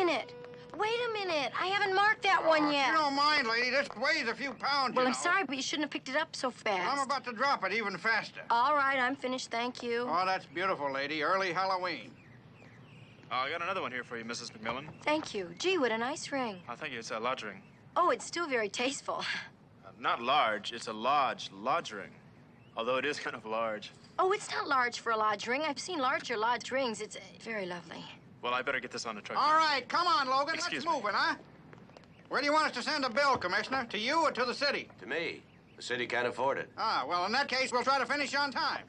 minute. Wait a minute. I haven't marked that one yet. You don't mind, lady. This weighs a few pounds, Well, you I'm know. sorry, but you shouldn't have picked it up so fast. Well, I'm about to drop it even faster. All right, I'm finished. Thank you. Oh, that's beautiful, lady. Early Halloween. I got another one here for you, Mrs. McMillan. Thank you. Gee, what a nice ring. I think it's a lodge ring. Oh, it's still very tasteful. Not large, it's a lodge ring. Although it is kind of large. Oh, it's not large for a lodge ring. I've seen larger lodge rings. It's very lovely. Well, I better get this on the truck. All right, come on, Logan. Excuse Let's me. move it, huh? Where do you want us to send a bill, Commissioner? To you or to the city? To me. The city can't afford it. Ah, well, in that case, we'll try to finish on time.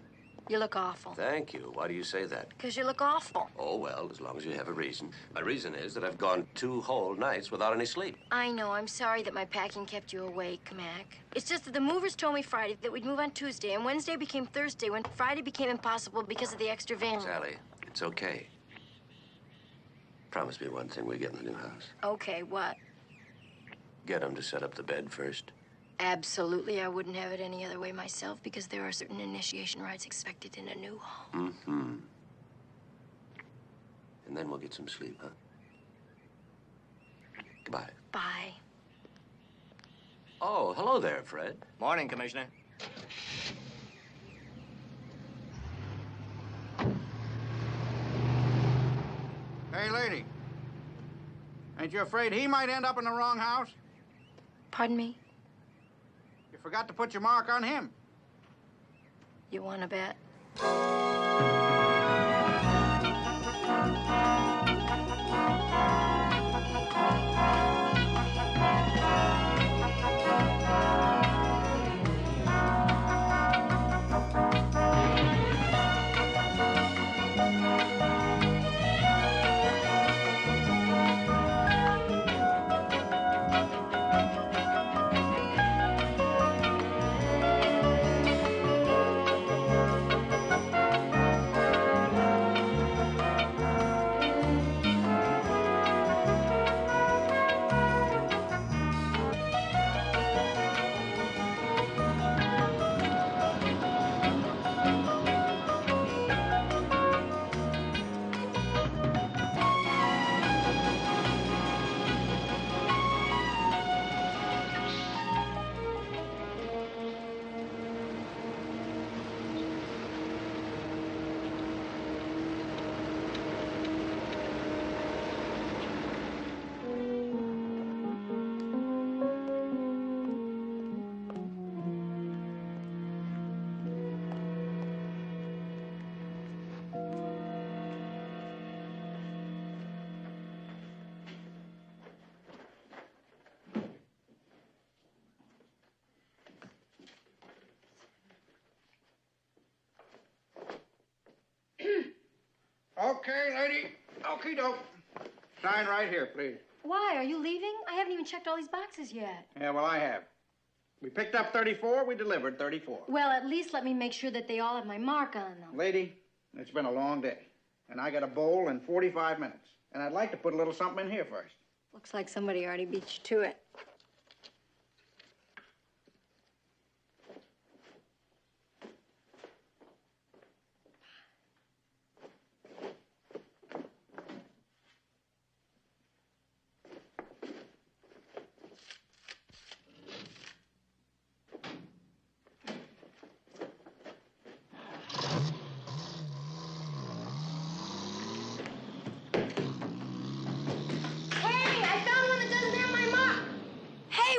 You look awful. Thank you. Why do you say that? Because you look awful. Oh, well, as long as you have a reason. My reason is that I've gone 2 whole nights without any sleep. I know. I'm sorry that my packing kept you awake, Mac. It's just that the movers told me Friday that we'd move on Tuesday, and Wednesday became Thursday when Friday became impossible because of the extra van. Sally, it's okay. Promise me one thing we get in the new house. Okay, what? Get him to set up the bed first. Absolutely. I wouldn't have it any other way myself because there are certain initiation rites expected in a new home. Mm-hmm. And then we'll get some sleep, huh? Goodbye. Bye. Oh, hello there, Fred. Morning, Commissioner. Hey, lady. Ain't you afraid he might end up in the wrong house? Pardon me? You forgot to put your mark on him. You want to bet? Okay, lady. Okie doke. Sign right here, please. Why? Are you leaving? I haven't even checked all these boxes yet. Yeah, well, I have. We picked up 34, we delivered 34. Well, at least let me make sure that they all have my mark on them. Lady, it's been a long day, and I got a bowl in 45 minutes. And I'd like to put a little something in here first. Looks like somebody already beat you to it.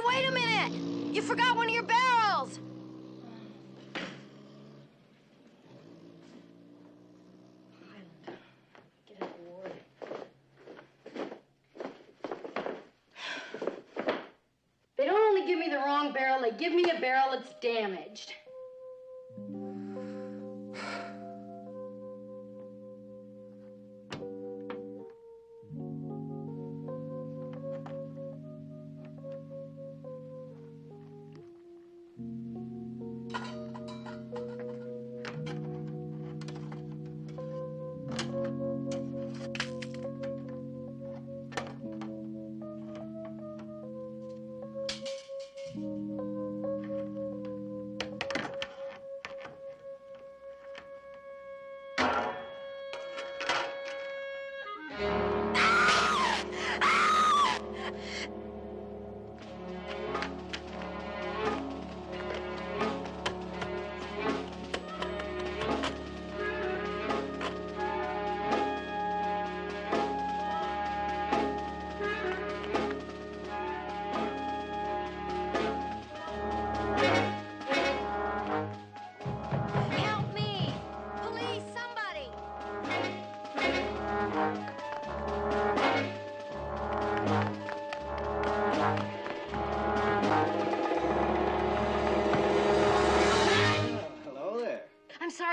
Wait a minute! You forgot one of your barrels! Get aboard. They don't only give me the wrong barrel, they give me a barrel that's damaged.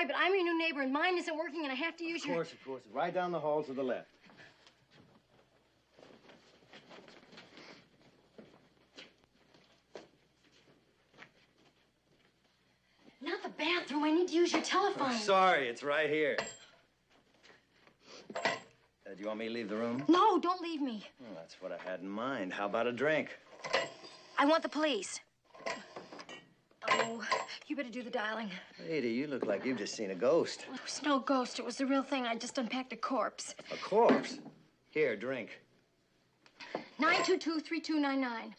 but I'm your new neighbor, and mine isn't working, and I have to use your... Of course. Right down the hall to the left. Not the bathroom. I need to use your telephone. Oh, sorry, it's right here. Do you want me to leave the room? No, don't leave me. Well, that's what I had in mind. How about a drink? I want the police. Oh, you better do the dialing. Lady, you look like you've just seen a ghost. It was no ghost. It was the real thing. I just unpacked a corpse. A corpse? Here, drink. 922-3299.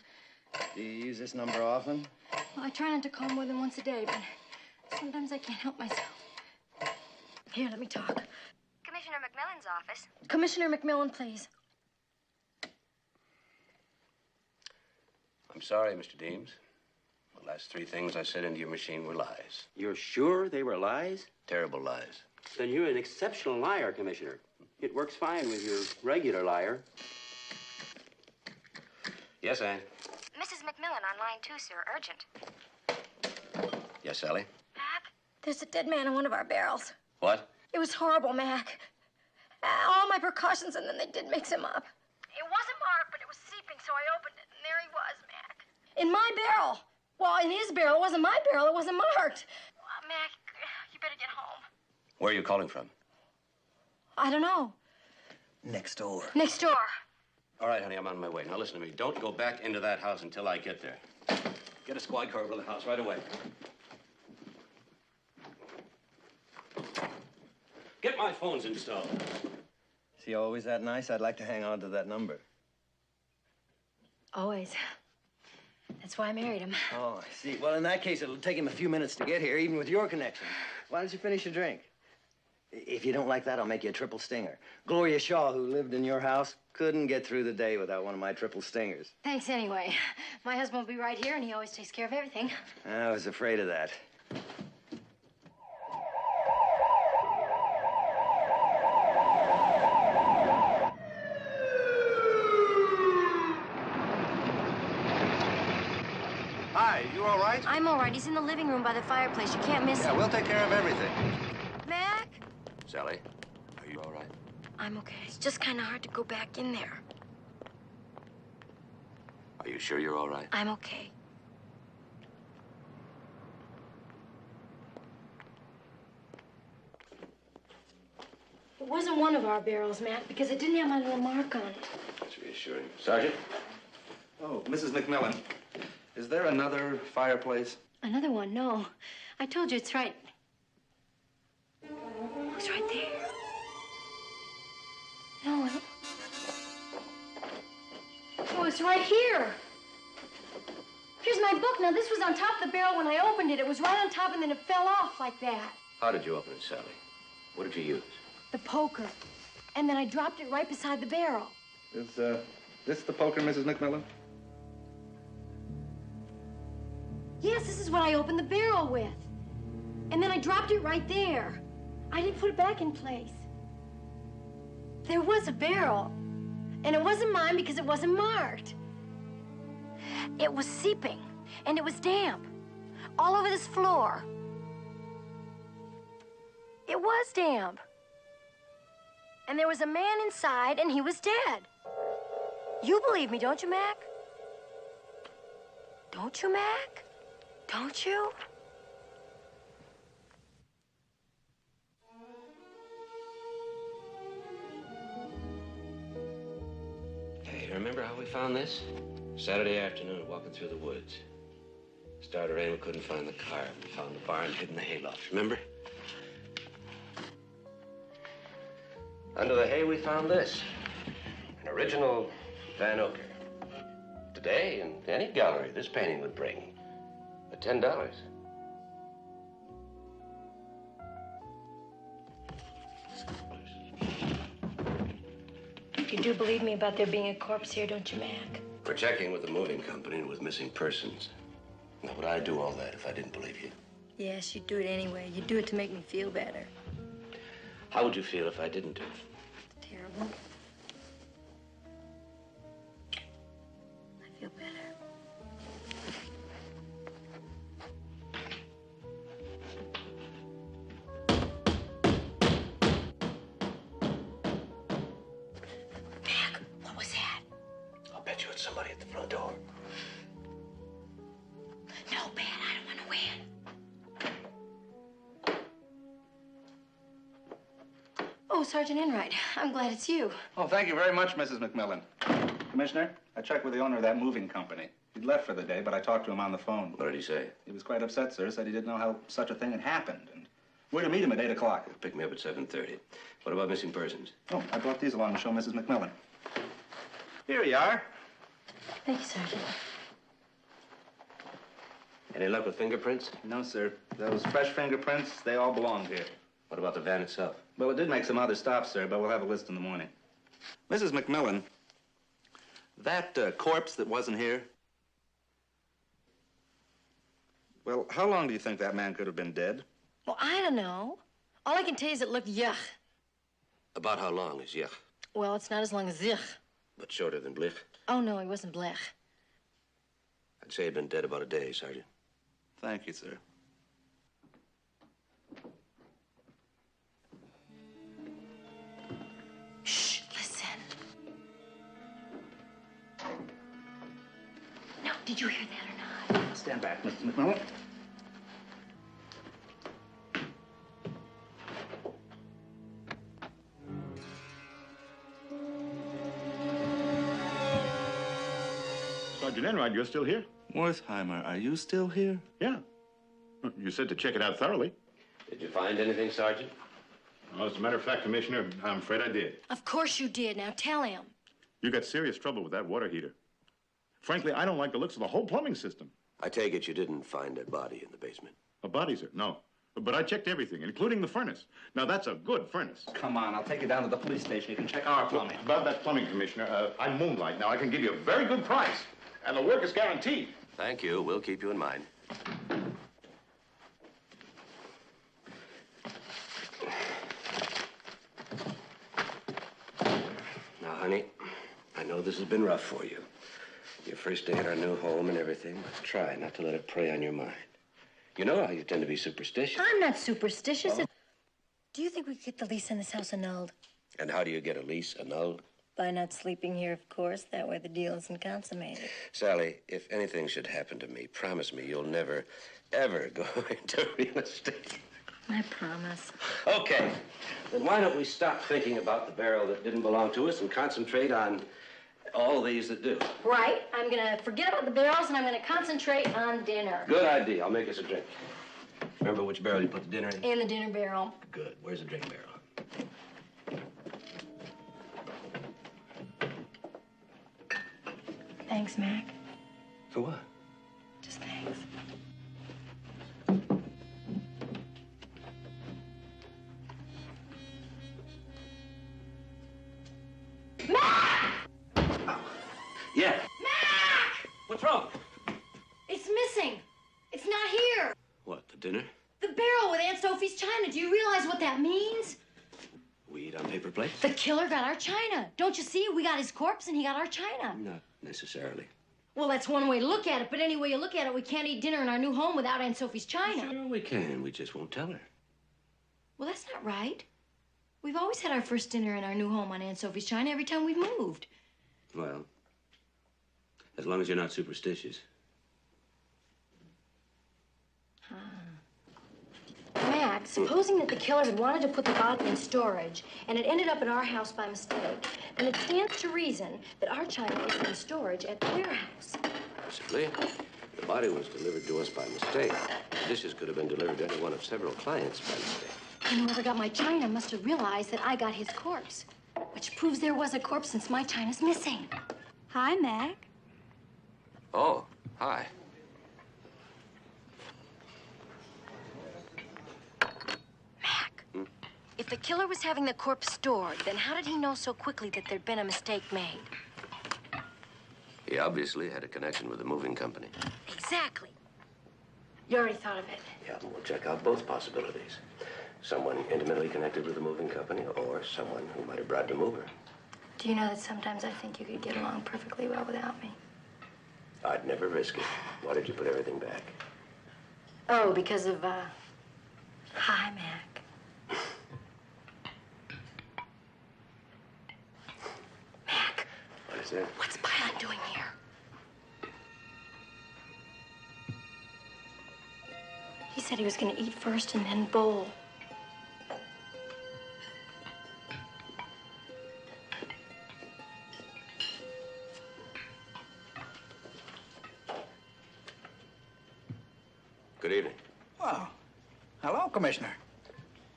Do you use this number often? Well, I try not to call more than once a day, but sometimes I can't help myself. Here, let me talk. Commissioner McMillan's office. Commissioner McMillan, please. I'm sorry, Mr. Deems. The last three things I said into your machine were lies. You're sure they were lies? Terrible lies. Then you're an exceptional liar, Commissioner. It works fine with your regular liar. Yes, Anne? Mrs. McMillan on line 2, sir. Urgent. Yes, Sally? Mac? There's a dead man in one of our barrels. What? It was horrible, Mac. All my precautions, and then they did mix him up. It wasn't marked, but it was seeping, so I opened it, and there he was, Mac. In my barrel. Well, in his barrel. It wasn't my barrel. It wasn't marked. Mac, you better get home. Where are you calling from? I don't know. Next door. Next door. All right, honey, I'm on my way. Now, listen to me. Don't go back into that house until I get there. Get a squad car over to the house right away. Get my phones installed. Is he always that nice? I'd like to hang on to that number. Always. That's why I married him. Oh, I see. Well, in that case, it'll take him a few minutes to get here, even with your connection. Why don't you finish your drink? If you don't like that, I'll make you a triple stinger. Gloria Shaw, who lived in your house, couldn't get through the day without one of my triple stingers. Thanks anyway. My husband will be right here, and he always takes care of everything. I was afraid of that. Hi, you all right? I'm all right. He's in the living room by the fireplace. You can't miss Yeah, him. we'll take care of everything. Mac? Sally, are you all right? I'm okay. It's just kind of hard to go back in there. Are you sure you're all right? I'm okay. It wasn't one of our barrels, Mac, because it didn't have my little mark on it. That's reassuring. Sergeant? Oh, Mrs. McMillan, is there another fireplace? Another one? No. I told you it's right. It was right there. No, it was right here. Here's my book. Now, this was on top of the barrel when I opened it. It was right on top, and then it fell off like that. How did you open it, Sally? What did you use? The poker. And then I dropped it right beside the barrel. Is this the poker, Mrs. McMillan? Yes, this is what I opened the barrel with. And then I dropped it right there. I didn't put it back in place. There was a barrel. And it wasn't mine because it wasn't marked. It was seeping. And it was damp. All over this floor. It was damp. And there was a man inside, and he was dead. You believe me, don't you, Mac? Don't you, Mac? Don't you? Hey, remember how we found this? Saturday afternoon, walking through the woods. Started to rain, we couldn't find the car. We found the barn hid in the hayloft, remember? Under the hay, we found this. An original Van Ocker. Today, in any gallery, this painting would bring $10. You do believe me about there being a corpse here, don't you, Mac? We're checking with the moving company and with missing persons. Now, would I do all that if I didn't believe you? Yes, you'd do it anyway. You'd do it to make me feel better. How would you feel if I didn't do it? Terrible. I feel better. so bad. I don't want to win. Oh, Sergeant Enright, I'm glad it's you. Oh, thank you very much, Mrs. McMillan. Commissioner, I checked with the owner of that moving company. He'd left for the day, but I talked to him on the phone. What did he say? He was quite upset, sir. Said he didn't know how such a thing had happened. And we're to meet him at 8 o'clock. Pick me up at 7:30. What about missing persons? Oh, I brought these along to show Mrs. McMillan. Here you are. Thank you, Sergeant. Any luck with fingerprints? No, sir. Those fresh fingerprints, they all belong here. What about the van itself? Well, it did make some other stops, sir, but we'll have a list in the morning. Mrs. McMillan, that corpse that wasn't here, well, how long do you think that man could have been dead? Well, I don't know. All I can tell you is it looked yuck. About how long is yuck? Well, it's not as long as zich. But shorter than blich? Oh, no, he wasn't blech. I'd say he'd been dead about a day, Sergeant. Thank you, sir. Shh, listen. No, did you hear that or not? Stand back, Mrs. McMillan. Sergeant Enright, you're still here? Wertheimer, are you still here? Yeah. You said to check it out thoroughly. Did you find anything, Sergeant? Well, as a matter of fact, Commissioner, I'm afraid I did. Of course you did. Now tell him. You got serious trouble with that water heater. Frankly, I don't like the looks of the whole plumbing system. I take it you didn't find a body in the basement. A body, sir? No. But I checked everything, including the furnace. Now, that's a good furnace. Come on, I'll take you down to the police station. You can check our plumbing. About that plumbing, Commissioner, I'm Moonlight. Now, I can give you a very good price, and the work is guaranteed. Thank you. We'll keep you in mind. Now, honey, I know this has been rough for you. Your first day at our new home and everything, but try not to let it prey on your mind. You know how you tend to be superstitious. I'm not superstitious. Oh. Do you think we could get the lease on this house annulled? And how do you get a lease annulled? By not sleeping here, of course. That way the deal isn't consummated. Sally, if anything should happen to me, promise me you'll never, ever go into real estate. I promise. Okay, then why don't we stop thinking about the barrel that didn't belong to us and concentrate on all these that do? Right. I'm going to forget about the barrels, and I'm going to concentrate on dinner. Good idea. I'll make us a drink. Remember which barrel you put the dinner in? In the dinner barrel. Good. Where's the drink barrel? Thanks, Mac. For what? Just thanks. Mac! Yeah. Mac! What's wrong? It's missing. It's not here. What, the dinner? The barrel with Aunt Sophie's china. Do you realize what that means? We eat on paper plates? The killer got our china. Don't you see? We got his corpse and he got our china. Not necessarily. Well, that's one way to look at it, but any way you look at it, we can't eat dinner in our new home without Aunt Sophie's china. Sure we can. We just won't tell her. Well, that's not right. We've always had our first dinner in our new home on Aunt Sophie's china every time we've moved. Well, as long as you're not superstitious. Mac, supposing that the killer had wanted to put the body in storage and it ended up at our house by mistake, then it stands to reason that our china is in storage at their house. Possibly. The body was delivered to us by mistake. The dishes could have been delivered to any one of several clients by mistake. And whoever got my china must have realized that I got his corpse, which proves there was a corpse since my china's missing. Hi, Mac. Oh, hi. Mac, if the killer was having the corpse stored, then how did he know so quickly that there'd been a mistake made? He obviously had a connection with the moving company. Exactly. You already thought of it. Yeah, we'll check out both possibilities. Someone intimately connected with the moving company or someone who might have bribed a mover. Do you know that sometimes I think you could get along perfectly well without me? I'd never risk it. Why did you put everything back? Oh, because of, hi, Mac. Mac. What is it? What's Pilot doing here? He said he was going to eat first and then bowl. Good evening. Well, hello, Commissioner.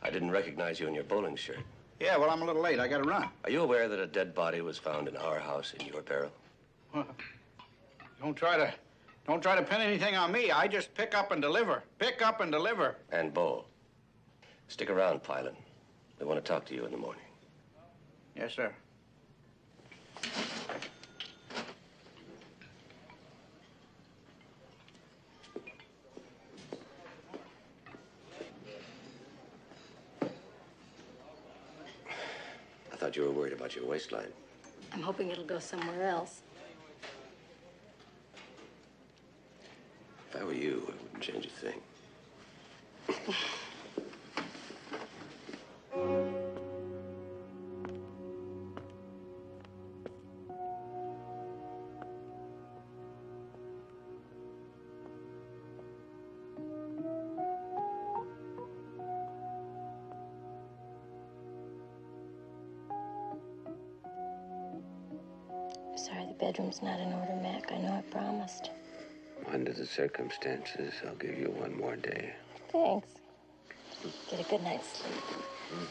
I didn't recognize you in your bowling shirt. Yeah, well, I'm a little late. I gotta run. Are you aware that a dead body was found in our house in your barrel? Don't try to pin anything on me. I just pick up and deliver. Pick up and deliver. And bowl. Stick around, Pilot. We want to talk to you in the morning. Yes, sir. I thought you were worried about your waistline. I'm hoping it'll go somewhere else. If I were you, I wouldn't change a thing. Sorry, the bedroom's not in order, Mac. I know I promised. Under the circumstances, I'll give you one more day. Thanks. Get a good night's sleep.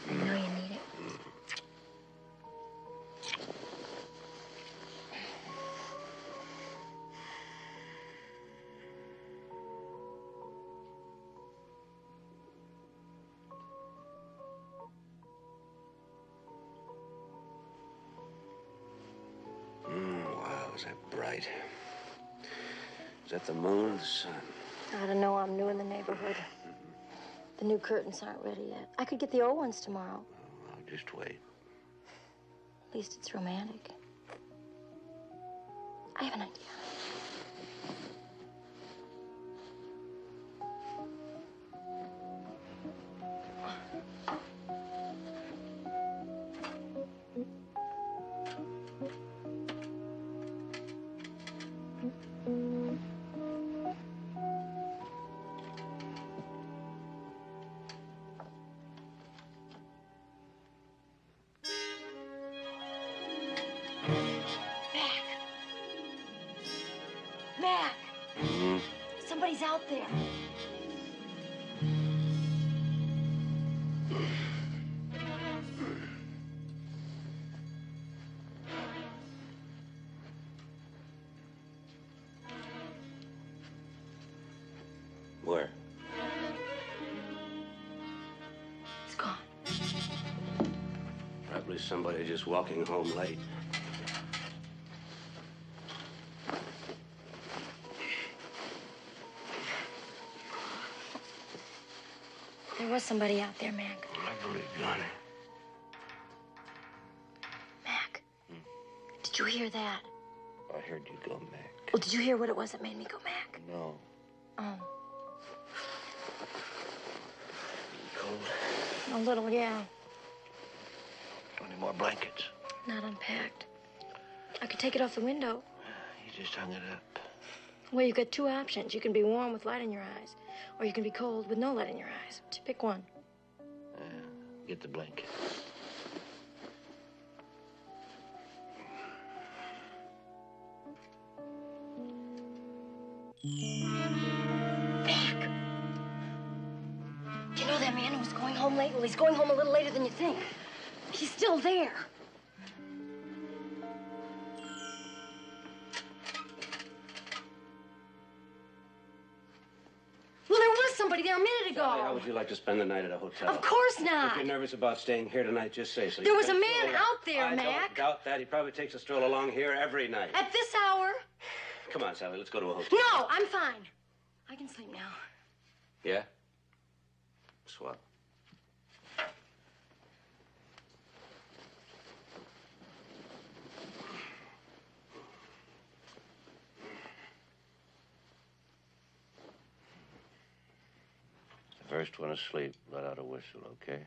I know you need it. Wow, is that bright? Is that the moon or the sun? I don't know. I'm new in the neighborhood. The new curtains aren't ready yet. I could get the old ones tomorrow. Oh, I'll just wait. At least it's romantic. I have an idea. Mac! Somebody's out there. Where? It's gone. Probably somebody just walking home late. There was somebody out there, Mac. I believe you, honey. Mac, did you hear that? I heard you go, Mac. Well, did you hear what it was that made me go Mac? No. Oh, Cold? a little, yeah. Any more blankets? Not unpacked. I could take it off the window. You just hung it up. Well, you've got two options. You can be warm with light in your eyes, or you can be cold with no light in your eyes. Just pick one. Get the blanket. Mac! You know that man who was going home late? Well, he's going home a little later than you think. He's still there. Well, there was somebody there a minute ago. Sally, how would you like to spend the night at a hotel? Of course not. If you're nervous about staying here tonight, just say so. There was a man out there, I Mac. don't doubt that. He probably takes a stroll along here every night. At this hour? Come on, Sally, let's go to a hotel. No, I'm fine. I can sleep now. Yeah? Swell. The first one asleep, let out a whistle, okay?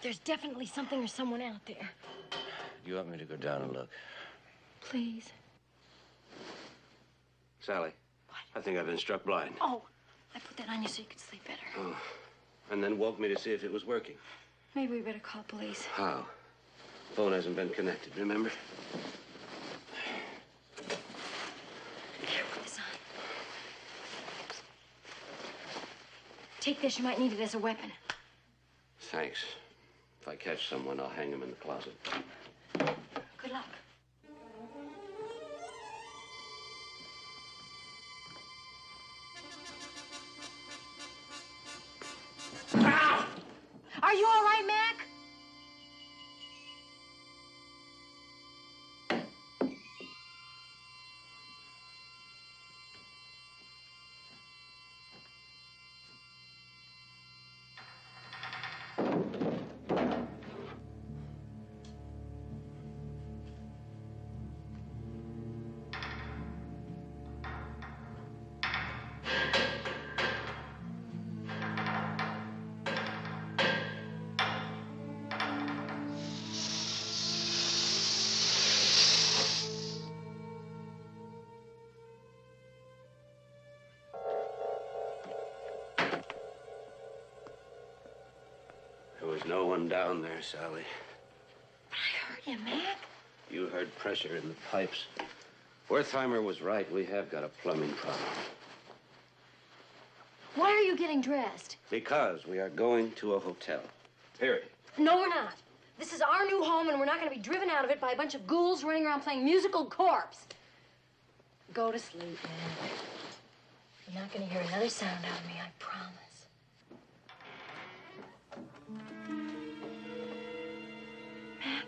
There's definitely something or someone out there. Do you want me to go down and look? Please. Sally. What? I think I've been struck blind. Oh, I put that on you so you could sleep better. Oh. And then woke me to see if it was working. Maybe we better call police. How? Phone hasn't been connected, remember? Here, put this on. Take this. You might need it as a weapon. Thanks. If I catch someone, I'll hang him in the closet. Good luck. Ow! Are you all right, Mac? There was no one down there, Sally. But I heard you, Mac. You heard pressure in the pipes. Wertheimer was right. We have got a plumbing problem. Why are you getting dressed? Because we are going to a hotel. Period. No, we're not. This is our new home, and we're not going to be driven out of it by a bunch of ghouls running around playing musical corpse. Go to sleep, man. You're not going to hear another sound out of me, I promise. Mac?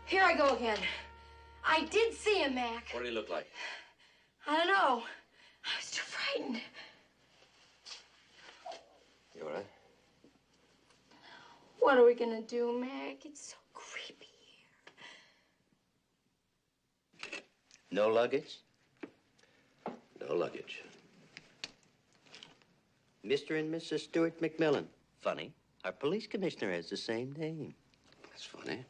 Here I go again. I did see him, Mac. What did he look like? I don't know. I was too frightened. You all right? What are we gonna do, Mac? It's so creepy here. No luggage? No luggage. Mr. and Mrs. Stuart McMillan. Funny. Our police commissioner has the same name. That's funny.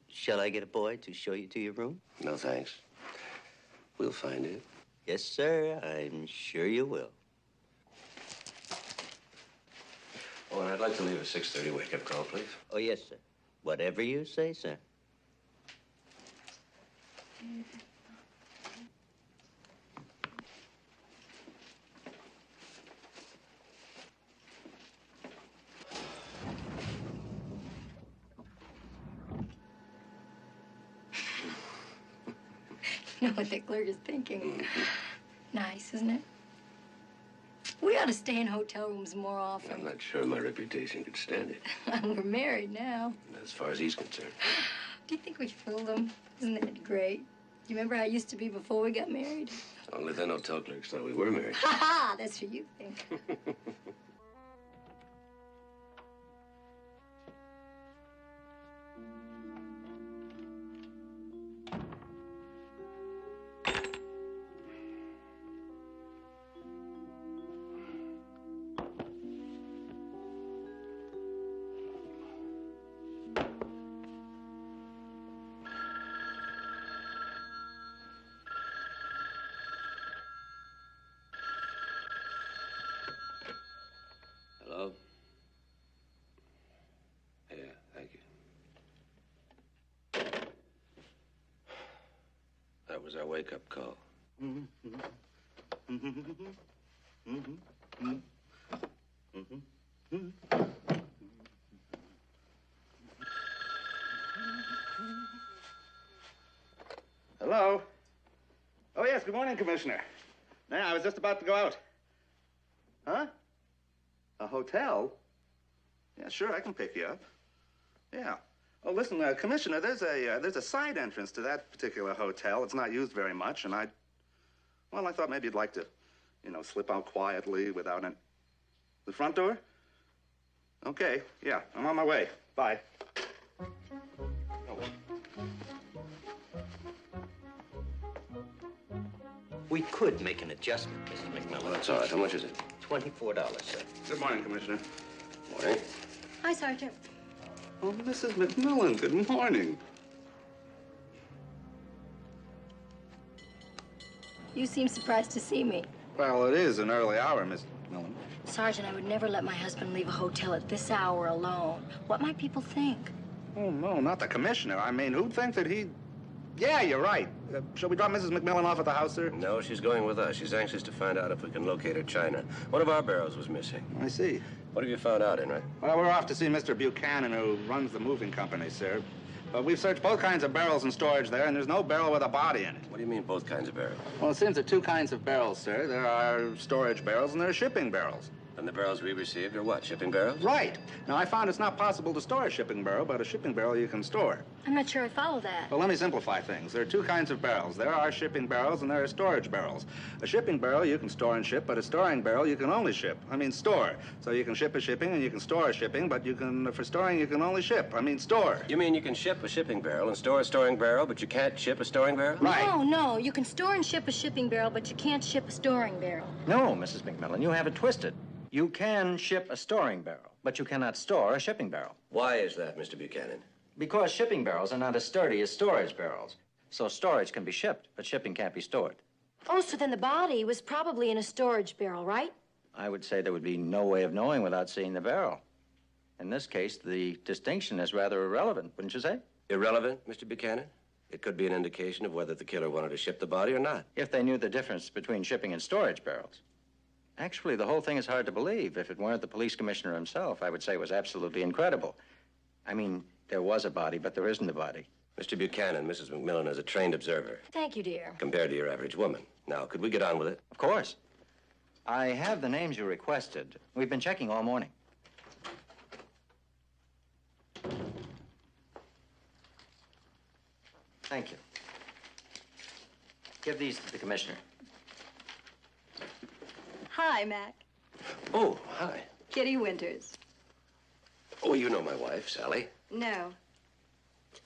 Shall I get a boy to show you to your room? No, thanks. We'll find it. Yes, sir. I'm sure you will. Oh, and I'd like to leave a 6:30 wake-up call, please. Oh, yes, sir. Whatever you say, sir. You know what the clerk is thinking? Nice, isn't it? We ought to stay in hotel rooms more often. I'm not sure my reputation could stand it. We're married now. As far as he's concerned. Do you think we fooled him? Isn't it great? Do you remember how I used to be before we got married? Only then hotel clerks thought we were married. Ha ha! That's what you think. was our wake-up call. Hello? Oh, yes, good morning, Commissioner. Yeah, I was just about to go out. Huh? A hotel? Yeah, sure, I can pick you up. Yeah. Oh, listen, Commissioner, there's a side entrance to that particular hotel. It's not used very much, and I thought maybe you'd like to, slip out quietly without an... The front door? Okay, yeah, I'm on my way. Bye. We could make an adjustment, Mrs. McMillan. That's all right. How much is it? $24, sir. Good morning, Commissioner. Morning. Hi, Sergeant. Oh, Mrs. McMillan, good morning. You seem surprised to see me. Well, it is an early hour, Miss McMillan. Sergeant, I would never let my husband leave a hotel at this hour alone. What might people think? Oh, no, not the commissioner. I mean, who'd think that he'd... Yeah, you're right. Shall we drop Mrs. McMillan off at the house, sir? No, she's going with us. She's anxious to find out if we can locate her china. One of our barrels was missing. I see. What have you found out, Enright? Well, we're off to see Mr. Buchanan, who runs the moving company, sir. But we've searched both kinds of barrels in storage there, and there's no barrel with a body in it. What do you mean, both kinds of barrels? Well, it seems there are two kinds of barrels, sir. There are storage barrels and there are shipping barrels. And the barrels we received are what, shipping barrels? Right. Now, I found it's not possible to store a shipping barrel, but a shipping barrel you can store. I'm not sure I follow that. Well, let me simplify things. There are two kinds of barrels. There are shipping barrels and there are storage barrels. A shipping barrel you can store and ship, but a storing barrel you can only store. So you can ship a shipping and you can store a shipping, but for storing you can only store. You mean you can ship a shipping barrel and store a storing barrel, but you can't ship a storing barrel? Right. No. You can store and ship a shipping barrel, but you can't ship a storing barrel. No, Mrs. McMillan, you have it twisted. You can ship a storing barrel, but you cannot store a shipping barrel. Why is that, Mr. Buchanan? Because shipping barrels are not as sturdy as storage barrels. So storage can be shipped, but shipping can't be stored. Oh, so then the body was probably in a storage barrel, right? I would say there would be no way of knowing without seeing the barrel. In this case, the distinction is rather irrelevant, wouldn't you say? Irrelevant, Mr. Buchanan? It could be an indication of whether the killer wanted to ship the body or not. If they knew the difference between shipping and storage barrels. Actually, the whole thing is hard to believe. If it weren't the police commissioner himself, I would say it was absolutely incredible. I mean, there was a body, but there isn't a body. Mr. Buchanan, Mrs. McMillan is a trained observer. Thank you, dear. Compared to your average woman. Now, could we get on with it? Of course. I have the names you requested. We've been checking all morning. Thank you. Give these to the commissioner. Hi, Mac. Oh, hi. Kitty Winters. Oh, you know my wife, Sally. No.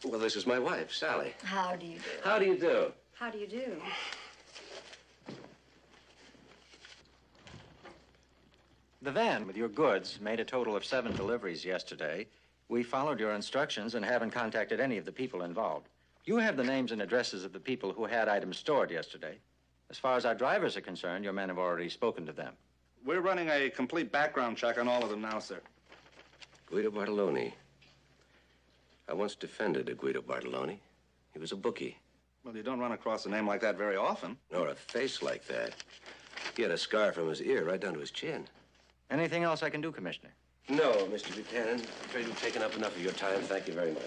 Well, this is my wife, Sally. How do you do? How do you do? How do you do? The van with your goods made a total of 7 deliveries yesterday. We followed your instructions and haven't contacted any of the people involved. You have the names and addresses of the people who had items stored yesterday. As far as our drivers are concerned, your men have already spoken to them. We're running a complete background check on all of them now, sir. Guido Bartoloni. I once defended a Guido Bartoloni. He was a bookie. Well, you don't run across a name like that very often. Nor a face like that. He had a scar from his ear right down to his chin. Anything else I can do, Commissioner? No, Mr. Buchanan. I'm afraid we've taken up enough of your time. Thank you very much.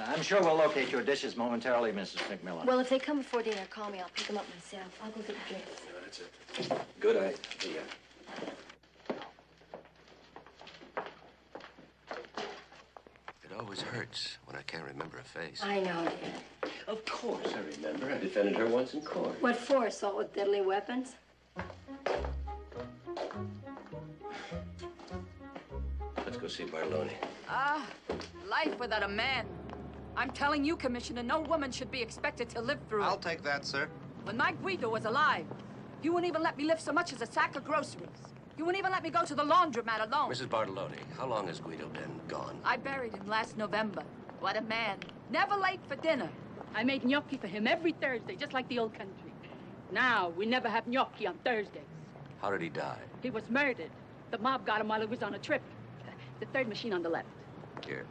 I'm sure we'll locate your dishes momentarily, Mrs. McMillan. Well, if they come before dinner, call me. I'll pick them up myself. I'll go get the drinks. No, that's it. Good idea. It always hurts when I can't remember a face. I know, dear. Of course I remember. I defended her once in court. What for? Assault with deadly weapons? Let's go see Bartoloni. Life without a man. I'm telling you, Commissioner, no woman should be expected to live through it. I'll take that, sir. When my Guido was alive, he wouldn't even let me lift so much as a sack of groceries. He wouldn't even let me go to the laundromat alone. Mrs. Bartoloni, how long has Guido been gone? I buried him last November. What a man. Never late for dinner. I made gnocchi for him every Thursday, just like the old country. Now, we never have gnocchi on Thursdays. How did he die? He was murdered. The mob got him while he was on a trip. The third machine on the left. Here.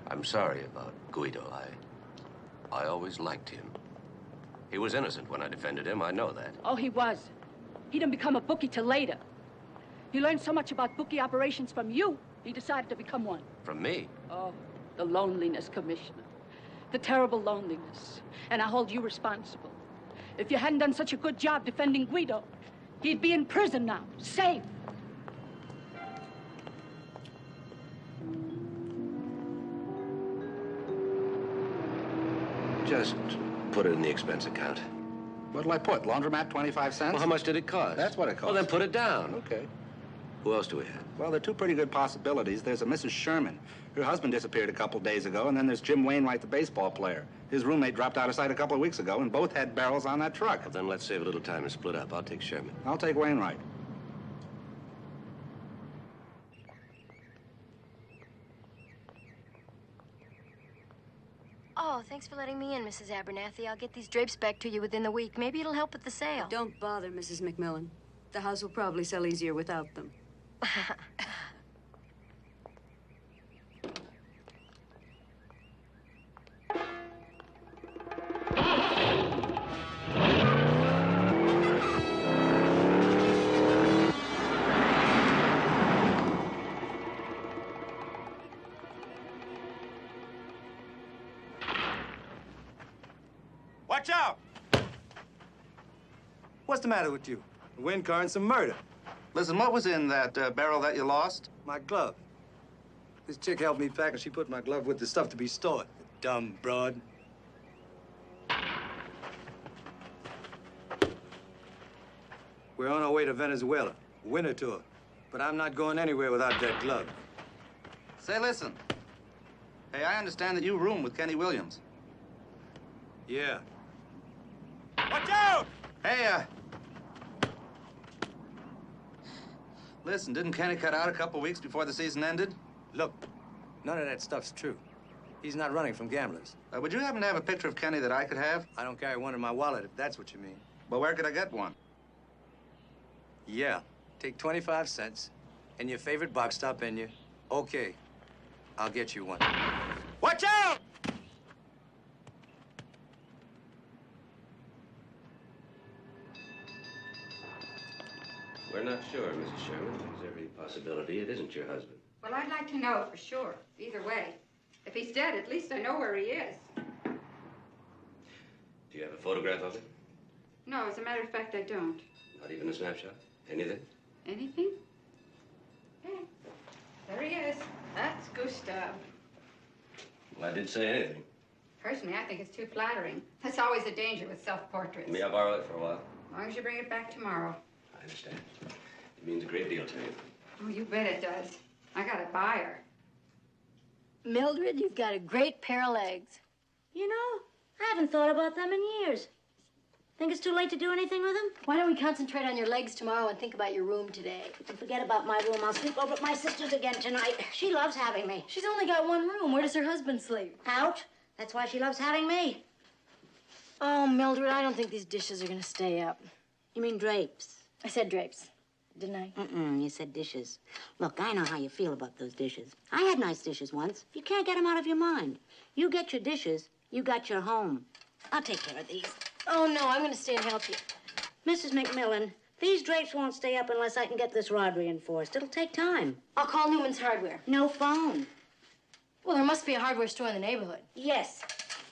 I'm sorry about Guido. I always liked him. He was innocent when I defended him. I know that. Oh, he was. He didn't become a bookie till later. He learned so much about bookie operations from you, he decided to become one. From me? Oh, the loneliness, Commissioner. The terrible loneliness. And I hold you responsible. If you hadn't done such a good job defending Guido, he'd be in prison now, safe. Just put it in the expense account. What'll I put? Laundromat, 25 cents? Well, how much did it cost? That's what it cost. Well, then put it down. Okay. Who else do we have? Well, there are two pretty good possibilities. There's a Mrs. Sherman. Her husband disappeared a couple days ago, and then there's Jim Wainwright, the baseball player. His roommate dropped out of sight a couple of weeks ago, and both had barrels on that truck. Well, then let's save a little time and split up. I'll take Sherman. I'll take Wainwright. Oh, thanks for letting me in, Mrs. Abernathy. I'll get these drapes back to you within the week. Maybe it'll help with the sale. Don't bother, Mrs. McMillan. The house will probably sell easier without them. Watch out! What's the matter with you? A wind car and some murder. Listen, what was in that barrel that you lost? My glove. This chick helped me pack, and she put my glove with the stuff to be stored. Dumb broad. We're on our way to Venezuela, winter tour. But I'm not going anywhere without that glove. Say, listen. Hey, I understand that you room with Kenny Williams. Yeah. Watch out! Hey, listen, didn't Kenny cut out a couple weeks before the season ended? Look, none of that stuff's true. He's not running from gamblers. Would you happen to have a picture of Kenny that I could have? I don't carry one in my wallet, if that's what you mean. Well, where could I get one? Yeah. Take 25 cents and your favorite box top in you. Okay. I'll get you one. Watch out! We're not sure, Mrs. Sherman. There's every possibility it isn't your husband. Well, I'd like to know for sure, either way. If he's dead, at least I know where he is. Do you have a photograph of him? No, as a matter of fact, I don't. Not even a snapshot? Anything? Anything? Hey, there he is. That's Gustav. Well, I did say anything. Personally, I think it's too flattering. That's always a danger with self-portraits. May I borrow it for a while? As long as you bring it back tomorrow. I understand. It means a great deal to you. Oh, you bet it does. I got a buyer. Mildred, you've got a great pair of legs. You know, I haven't thought about them in years. Think it's too late to do anything with them? Why don't we concentrate on your legs tomorrow and think about your room today? And forget about my room. I'll sleep over at my sister's again tonight. She loves having me. She's only got one room. Where does her husband sleep? Out. That's why she loves having me. Oh, Mildred, I don't think these dishes are going to stay up. You mean drapes? I said drapes, didn't I? You said dishes. Look, I know how you feel about those dishes. I had nice dishes once. You can't get them out of your mind. You get your dishes, you got your home. I'll take care of these. Oh, no, I'm going to stay and help you. Mrs. McMillan, these drapes won't stay up unless I can get this rod reinforced. It'll take time. I'll call Newman's Hardware. No phone. Well, there must be a hardware store in the neighborhood. Yes.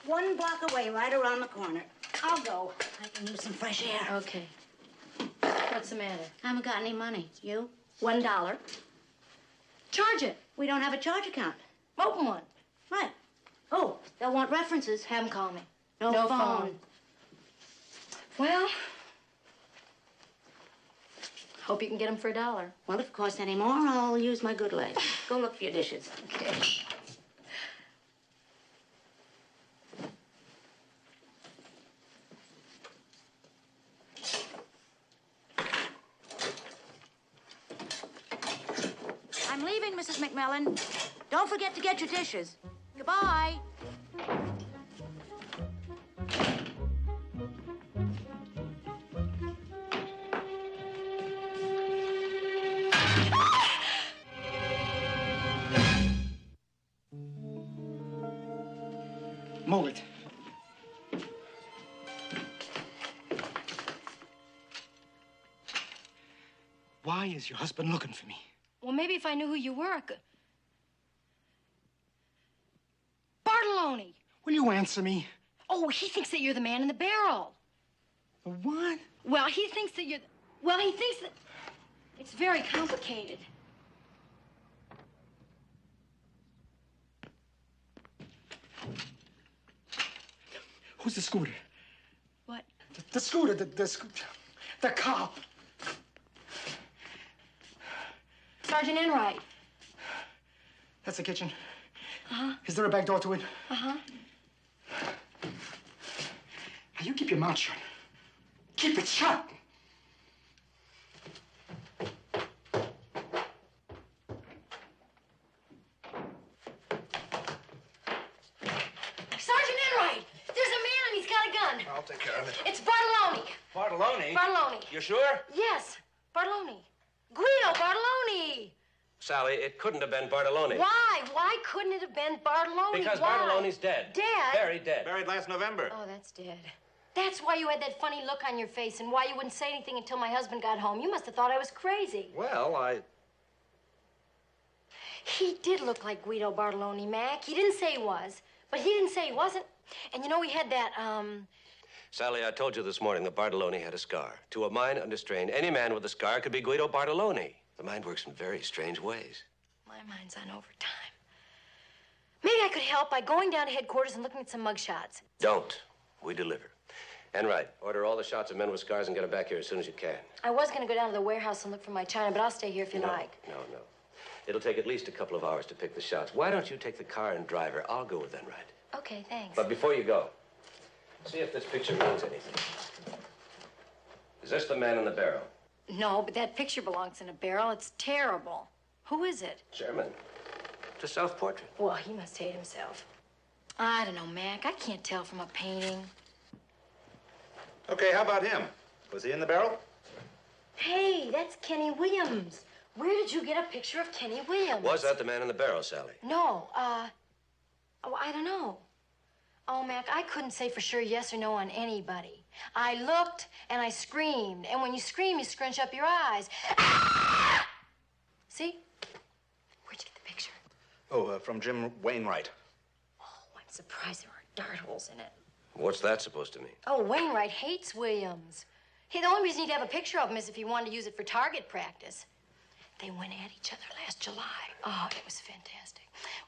1 block away, right around the corner. I'll go. I can use some fresh air. Okay. What's the matter? I haven't got any money. You? $1. Charge it. We don't have a charge account. Open one. Right. Oh, they'll want references. Have them call me. No phone. Well, hope you can get them for $1. Well, if it costs any more, I'll use my good leg. Go look for your dishes. Okay. I'm leaving, Mrs. McMillan. Don't forget to get your dishes. Goodbye. Move it. Why is your husband looking for me? Well, maybe if I knew who you were, I could... Bartolone! Will you answer me? Oh, he thinks that you're the man in the barrel. The what? Well, he thinks that you're... Well, he thinks that... It's very complicated. Who's the scooter? What? The scooter, the cop. Sergeant Enright. That's the kitchen. Uh-huh. Is there a back door to it? Uh-huh. Now, you keep your mouth shut. Keep it shut. Sergeant Enright! There's a man and he's got a gun. I'll take care of it. It's Bartolone. Bartolone? Bartolone. You sure? Yes, Bartolone. Guido Bartolone. Sally, it couldn't have been Bartolone. Why? Why couldn't it have been Bartolone? Because Why? Bartolone's dead. Dead? Very dead. Buried last November. Oh, that's dead. That's why you had that funny look on your face and why you wouldn't say anything until my husband got home. You must have thought I was crazy. Well, He did look like Guido Bartolone, Mac. He didn't say he was, but he didn't say he wasn't. And you know, he had that, Sally, I told you this morning that Bartolone had a scar. To a mind unrestrained, any man with a scar could be Guido Bartolone. The mind works in very strange ways. My mind's on overtime. Maybe I could help by going down to headquarters and looking at some mugshots. Don't. We deliver. Enright, order all the shots of men with scars and get them back here as soon as you can. I was going to go down to the warehouse and look for my china, but I'll stay here if you like. No. It'll take at least a couple of hours to pick the shots. Why don't you take the car and drive her? I'll go with Enright. Okay, thanks. But before you go, see if this picture means anything. Is this the man in the barrel? No, but that picture belongs in a barrel. It's terrible. Who is it? Sherman. It's a self-portrait. Well, he must hate himself. I don't know, Mac. I can't tell from a painting. Okay, how about him? Was he in the barrel? Hey, that's Kenny Williams. Where did you get a picture of Kenny Williams? Was that the man in the barrel, Sally? No, oh, I don't know. Oh, Mac, I couldn't say for sure yes or no on anybody. I looked and I screamed. And when you scream, you scrunch up your eyes. Ah! See? Where'd you get the picture? Oh, from Jim Wainwright. Oh, I'm surprised there aren't dart holes in it. What's that supposed to mean? Oh, Wainwright hates Williams. Hey, the only reason he'd have a picture of him is if he wanted to use it for target practice. They went at each other last July. Oh, it was fantastic.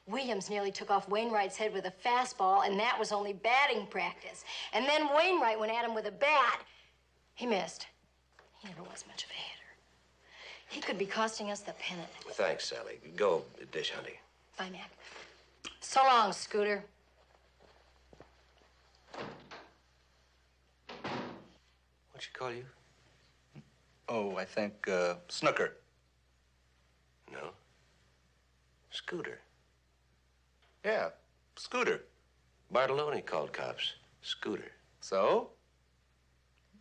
Williams nearly took off Wainwright's head with a fastball, and that was only batting practice. And then Wainwright went at him with a bat. He missed. He never was much of a hitter. He could be costing us the pennant. Thanks, Sally. Go dish hunting. Bye, Mac. So long, Scooter. What'd she call you? Oh, I think, Snooker. No. Scooter. Yeah, Scooter. Bartolone called cops. Scooter. So?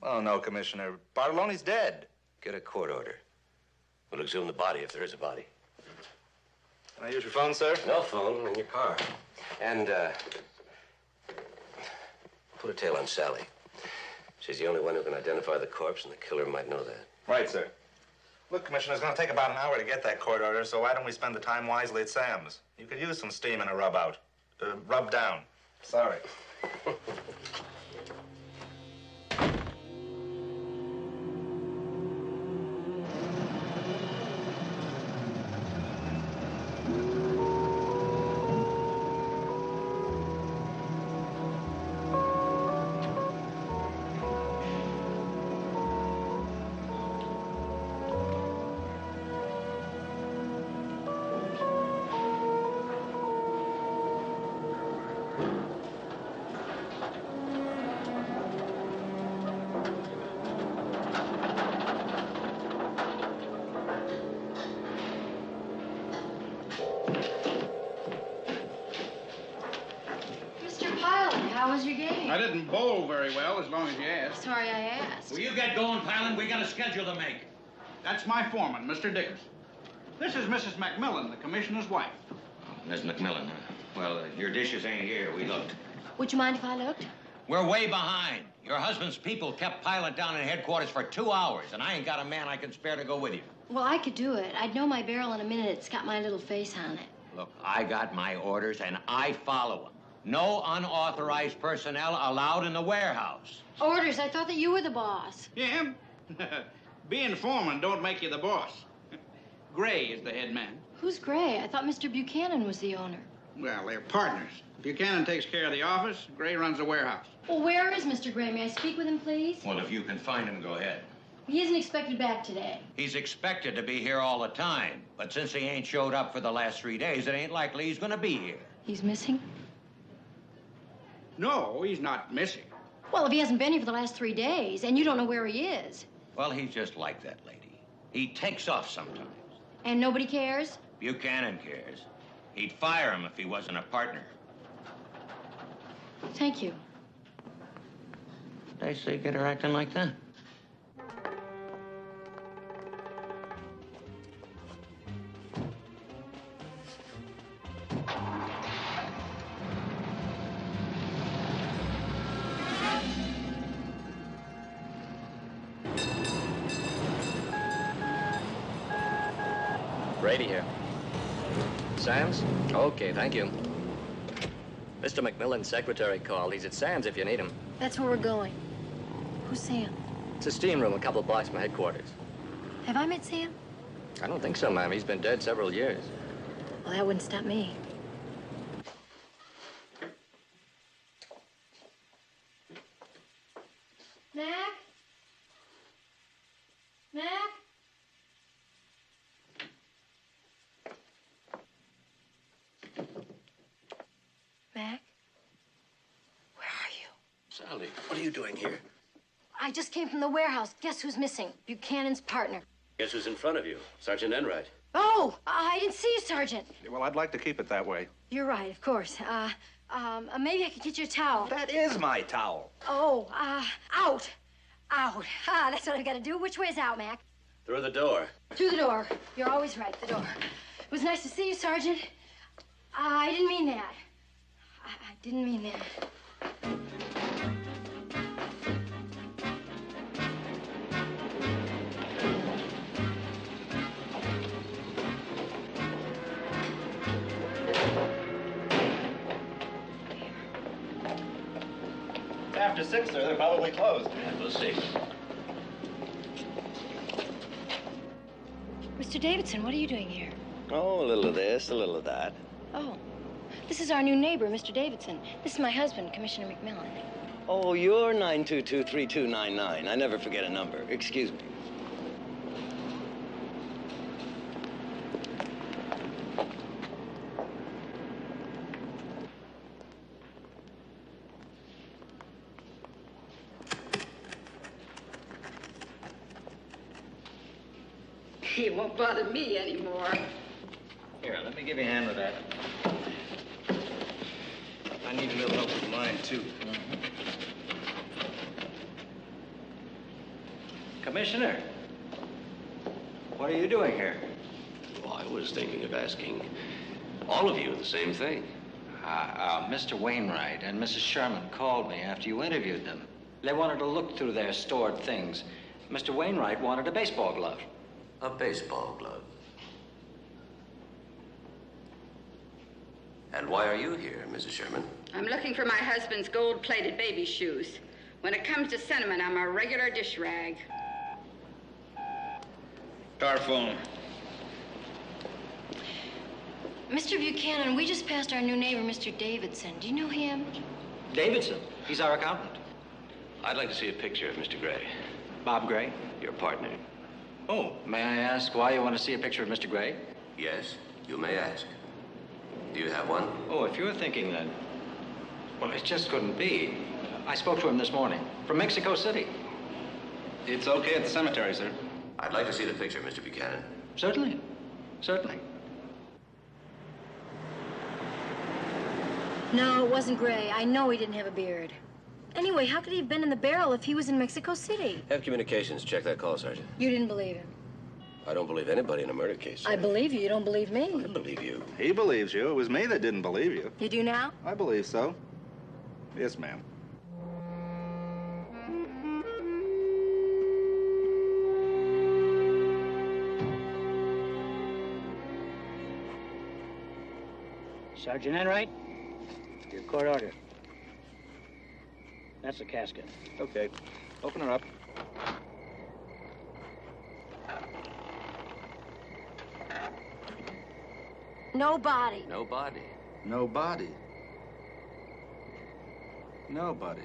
Oh, no, Commissioner. Bartolone's dead. Get a court order. We'll exhume the body if there is a body. Can I use your phone, sir? No phone, in your car. And, put a tail on Sally. She's the only one who can identify the corpse, and the killer might know that. Right, sir. Look, Commissioner, it's going to take about an hour to get that court order, so why don't we spend the time wisely at Sam's? You could use some steam and a rub out. Rub down. Sorry. How was your game? I didn't bowl very well, as long as you asked. Sorry I asked. Will you get going, Pilot? We got a schedule to make. That's my foreman, Mr. Dickerson. This is Mrs. McMillan, the commissioner's wife. Ms. McMillan, huh? Well, your dishes ain't here. We looked. Would you mind if I looked? We're way behind. Your husband's people kept piling down in headquarters for 2 hours, and I ain't got a man I can spare to go with you. Well, I could do it. I'd know my barrel in a minute. It's got my little face on it. Look, I got my orders, and I follow them. No unauthorized personnel allowed in the warehouse. Orders? I thought that you were the boss. Yeah? Being foreman don't make you the boss. Gray is the head man. Who's Gray? I thought Mr. Buchanan was the owner. Well, they're partners. Buchanan takes care of the office. Gray runs the warehouse. Well, where is Mr. Gray? May I speak with him, please? Well, if you can find him, go ahead. He isn't expected back today. He's expected to be here all the time, but since he ain't showed up for the last 3 days, it ain't likely he's gonna be here. He's missing? No, he's not missing. Well, if he hasn't been here for the last 3 days, and you don't know where he is. Well, he's just like that lady. He takes off sometimes. And nobody cares? Buchanan cares. He'd fire him if he wasn't a partner. Thank you. They say get her acting like that. Brady here. Sam's? Okay, thank you. Mr. McMillan's secretary called. He's at Sam's if you need him. That's where we're going. Who's Sam? It's a steam room a couple of blocks from headquarters. Have I met Sam? I don't think so, ma'am. He's been dead several years. Well, that wouldn't stop me. Mac? Mac? Mac? Where are you? Sally, what are you doing here? I just came from the warehouse. Guess who's missing? Buchanan's partner. Guess who's in front of you? Sergeant Enright. Oh, I didn't see you, Sergeant. Well, I'd like to keep it that way. You're right, of course. Maybe I could get you a towel. That is my towel. Oh, out. Out. Ah, that's what I've got to do. Which way is out, Mac? Through the door. Through the door. You're always right, the door. It was nice to see you, Sergeant. I didn't mean that. I didn't mean that. It's after 6, sir. They're probably closed. Yeah, we'll see. Mr. Davidson, what are you doing here? Oh, a little of this, a little of that. Oh, this is our new neighbor, Mr. Davidson. This is my husband, Commissioner McMillan. Oh, you're 922-3299. I never forget a number. Excuse me. He won't bother me anymore. Here, let me give you a hand with that. I need a little help with mine, too. Commissioner, what are you doing here? Well, I was thinking of asking all of you the same thing. Mr. Wainwright and Mrs. Sherman called me after you interviewed them. They wanted to look through their stored things. Mr. Wainwright wanted a baseball glove. A baseball glove. And why are you here, Mrs. Sherman? I'm looking for my husband's gold-plated baby shoes. When it comes to sentiment, I'm a regular dish rag. Car phone. Mr. Buchanan, we just passed our new neighbor, Mr. Davidson. Do you know him? Davidson. He's our accountant. I'd like to see a picture of Mr. Gray. Bob Gray? Your partner. Oh, may I ask why you want to see a picture of Mr. Gray? Yes, you may ask. Do you have one? Oh, if you're thinking that... Well, it just couldn't be. I spoke to him this morning from Mexico City. It's okay at the cemetery, sir. I'd like to see the picture, Mr. Buchanan. Certainly. Certainly. No, it wasn't Gray. I know he didn't have a beard. Anyway, how could he have been in the barrel if he was in Mexico City? Have communications check that call, Sergeant. You didn't believe him. I don't believe anybody in a murder case, sir. I believe you. You don't believe me. I believe you. He believes you. It was me that didn't believe you. You do now? I believe so. Yes, ma'am. Sergeant Enright, your court order. That's the casket. Okay. Open her up. No body. No body. No body. Nobody.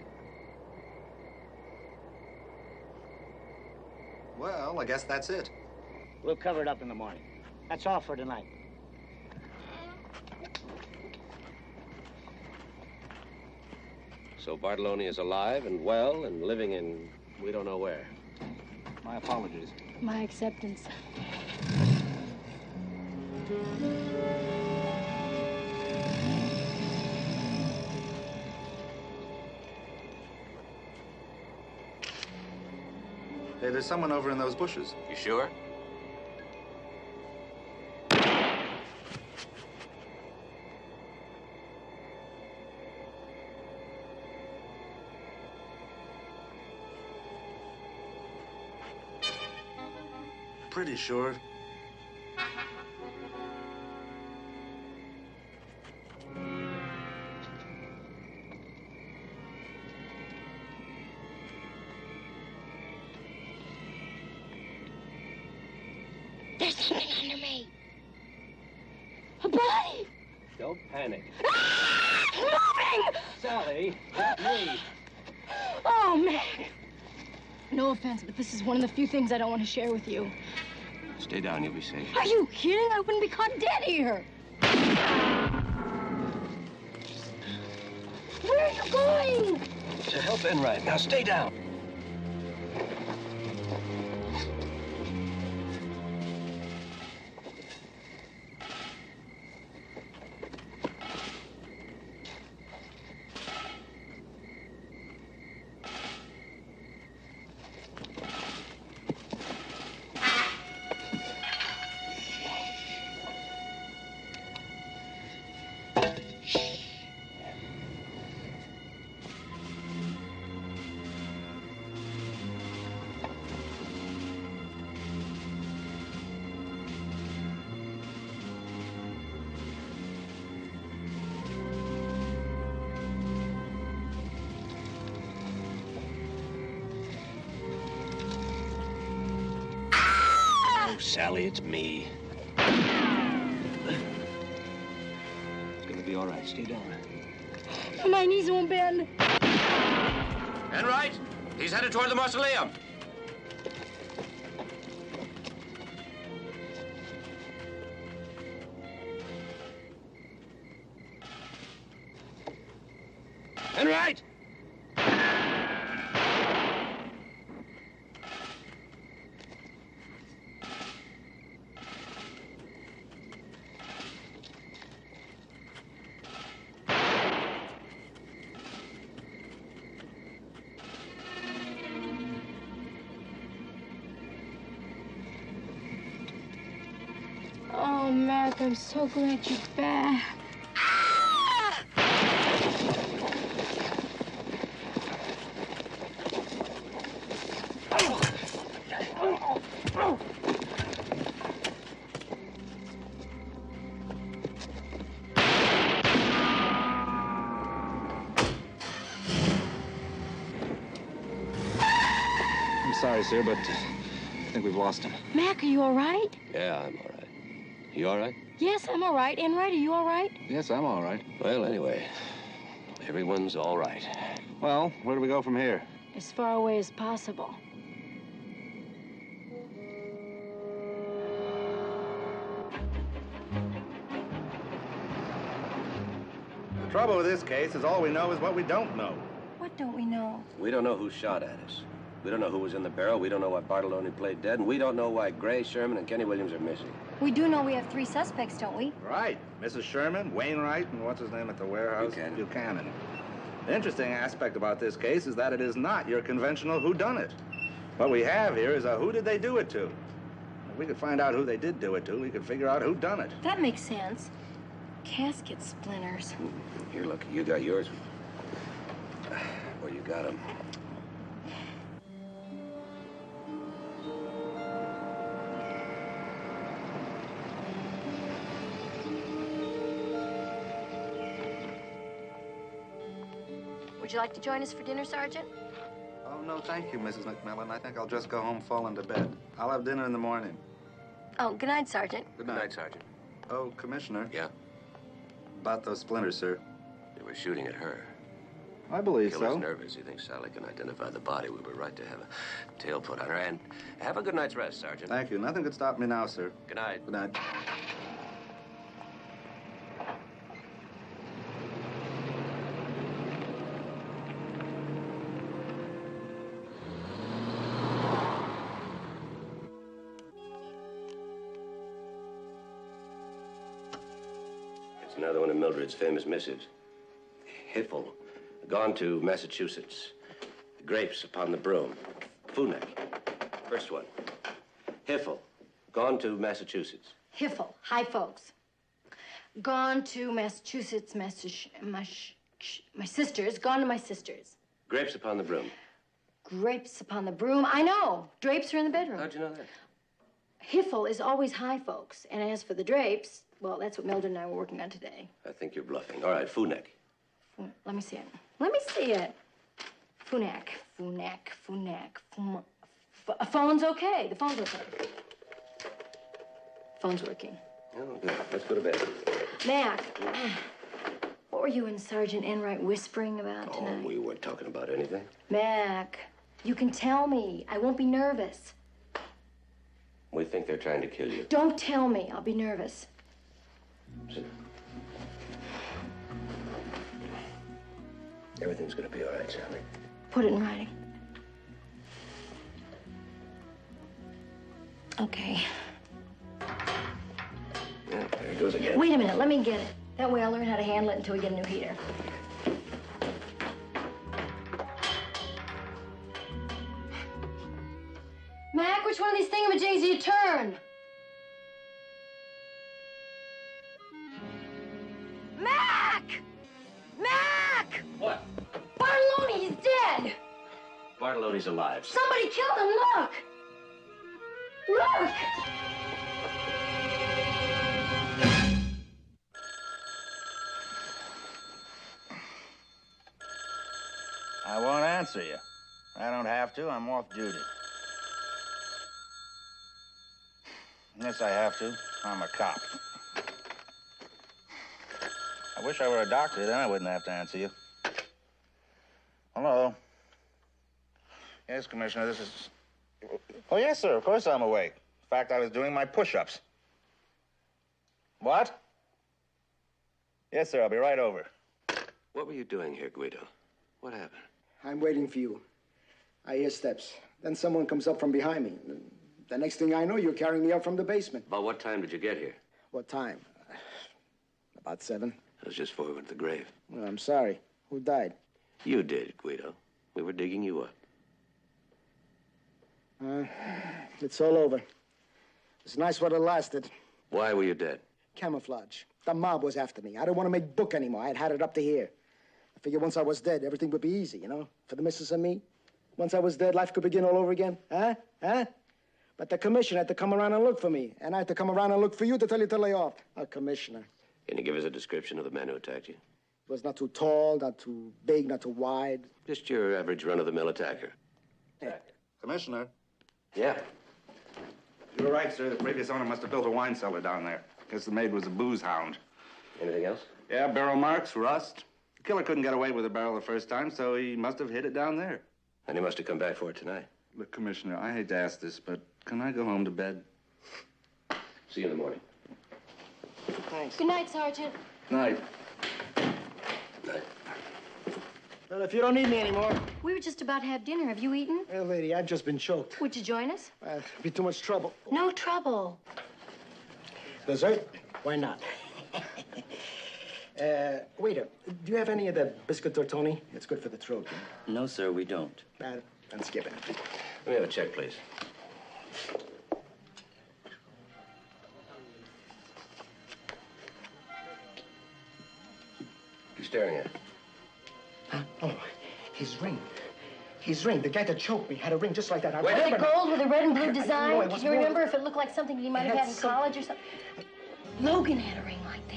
Well, I guess that's it. We'll cover it up in the morning. That's all for tonight. So Bartolone is alive and well and living in we don't know where. My apologies. My acceptance. Hey, there's someone over in those bushes. You sure? Pretty sure. There's something under me. A body. Don't panic. Moving! Sally, not me. Oh, man. No offense, but this is one of the few things I don't want to share with you. Stay down, you'll be safe. Are you kidding? I wouldn't be caught dead here. Where are you going? To help Enright. Now stay down. Sally, it's me. It's gonna be all right. Stay down. My knees won't bend. Enright, he's headed toward the mausoleum. Enright! Oh, Mac, I'm so glad you're back. I'm sorry, sir, but I think we've lost him. Mac, are you all right? Yeah, I'm all right. You all right? Yes, I'm all right. Enright, are you all right? Yes, I'm all right. Well, anyway, everyone's all right. Well, where do we go from here? As far away as possible. The trouble with this case is all we know is what we don't know. What don't we know? We don't know who shot at us. We don't know who was in the barrel. We don't know why Bartolone played dead. And we don't know why Gray, Sherman, and Kenny Williams are missing. We do know we have 3 suspects, don't we? Right. Mrs. Sherman, Wainwright, and what's his name at the warehouse? Buchanan. The interesting aspect about this case is that it is not your conventional whodunit. What we have here is a who did they do it to? we could find out who they did do it to, we could figure out who done it. That makes sense. Casket splinters. Here, look, you got yours. Where you got them? Would you like to join us for dinner, Sergeant? Oh, no, thank you, Mrs. McMillan. I think I'll just go home, fall into bed. I'll have dinner in the morning. Oh, good night, Sergeant. Good night, Sergeant. Oh, Commissioner. Yeah? About those splinters, sir. They were shooting at her. I believe Killer's so. nervous. He thinks Sally can identify the body. We were right to have a tail put on her. And have a good night's rest, Sergeant. Thank you. Nothing could stop me now, sir. Good night. Good night. It's another one of Mildred's famous missives. Hiffle, gone to Massachusetts. Grapes upon the broom. Funek. First one. Hiffle, gone to Massachusetts. Hiffle. Hi, folks. Gone to Massachusetts, my sister's. Gone to my sister's. Grapes upon the broom. Grapes upon the broom. I know. Drapes are in the bedroom. How'd you know that? Hiffle is always high, folks. And as for the drapes, well, that's what Mildred and I were working on today. I think you're bluffing. All right, Funek. Let me see it. Let me see it. Funek. Phone's okay. The phone's okay. Phone's working. Oh, good. Let's go to bed. Mac, what were you and Sergeant Enright whispering about tonight? Oh, we weren't talking about anything. Mac, you can tell me. I won't be nervous. We think they're trying to kill you. Don't tell me. I'll be nervous. Sit. Everything's gonna be all right, Sally. Put it in writing. Okay. Yeah, there it goes again. Wait a minute. Let me get it. That way I'll learn how to handle it until we get a new heater. Mac, which one of these thingamajigs do you turn? Mac! Mac! What? Bartolone, he's dead! Bartolone's alive. Somebody killed him, look! Look! I won't answer you. I don't have to. I'm off duty. Yes, I have to. I'm a cop. I wish I were a doctor, then I wouldn't have to answer you. Hello? Yes, Commissioner, this is... Oh, yes, sir, of course I'm awake. In fact, I was doing my push-ups. What? Yes, sir, I'll be right over. What were you doing here, Guido? What happened? I'm waiting for you. I hear steps. Then someone comes up from behind me. The next thing I know, you're carrying me out from the basement. About what time did you get here? What time? About 7. I was just forward to the grave. Well, I'm sorry. Who died? You did, Guido. We were digging you up. It's all over. It's nice while it lasted. Why were you dead? Camouflage. The mob was after me. I don't want to make book anymore. I had it up to here. I figured once I was dead, everything would be easy, you know, for the missus and me. Once I was dead, life could begin all over again. Huh? But the commissioner had to come around and look for me. And I had to come around and look for you to tell you to lay off. A commissioner. Can you give us a description of the man who attacked you? He was not too tall, not too big, not too wide. Just your average run-of-the-mill attacker. Hey. Commissioner. Yeah. You're right, sir. The previous owner must have built a wine cellar down there. Guess the maid was a booze hound. Anything else? Yeah, barrel marks, rust. The killer couldn't get away with a barrel the first time, so he must have hid it down there. And he must have come back for it tonight. Look, Commissioner, I hate to ask this, but can I go home to bed? See you in the morning. Thanks. Good night, Sergeant. Night. Night. Well, if you don't need me anymore. We were just about to have dinner. Have you eaten? Well, lady, I've just been choked. Would you join us? It'd be too much trouble. No trouble. Dessert? Why not? Waiter, do you have any of that biscuit tortoni? It's good for the throat. You know? No, sir, we don't. Bad. Then skip it. Let me have a check, please. staring at? Huh? Oh, his ring. His ring. The guy that choked me had a ring just like that. I Was remember. it gold with a red and blue design? No, it Can was you remember gold. if it looked like something he might It have had had in some- college or something? Logan had a ring like that.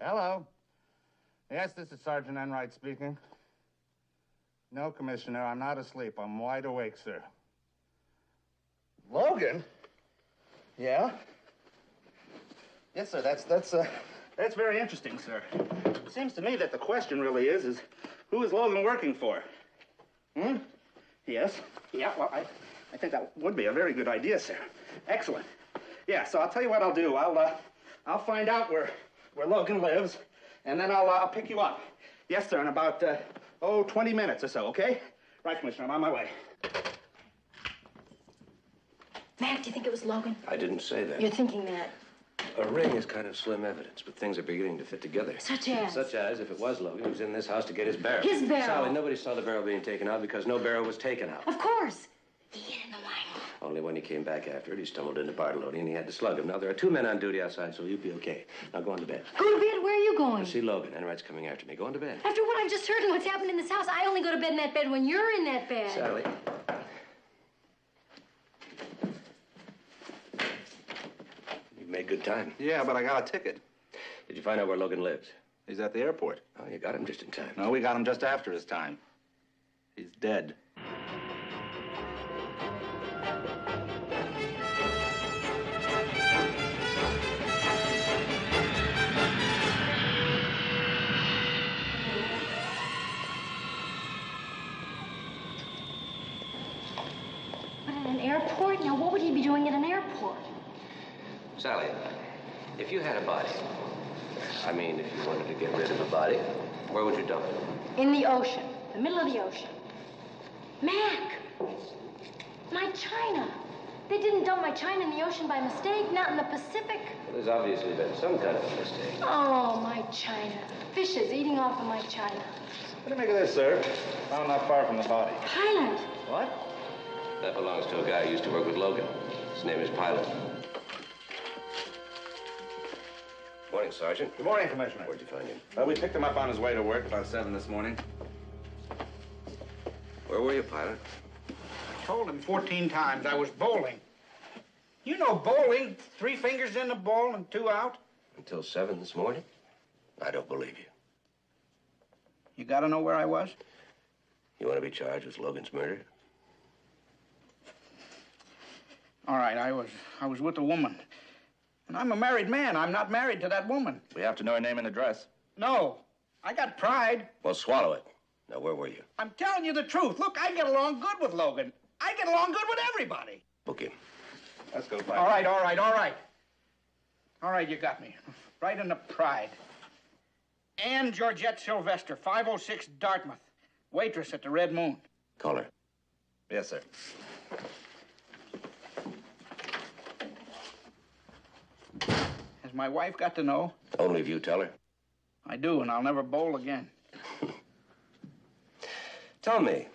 Hello. Yes, this is Sergeant Enright speaking. No, Commissioner, I'm not asleep. I'm wide awake, sir. Logan? Yeah? Yes, sir. That's very interesting, sir. It seems to me that the question really is who is Logan working for? Hmm? Yes. Yeah, well, I think that would be a very good idea, sir. Excellent. Yeah, so I'll tell you what I'll do. I'll find out where Logan lives, and then I'll pick you up. Yes, sir, in about, 20 minutes or so, okay? Right, Commissioner, I'm on my way. Mac, do you think it was Logan? I didn't say that. You're thinking that. A ring is kind of slim evidence, but things are beginning to fit together. Such as? Such as if it was Logan, he was in this house to get his barrel. His barrel? Sally, nobody saw the barrel being taken out because no barrel was taken out. Of course. He hid in the wine room. Only when he came back after it, he stumbled into Bartoloni and he had to slug him. Now, there are 2 men on duty outside, so you'll be okay. Now, go on to bed. Go to bed? Where are you going? See Logan. Enright's coming after me. Go on to bed. After what I've just heard and what's happened in this house, I only go to bed in that bed when you're in that bed. Sally. You've made good time. Yeah, but I got a ticket. Did you find out where Logan lives? He's at the airport. Oh, you got him just in time. No, we got him just after his time. He's dead. But at an airport? Now, what would he be doing at an airport? Sally, if you had a body, I mean, if you wanted to get rid of a body, where would you dump it? In the ocean. The middle of the ocean. Mac! My china. They didn't dump my china in the ocean by mistake, not in the Pacific. Well, there's obviously been some kind of a mistake. Oh, my china. Fishes eating off of my china. What do you make of this, sir? Found not far from the body. Pilot. What? That belongs to a guy who used to work with Logan. His name is Pilot. Morning, Sergeant. Good morning, Commissioner. Where'd you find him? We picked him up on his way to work about 7 this morning. Where were you, Pilot? I told him 14 times I was bowling. You know bowling, 3 fingers in the ball and 2 out. Until 7 this morning? I don't believe you. You gotta know where I was? You want to be charged with Logan's murder? All right, I was with a woman. And I'm a married man. I'm not married to that woman. We have to know her name and address. No, I got pride. Well, swallow it. Now, where were you? I'm telling you the truth. Look, I get along good with Logan. I get along good with everybody. Book him. Let's go, Pilot. All right. All right, you got me. Right in the pride. Anne Georgette Sylvester, 506 Dartmouth. Waitress at the Red Moon. Call her. Yes, sir. Has my wife got to know? Only if you tell her. I do, and I'll never bowl again. Tell me,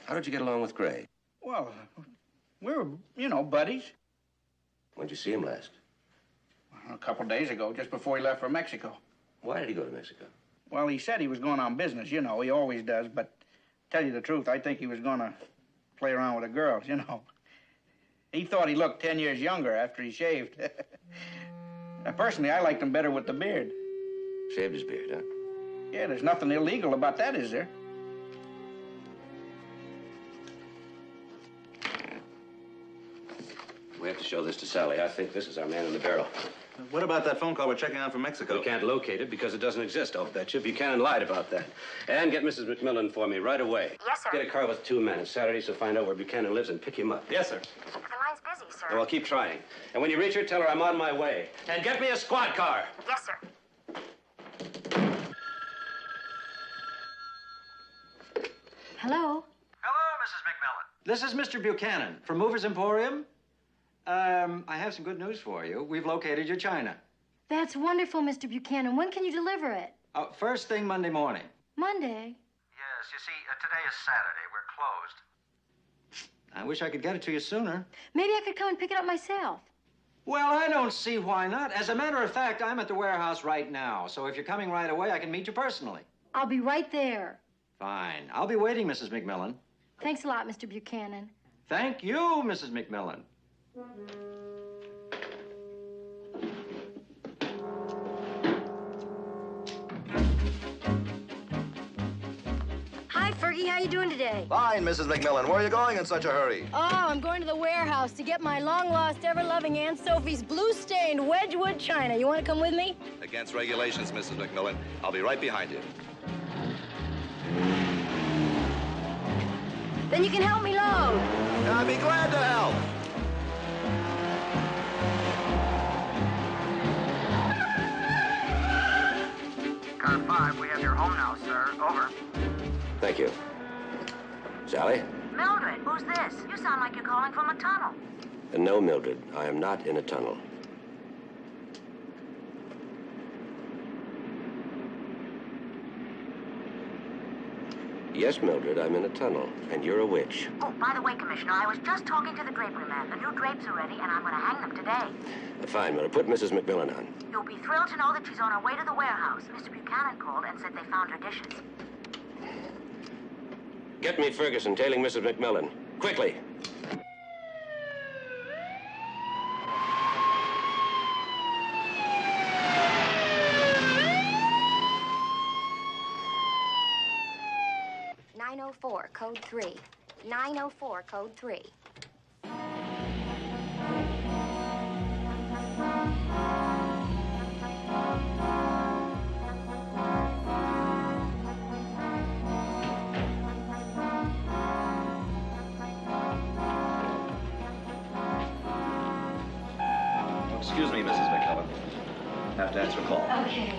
how did you get along with Gray? Well, we were, buddies. When'd you see him last? A couple days ago, just before he left for Mexico. Why did he go to Mexico? Well, he said he was going on business, he always does, but tell you the truth, I think he was going to play around with the girls, He thought he looked 10 years younger after he shaved. Now, personally, I liked him better with the beard. Shaved his beard, huh? Yeah, there's nothing illegal about that, is there? We have to show this to Sally. I think this is our man in the barrel. What about that phone call we're checking on from Mexico? We can't locate it because it doesn't exist, I'll bet you. Buchanan lied about that. And get Mrs. McMillan for me right away. Yes, sir. Get a car with 2 men. It's Saturday, so find out where Buchanan lives and pick him up. Yes, sir. The line's busy, sir. Well, keep trying. And when you reach her, tell her I'm on my way. And get me a squad car. Yes, sir. Hello? Hello, Mrs. McMillan. This is Mr. Buchanan from Movers Emporium. I have some good news for you. We've located your china. That's wonderful, Mr. Buchanan. When can you deliver it? First thing Monday morning. Monday? Yes, you see, today is Saturday. We're closed. I wish I could get it to you sooner. Maybe I could come and pick it up myself. Well, I don't see why not. As a matter of fact, I'm at the warehouse right now. So if you're coming right away, I can meet you personally. I'll be right there. Fine. I'll be waiting, Mrs. McMillan. Thanks a lot, Mr. Buchanan. Thank you, Mrs. McMillan. Hi, Fergie. How you doing today? Fine, Mrs. McMillan. Where are you going in such a hurry? Oh, I'm going to the warehouse to get my long-lost, ever-loving Aunt Sophie's blue-stained Wedgwood china. You want to come with me? Against regulations, Mrs. McMillan. I'll be right behind you. Then you can help me load. I'd be glad to help. Car 5, we have your home now, sir. Over. Thank you. Sally? Mildred, who's this? You sound like you're calling from a tunnel. No, Mildred. I am not in a tunnel. Yes, Mildred, I'm in a tunnel, and you're a witch. Oh, by the way, Commissioner, I was just talking to the drapery man. The new drapes are ready, and I'm going to hang them today. Fine, Mildred. Put Mrs. McMillan on. You'll be thrilled to know that she's on her way to the warehouse. Mr. Buchanan called and said they found her dishes. Get me Ferguson tailing Mrs. McMillan. Quickly. Code 3. 904, code 3. Excuse me, Mrs. McMillan. Have to answer a call. Okay.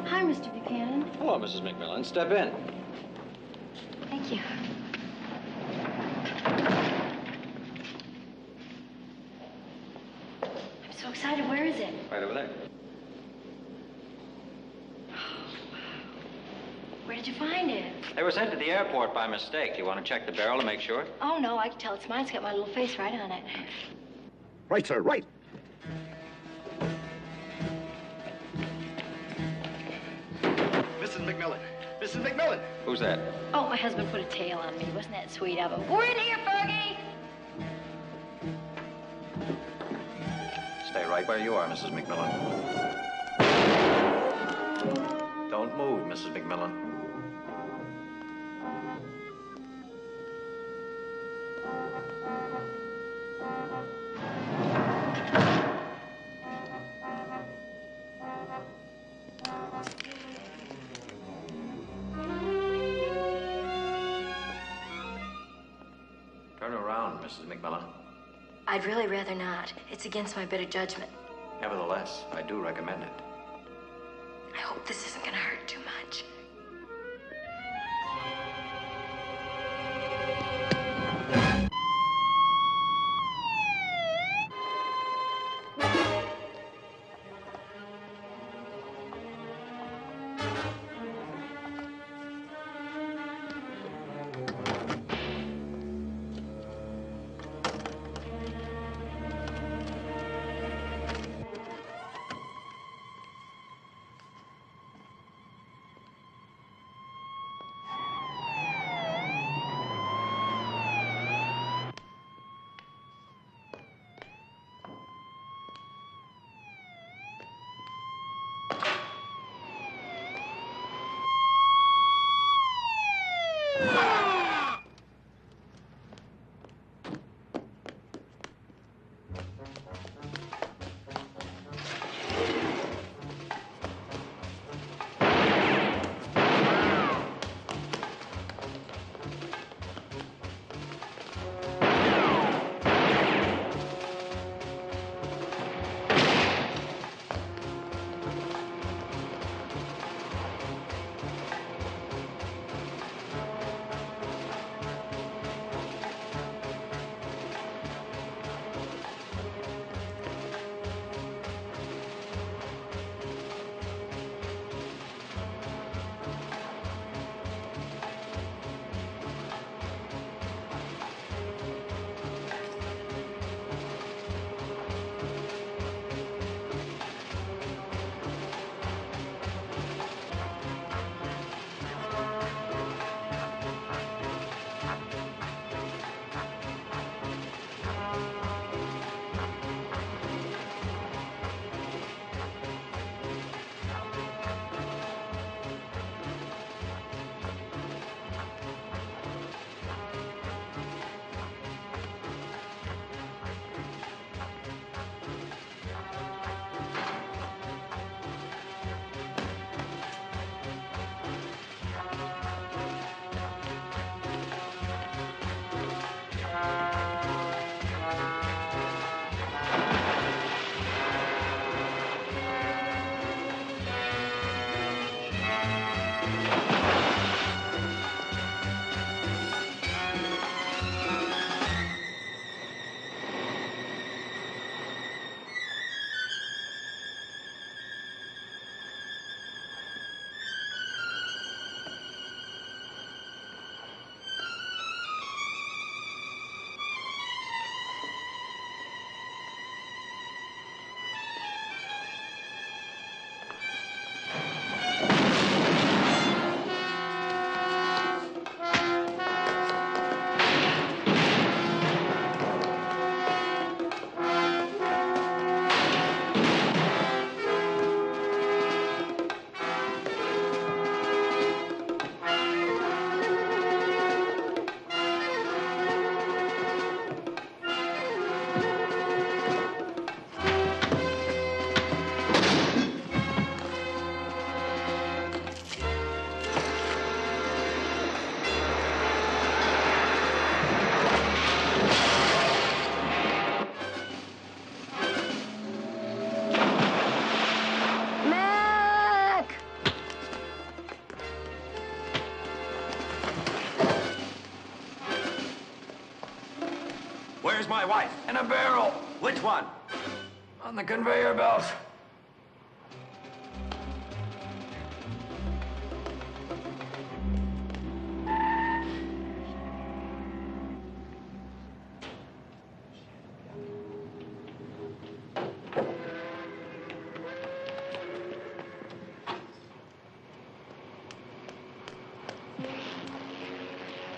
Hi, Mr. Buchanan. Hello, Mrs. McMillan. Step in. Thank you. I'm so excited. Where is it? Right over there. Where did you find it? They were sent to the airport by mistake. You want to check the barrel to make sure? Oh, no, I can tell it's mine. It's got my little face right on it. Right, sir, right. Mrs. McMillan. Mrs. McMillan. Who's that? Oh, my husband put a tail on me. Wasn't that sweet of him? We're in here, Fergie! Stay right where you are, Mrs. McMillan. Don't move, Mrs. McMillan. Turn around, Mrs. McMillan. I'd really rather not. It's against my better judgment. Nevertheless, I do recommend it. I hope this isn't going to hurt too much. Where's my wife? In a barrel. Which one? On the conveyor belt.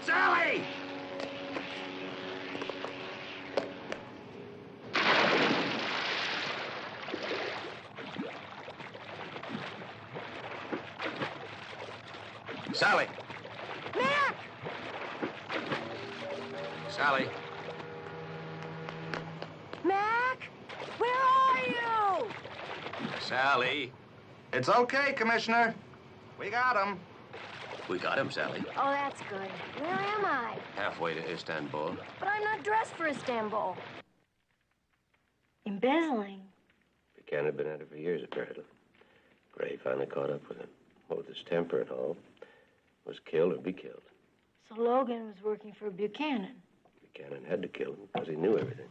Sally! Sally! Mac! Sally! Mac! Where are you? Sally! It's okay, Commissioner. We got him. We got him, Sally. Oh, that's good. Where am I? Halfway to Istanbul. But I'm not dressed for Istanbul. Embezzling. Buchanan had been at it for years, apparently. Gray finally caught up with him. With his temper and all. Was kill or be killed. So Logan was working for Buchanan. Buchanan had to kill him because he knew everything.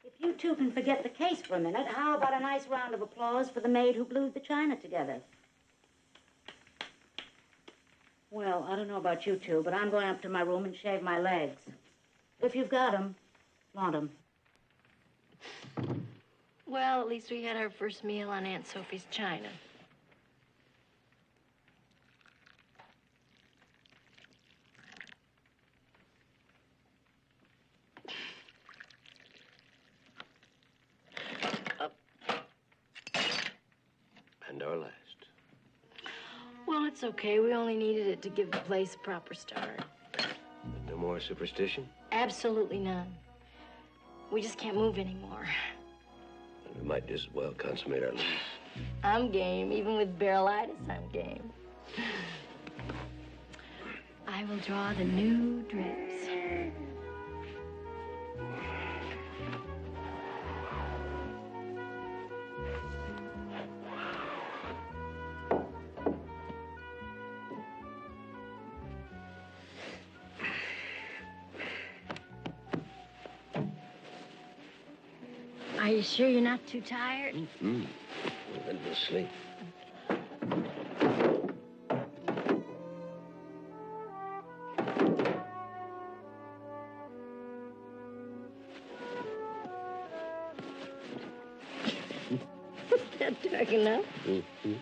If you two can forget the case for a minute, how about a nice round of applause for the maid who glued the china together? Well, I don't know about you two, but I'm going up to my room and shave my legs. If you've got 'em, want 'em. Well, at least we had our first meal on Aunt Sophie's china. And our last. Well, it's okay. We only needed it to give the place a proper start. No more superstition? Absolutely none. We just can't move anymore. And we might just as well consummate our lease. I'm game. Even with barrelitis, I'm game. I will draw the new drapes. Are you sure you're not too tired? Mm-hmm. We'll go to sleep. Is that dark enough? Mm-hmm.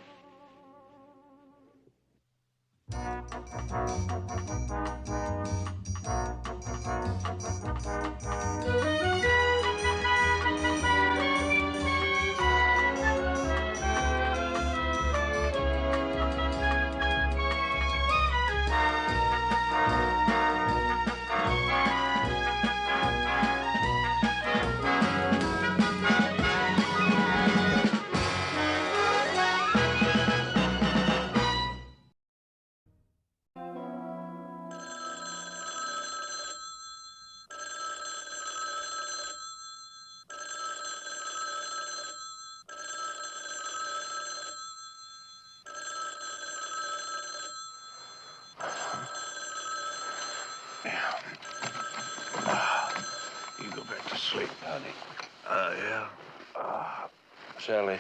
You go back to sleep, honey. Yeah. Sally.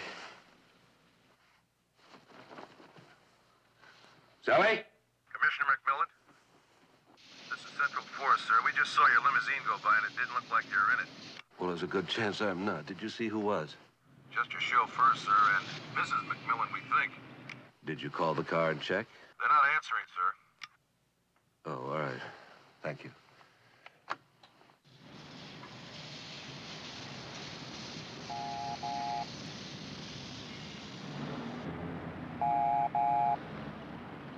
Sally? Commissioner McMillan? This is Central Force, sir. We just saw your limousine go by, and it didn't look like you were in it. Well, there's a good chance I'm not. Did you see who was? Just your chauffeur, sir, and Mrs. McMillan, we think. Did you call the car and check? They're not answering, sir. Oh, all right. Thank you.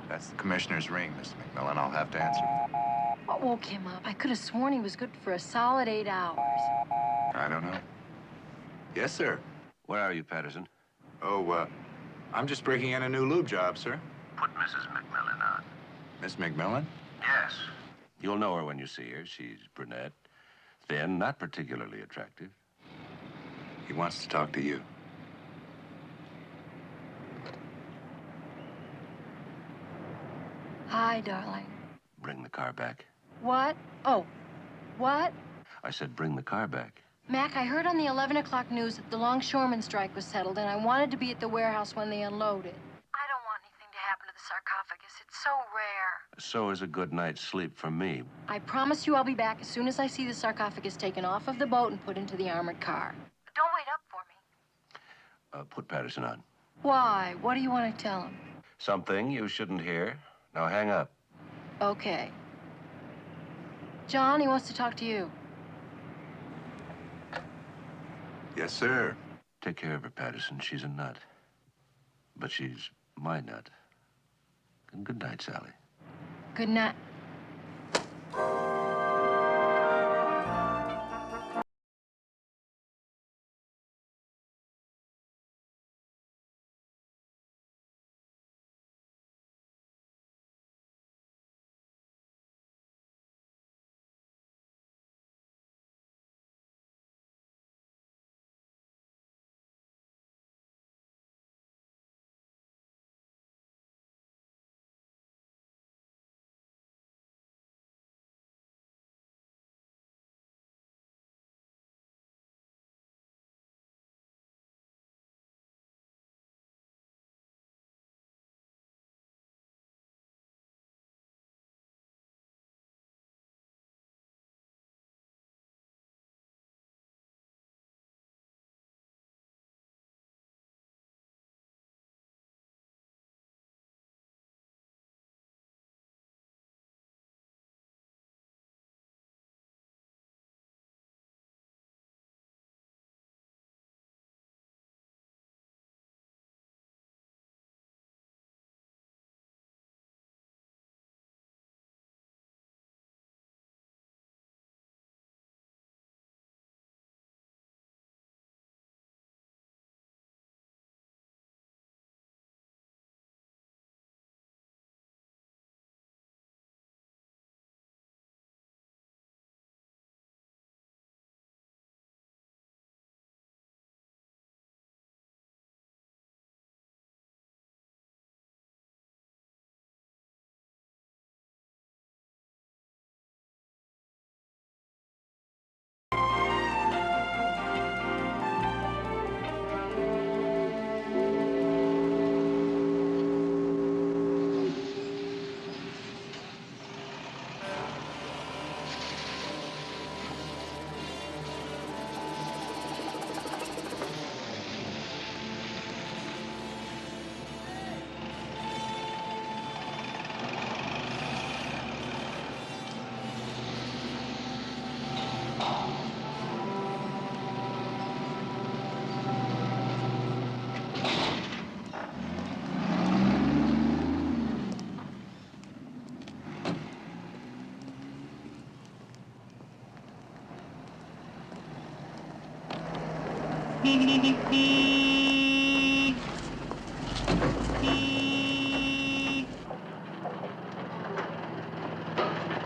That's the commissioner's ring, Mr. McMillan. I'll have to answer. What woke him up? I could have sworn he was good for a solid 8 hours. I don't know. Yes, sir. Where are you, Patterson? Oh, I'm just breaking in a new lube job, sir. Put Mrs. McMillan on. Miss McMillan? Yes. You'll know her when you see her. She's brunette, thin, not particularly attractive. He wants to talk to you. Hi, darling. Bring the car back. What? Oh, what? I said bring the car back. Mac, I heard on the 11 o'clock news that the longshoreman strike was settled, and I wanted to be at the warehouse when they unloaded. I don't want anything to happen to the sarcophagus. It's so rare. So is a good night's sleep for me. I promise you I'll be back as soon as I see the sarcophagus taken off of the boat and put into the armored car. But don't wait up for me. Put Patterson on. Why? What do you want to tell him? Something you shouldn't hear. Now hang up. Okay. John, he wants to talk to you. Yes, sir. Take care of her, Patterson. She's a nut. But she's my nut. And good night, Sally. Good night.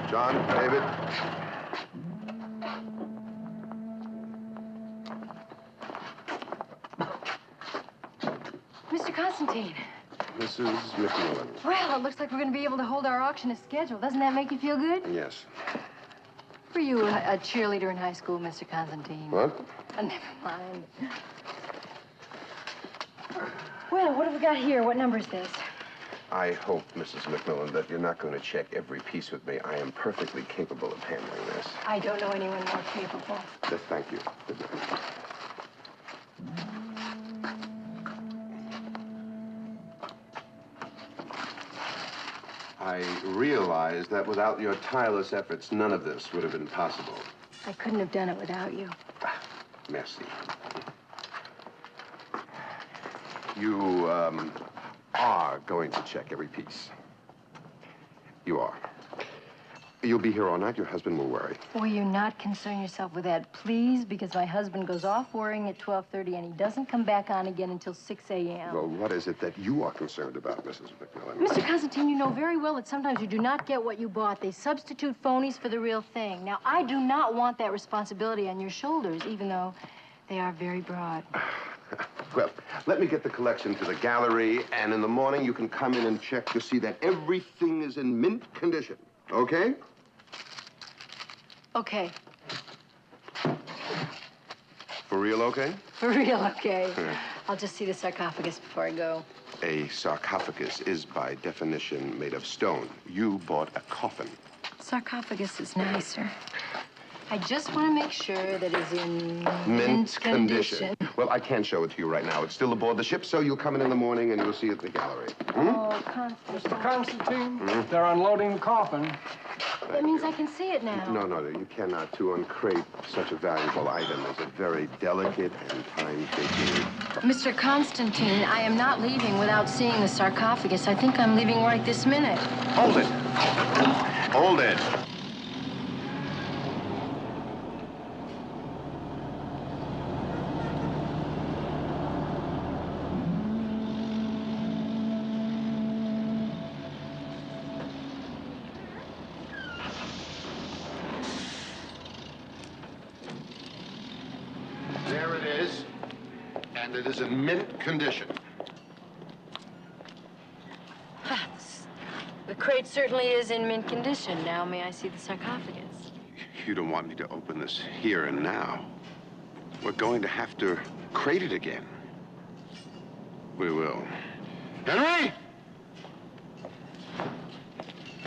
John, David. Mr. Constantine. Mrs. McMillan. Well, it looks like we're going to be able to hold our auction as scheduled. Doesn't that make you feel good? Yes. Were you a cheerleader in high school, Mr. Constantine? What? Never mind. Well, what have we got here? What number is this? I hope, Mrs. McMillan, that you're not going to check every piece with me. I am perfectly capable of handling this. I don't know anyone more capable. Thank you. Good night. I realize that without your tireless efforts, none of this would have been possible. I couldn't have done it without you. Merci. You, are going to check every piece. You are. You'll be here all night. Your husband will worry. Will you not concern yourself with that, please? Because my husband goes off worrying at 12:30, and he doesn't come back on again until 6 a.m. Well, what is it that you are concerned about, Mrs. McMillan? Mr. Constantine, you know very well that sometimes you do not get what you bought. They substitute phonies for the real thing. Now, I do not want that responsibility on your shoulders, even though they are very broad. Well, let me get the collection to the gallery, and in the morning you can come in and check to see that everything is in mint condition. Okay? Okay. For real okay? For real, okay. I'll just see the sarcophagus before I go. A sarcophagus is, by definition, made of stone. You bought a coffin. Sarcophagus is nicer. I just want to make sure that it's in Mint condition. Well, I can't show it to you right now. It's still aboard the ship, so you'll come in the morning and you'll see it in the gallery. Oh, Mr. Constantine, they're unloading the coffin. That means I can see it now. No, you cannot. To uncrate such a valuable item is a very delicate and time-taking... Mr. Constantine, I am not leaving without seeing the sarcophagus. I think I'm leaving right this minute. Hold it. Hold it. There it is, and it is in mint condition. The crate certainly is in mint condition. Now, may I see the sarcophagus? You don't want me to open this here and now. We're going to have to crate it again. We will. Henry!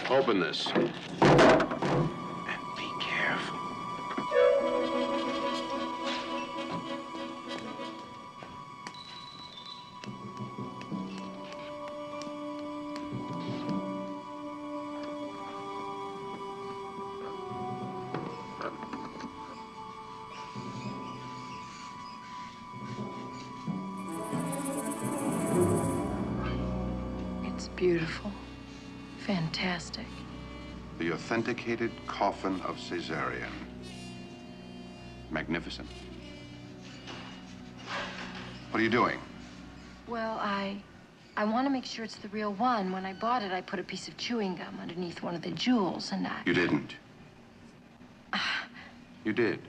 Open this. And be careful. It's beautiful. Fantastic. The authenticated coffin of Caesarion. Magnificent. What are you doing? Well, I want to make sure it's the real one. When I bought it, I put a piece of chewing gum underneath one of the jewels, and I... You didn't. You did.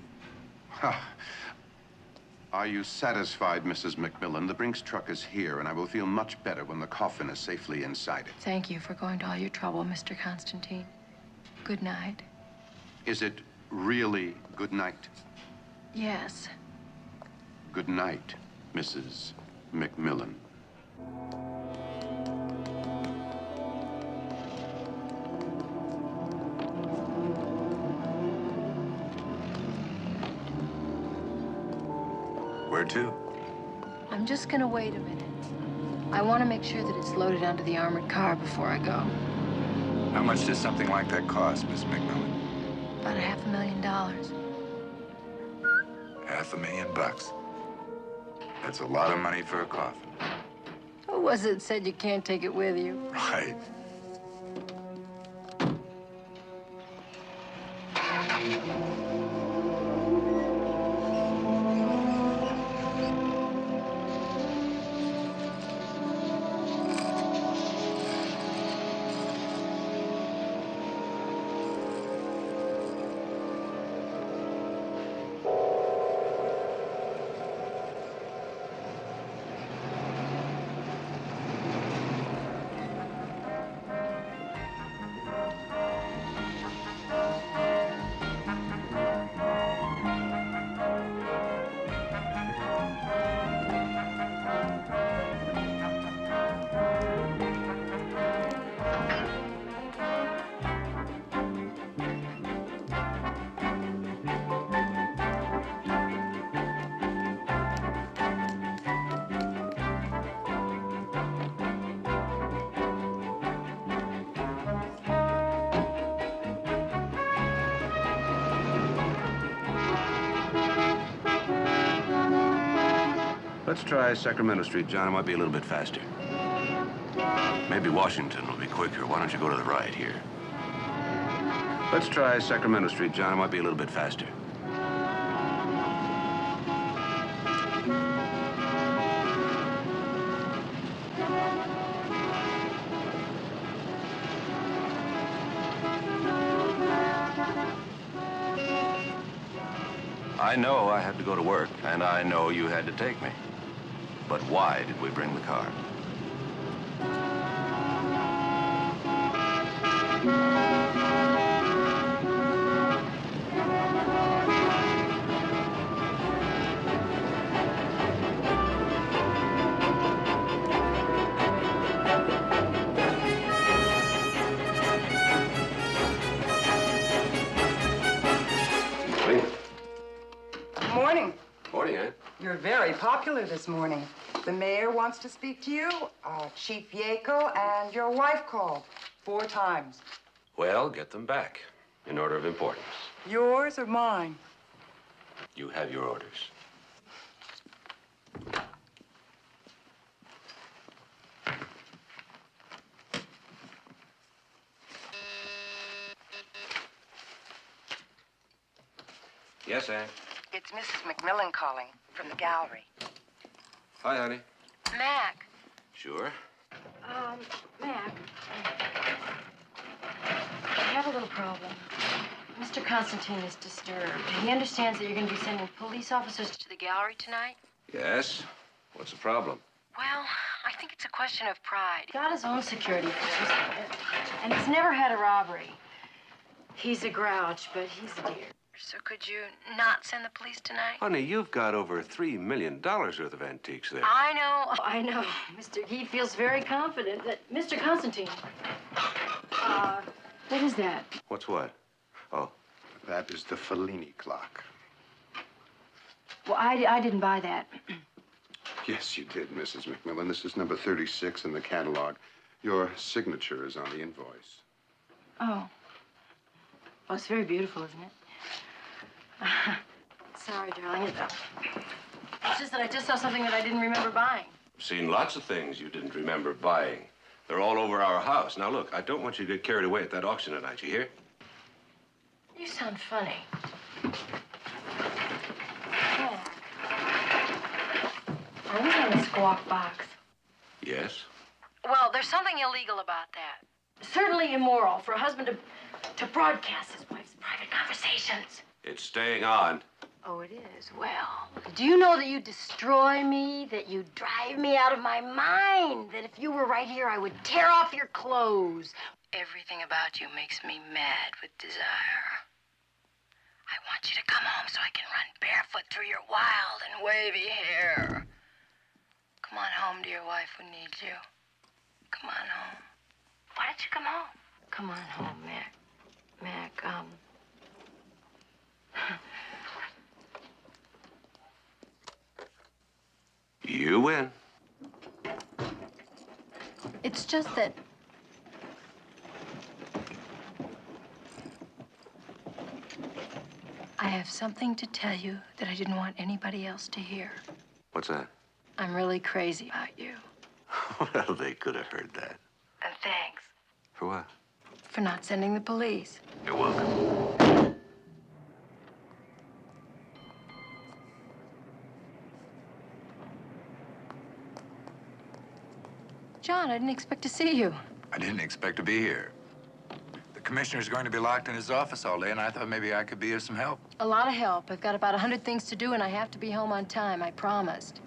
Are you satisfied, Mrs. McMillan? The Brinks truck is here, and I will feel much better when the coffin is safely inside it. Thank you for going to all your trouble, Mr. Constantine. Good night. Is it really good night? Yes. Good night, Mrs. McMillan. Where to? I'm just gonna wait a minute. I want to make sure that it's loaded onto the armored car before I go. How much does something like that cost, Miss McMillan? About $500,000. $500,000. That's a lot of money for a coffin. Who was it said you can't take it with you? Right. Let's try Sacramento Street, John. It might be a little bit faster. Maybe Washington will be quicker. Why don't you go to the right here? Let's try Sacramento Street, John. It might be a little bit faster. I know I had to go to work, and I know you had to take me. But why did we bring the car? Morning, Ann. You're very popular this morning. The mayor wants to speak to you, Chief Yekel, and your wife called 4 times. Well, get them back in order of importance. Yours or mine? You have your orders. Yes, Ann. It's Mrs. McMillan calling from the gallery. Hi, honey. Mac. Sure. Mac. I have a little problem. Mr. Constantine is disturbed. He understands that you're going to be sending police officers to the gallery tonight. Yes? What's the problem? Well, I think it's a question of pride. He's got his own security force, and he's never had a robbery. He's a grouch, but he's a dear. So could you not send the police tonight? Honey, you've got over $3 million worth of antiques there. I know. He feels very confident that Mr. Constantine. What is that? What's what? Oh. That is the Fellini clock. Well, I didn't buy that. Yes, you did, Mrs. McMillan. This is number 36 in the catalog. Your signature is on the invoice. Oh. Well, it's very beautiful, isn't it? Sorry, darling. It's just that I just saw something that I didn't remember buying. Seen lots of things you didn't remember buying. They're all over our house. Now, look, I don't want you to get carried away at that auction tonight, you hear? You sound funny. Yeah. Are we on the squawk box? Yes. Well, there's something illegal about that. Certainly immoral for a husband to broadcast his wife's private conversations. It's staying on. Oh, it is? Well, do you know that you destroy me, that you drive me out of my mind, that if you were right here, I would tear off your clothes? Everything about you makes me mad with desire. I want you to come home so I can run barefoot through your wild and wavy hair. Come on home to your wife who needs you. Come on home. Why don't you come home? Come on home, Mac. You win. It's just that... I have something to tell you that I didn't want anybody else to hear. What's that? I'm really crazy about you. Well, they could have heard that. And thanks For what? for not sending the police. You're welcome. John, I didn't expect to see you. I didn't expect to be here. The commissioner's going to be locked in his office all day, and I thought maybe I could be of some help. A lot of help. I've got about 100 things to do, and I have to be home on time. I promised.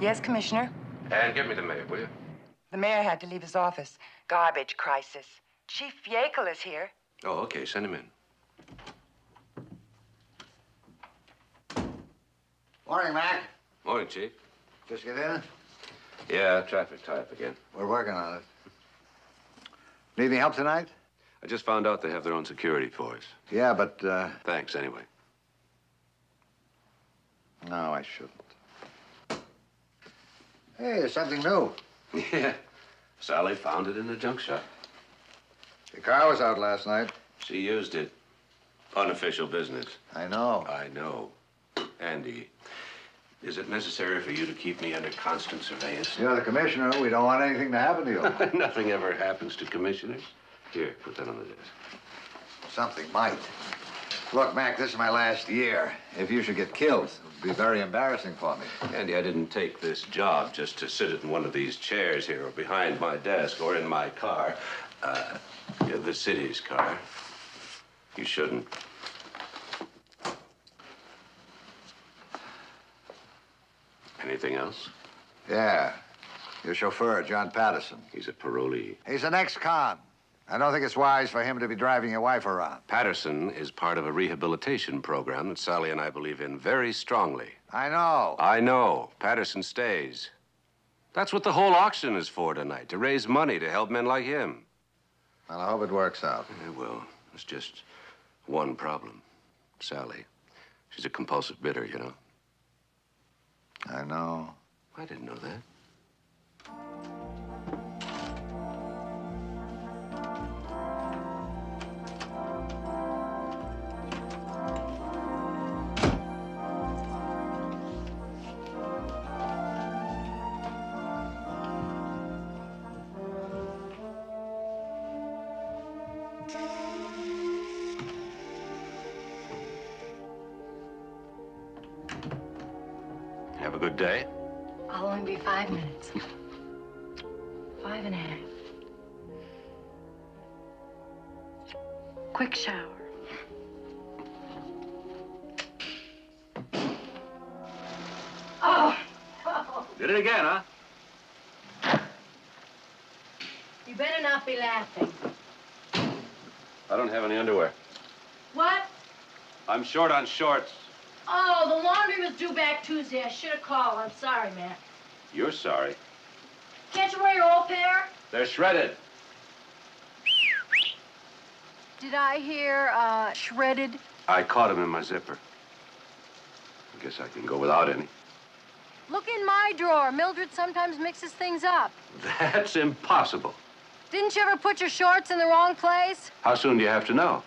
Yes, Commissioner? And get me the mayor, will you? The mayor had to leave his office. Garbage crisis. Chief Yekel is here. Oh, okay. Send him in. Morning, Mac. Morning, Chief. Just get in? Yeah, traffic tie-up again. We're working on it. Need any help tonight? I just found out they have their own security force. Yeah, but, Thanks, anyway. No, I shouldn't. Hey, there's something new. Yeah. Sally found it in the junk shop. Your car was out last night. She used it. Unofficial business. I know. I know. Andy, is it necessary for you to keep me under constant surveillance? You're the commissioner. We don't want anything to happen to you. Nothing ever happens to commissioners. Here, put that on the desk. Something might. Look, Mac, this is my last year. If you should get killed, it would be very embarrassing for me. Andy, I didn't take this job just to sit in one of these chairs here or behind my desk or in my car. The city's car. You shouldn't. Anything else? Yeah. Your chauffeur, John Patterson. He's a parolee. He's an ex-con. I don't think it's wise for him to be driving your wife around. Patterson is part of a rehabilitation program that Sally and I believe in very strongly. I know. I know. Patterson stays. That's what the whole auction is for tonight, to raise money to help men like him. Well, I hope it works out. Yeah, well, there's just one problem. Sally. She's a compulsive bidder, you know. I know. I didn't know that. Have a good day. I'll only be 5 minutes. 5.5. Quick shower. Oh! Did it again, huh? You better not be laughing. I don't have any underwear. What? I'm short on shorts. Oh, the laundry was due back Tuesday. I should have called. I'm sorry, Matt. You're sorry. Can't you wear your old pair? They're shredded. Did I hear, shredded? I caught them in my zipper. I guess I can go without any. Look in my drawer. Mildred sometimes mixes things up. That's impossible. Didn't you ever put your shorts in the wrong place? How soon do you have to know?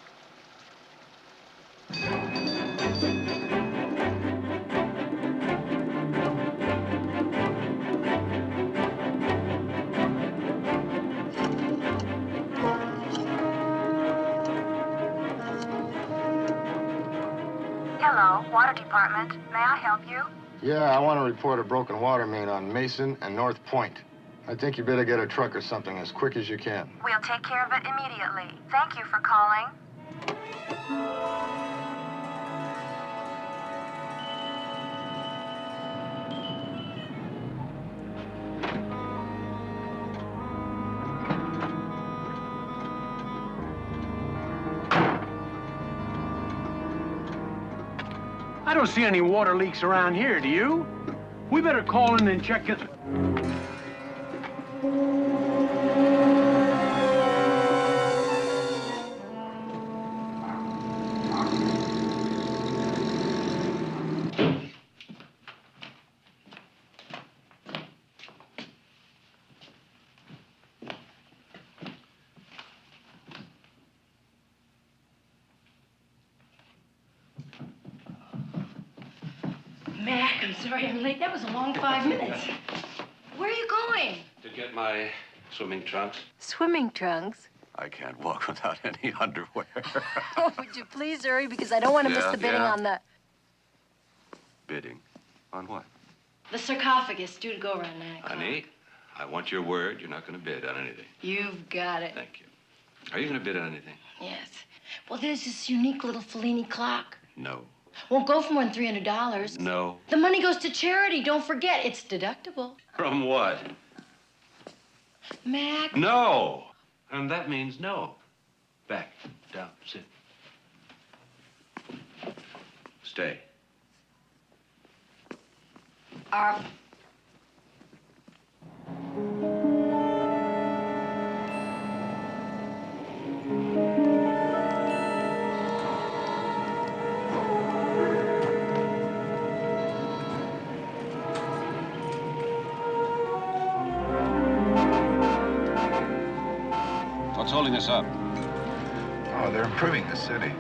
Hello, water department. May I help you? Yeah, I want to report a broken water main on Mason and North Point. I think you better get a truck or something as quick as you can. We'll take care of it immediately. Thank you for calling. I don't see any water leaks around here, do you? We better call in and check it. Mac, I'm sorry I'm late. That was a long 5 minutes. Where are you going? To get my swimming trunks. Swimming trunks. I can't walk without any underwear. Oh, would you please hurry? Because I don't want to miss the bidding on the... Bidding? On what? The sarcophagus, due to go around 9 o'clock. Honey, I want your word you're not going to bid on anything. You've got it. Thank you. Are you going to bid on anything? Yes. Well, there's this unique little Fellini clock. No. Won't go for more than $300. No. The money goes to charity. Don't forget, it's deductible. From what? Mac. No. And that means no. Back, down, sit. Stay. What's holding us up? Oh, they're improving the city.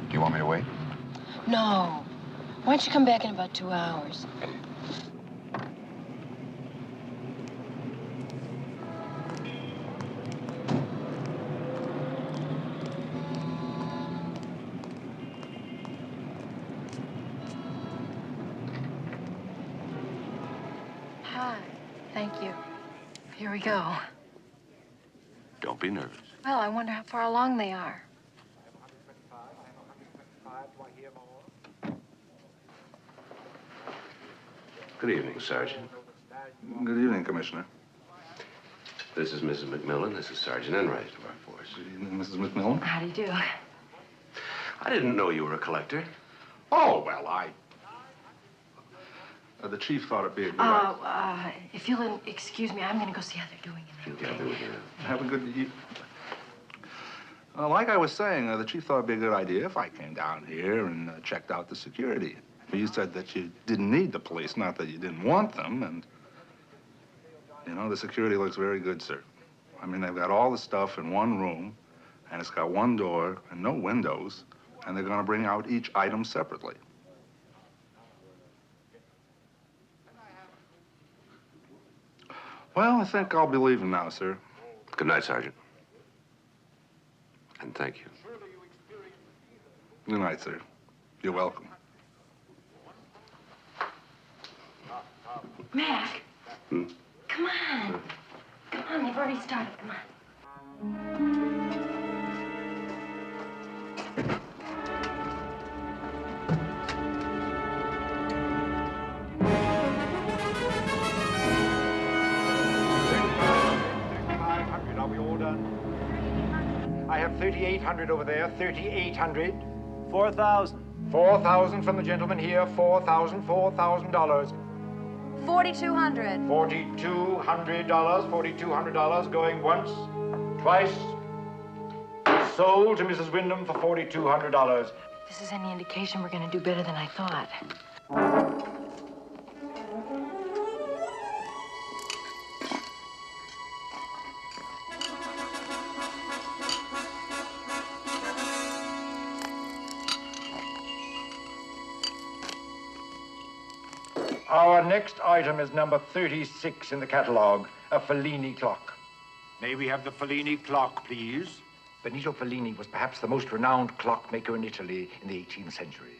Do you want me to wait? No. Why don't you come back in about 2 hours? Hi. Thank you. Here we go. Don't be nervous. Well, I wonder how far along they are. Good evening, Sergeant. Good evening, Commissioner. This is Mrs. McMillan. This is Sergeant Enright of our force. Good evening, Mrs. McMillan. How do you do? I didn't know you were a collector. Oh, well, the chief thought it'd be a good idea. If you'll excuse me, I'm gonna go see how they're doing in there. Have a good... like I was saying, the chief thought it'd be a good idea if I came down here and checked out the security. You said that you didn't need the police, not that you didn't want them, and... You know, the security looks very good, sir. I mean, they've got all the stuff in one room, and it's got one door and no windows, and they're gonna bring out each item separately. Well, I think I'll be leaving now, sir. Good night, Sergeant. And thank you. Good night, sir. You're welcome. Mac, Hmm? come on. Come on, they've already started. Come on. Are we all done? I have 3,800 over there, 3,800. 4,000. 4,000 from the gentleman here, 4,000, $4,000. $4,200. $4,200, $4,200 going once, twice. Sold to Mrs. Wyndham for $4,200. If this is any indication, we're gonna do better than I thought. Our next item is number 36 in the catalog, a Fellini clock. May we have the Fellini clock, please? Benito Fellini was perhaps the most renowned clockmaker in Italy in the 18th century.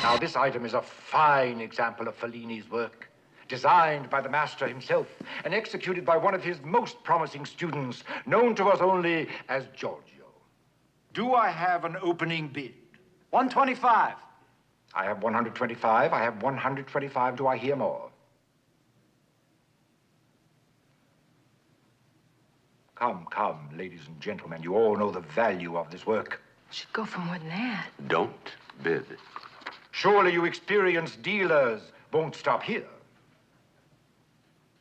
Now, this item is a fine example of Fellini's work, designed by the master himself and executed by one of his most promising students, known to us only as Giorgio. Do I have an opening bid? 125. I have 125. I have 125. Do I hear more? Come, come, ladies and gentlemen. You all know the value of this work. Should go for more than that. Don't bid. Surely you experienced dealers won't stop here.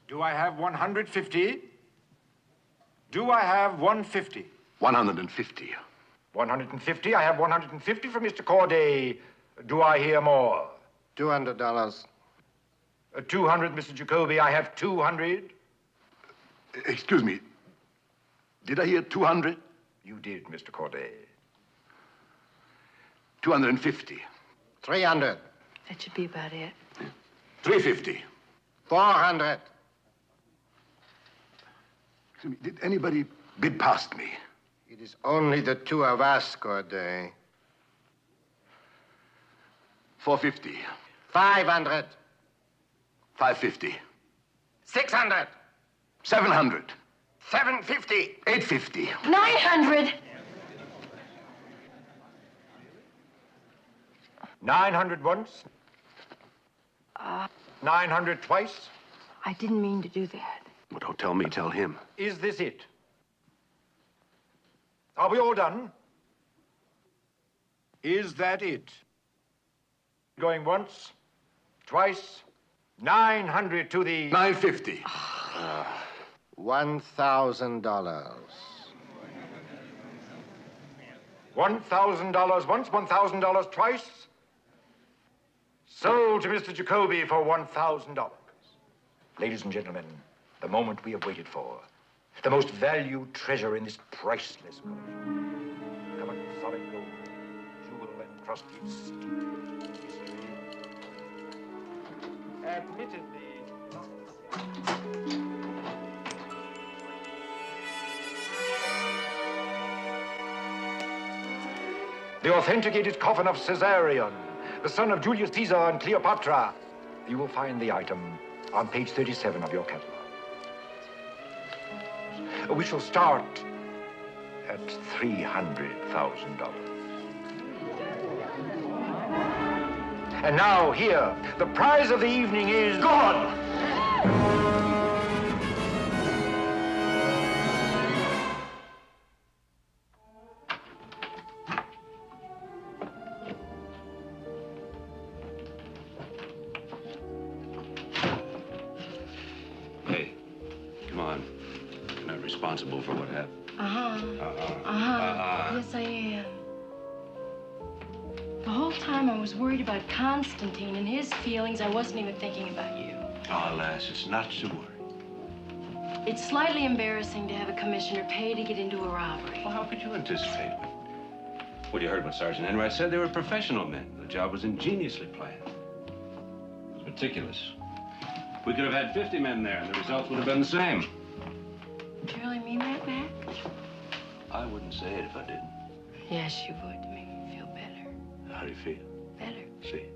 Do I have 150? Do I have 150? 150. 150. I have 150 from Mr. Corday. Do I hear more? $200. 200, Mr. Jacoby. I have 200. Excuse me. Did I hear 200? You did, Mr. Corday. 250. 300. That should be about it. 350. 400. Excuse me, did anybody bid past me? It is only the two of us, Corday. 450. 500. 550. 600. 700. 750. 850. 900. 900 once. 900 twice. I didn't mean to do that. Well, don't tell me, tell him. Is this it? Are we all done? Is that it? Going once, twice, 900 to the... 950. $1,000. $1,000 once, $1,000 twice. Sold to Mr. Jacoby for $1,000. Ladies and gentlemen, the moment we have waited for. The most valued treasure in this priceless collection. Covered with solid gold, jewel encrusted steel. History. Admittedly. The authenticated coffin of Caesarion, the son of Julius Caesar and Cleopatra. You will find the item on page 37 of your catalog. We shall start at $300,000. And now, here, the prize of the evening is gone! Hey, come on. You're not responsible for what happened. Yes, I am. The whole time I was worried about Constantine and his feelings. I wasn't even thinking about you. Oh, lass, it's not to worry. It's slightly embarrassing to have a commissioner pay to get into a robbery. Well, how could you anticipate it? Well, you heard what Sergeant Enright said. They were professional men. The job was ingeniously planned. It was meticulous. We could have had 50 men there, and the results would have been the same. Do you really mean that, Mac? I wouldn't say it if I didn't. Yes, you would, to make me feel better. How do you feel? Better. See?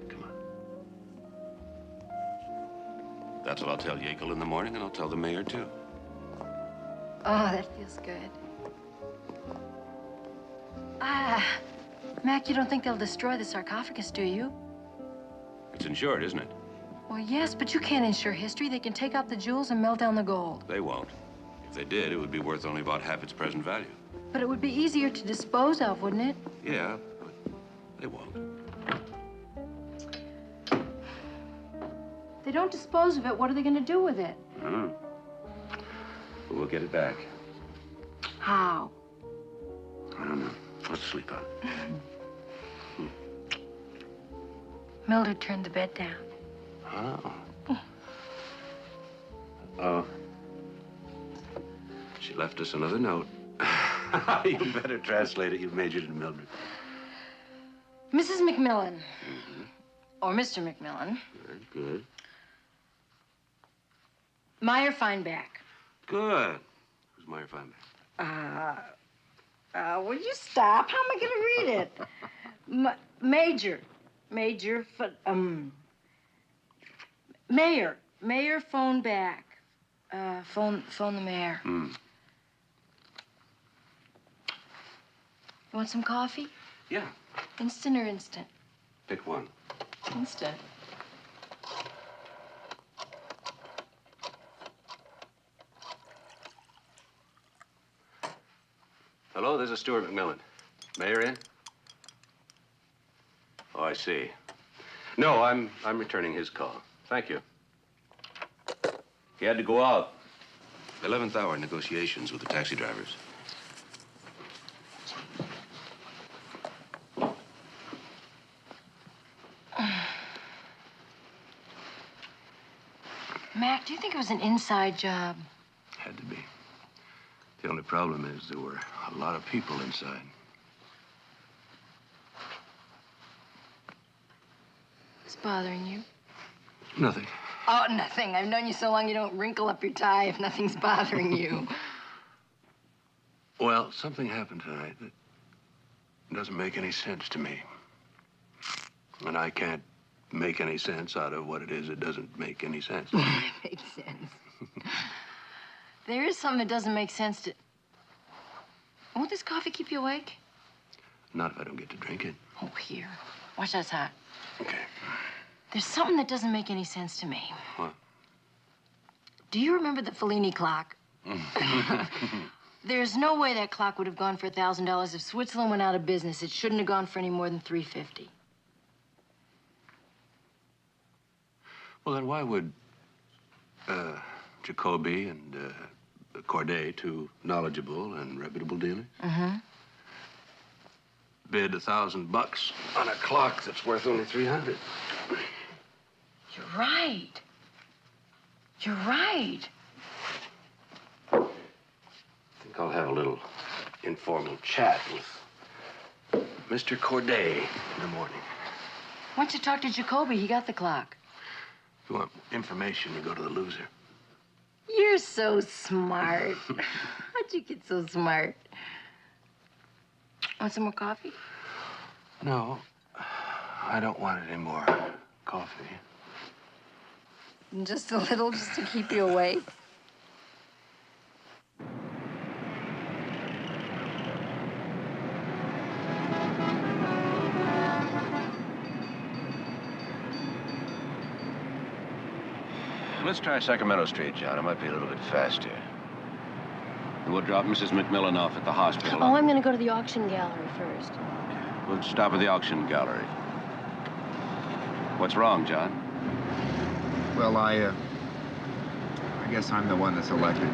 Come on. That's what I'll tell Yackel in the morning, and I'll tell the mayor, too. Oh, that feels good. Mac, you don't think they'll destroy the sarcophagus, do you? It's insured, isn't it? Well, yes, but you can't insure history. They can take out the jewels and melt down the gold. They won't. If they did, it would be worth only about half its present value. But it would be easier to dispose of, wouldn't it? Yeah, but they won't. They don't dispose of it. What are they going to do with it? But we'll get it back. How? I don't know. Let's sleep on it. Mildred turned the bed down. Oh. Oh. She left us another note. You better translate it. You've majored in Mildred. Mrs. McMillan. Or Mr. McMillan. Good, good. Meyer Feinbach. Good. Who's Meyer Feinbach? Will you stop? How am I going to read it? Major. Mayor phone back. Phone the mayor. You want some coffee? Yeah. Instant or instant? Pick one. Instant. Hello, this is Stuart McMillan. Mayor in? Oh, I see. No, I'm returning his call. Thank you. He had to go out. 11th hour negotiations with the taxi drivers. Mac, do you think it was an inside job? Had to be. The only problem is there were a lot of people inside. It's bothering you? Nothing. Oh, nothing. I've known you so long you don't wrinkle up your tie if nothing's bothering you. Well, something happened tonight that doesn't make any sense to me. And I can't make any sense out of what it is that doesn't make any sense. It makes sense. There is something that doesn't make sense to... Won't this coffee keep you awake? Not if I don't get to drink it. Oh, here. Watch that hot. Okay. There's something that doesn't make any sense to me. What? Do you remember the Fellini clock? There's no way that clock would have gone for $1,000 if Switzerland went out of business. It shouldn't have gone for any more than $350. Well, then why would Jacoby and Corday, two knowledgeable and reputable dealers, bid $1,000 on a clock that's worth only $300? You're right. You're right. I think I'll have a little informal chat with Mr. Corday in the morning. Why don't you talk to Jacoby? He got the clock. If you want information, you go to the loser. You're so smart. How'd you get so smart? Want some more coffee? No, I don't want any more coffee. Just a little, just to keep you awake. Let's try Sacramento Street, John. It might be a little bit faster. And we'll drop Mrs. McMillan off at the hospital. Oh, I'm gonna go to the auction gallery first. We'll stop at the auction gallery. What's wrong, John? Well, I guess I'm the one that's elected.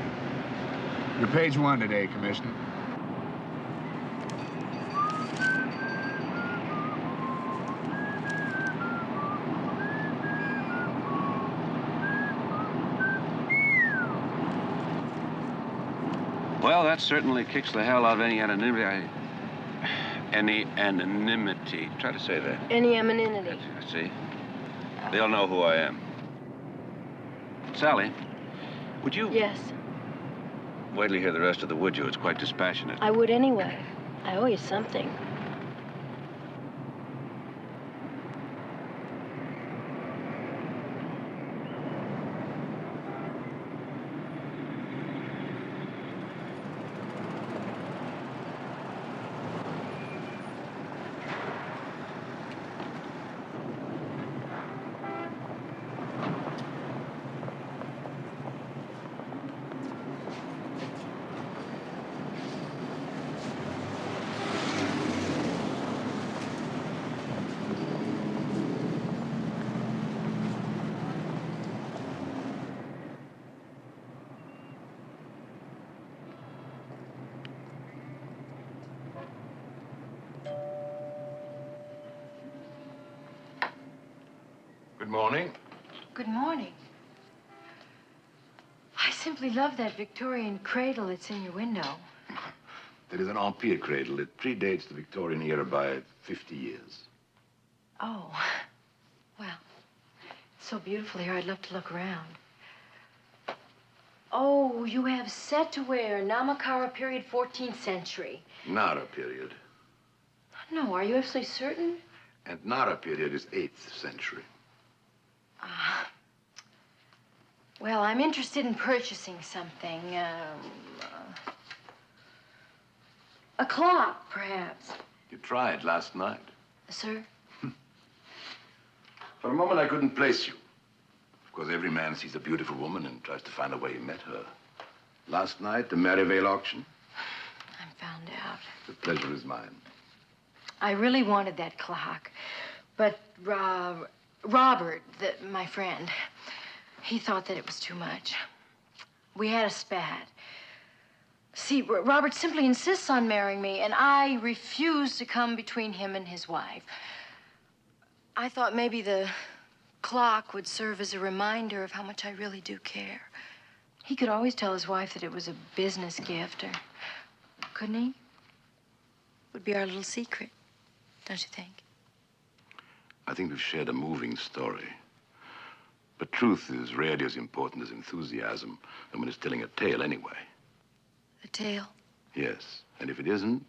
You're page 1 today, Commissioner. Well, that certainly kicks the hell out of any anonymity. Any anonymity. Try to say that. Any anonymity. See? They'll know who I am. Sally, would you... Yes. Wait till you hear the rest of the would you? It's quite dispassionate. I would anyway. I owe you something. Good morning. Good morning. I simply love that Victorian cradle that's in your window. That is an Empire cradle. It predates the Victorian era by 50 years. Oh, well, it's so beautiful here, I'd love to look around. Oh, you have set to wear Namakara period 14th century. Nara period. No, are you absolutely certain? And Nara period is 8th century. Well, I'm interested in purchasing something. A clock, perhaps. You tried last night. Sir? For a moment, I couldn't place you. Of course, every man sees a beautiful woman and tries to find a way he met her. Last night, the Maryvale auction. I'm found out. The pleasure is mine. I really wanted that clock, but Robert, my friend, he thought that it was too much. We had a spat. See, Robert simply insists on marrying me, and I refuse to come between him and his wife. I thought maybe the clock would serve as a reminder of how much I really do care. He could always tell his wife that it was a business gift, or couldn't he? It would be our little secret, don't you think? I think we've shared a moving story. But truth is rarely as important as enthusiasm, and when it's telling a tale anyway. A tale? Yes, and if it isn't,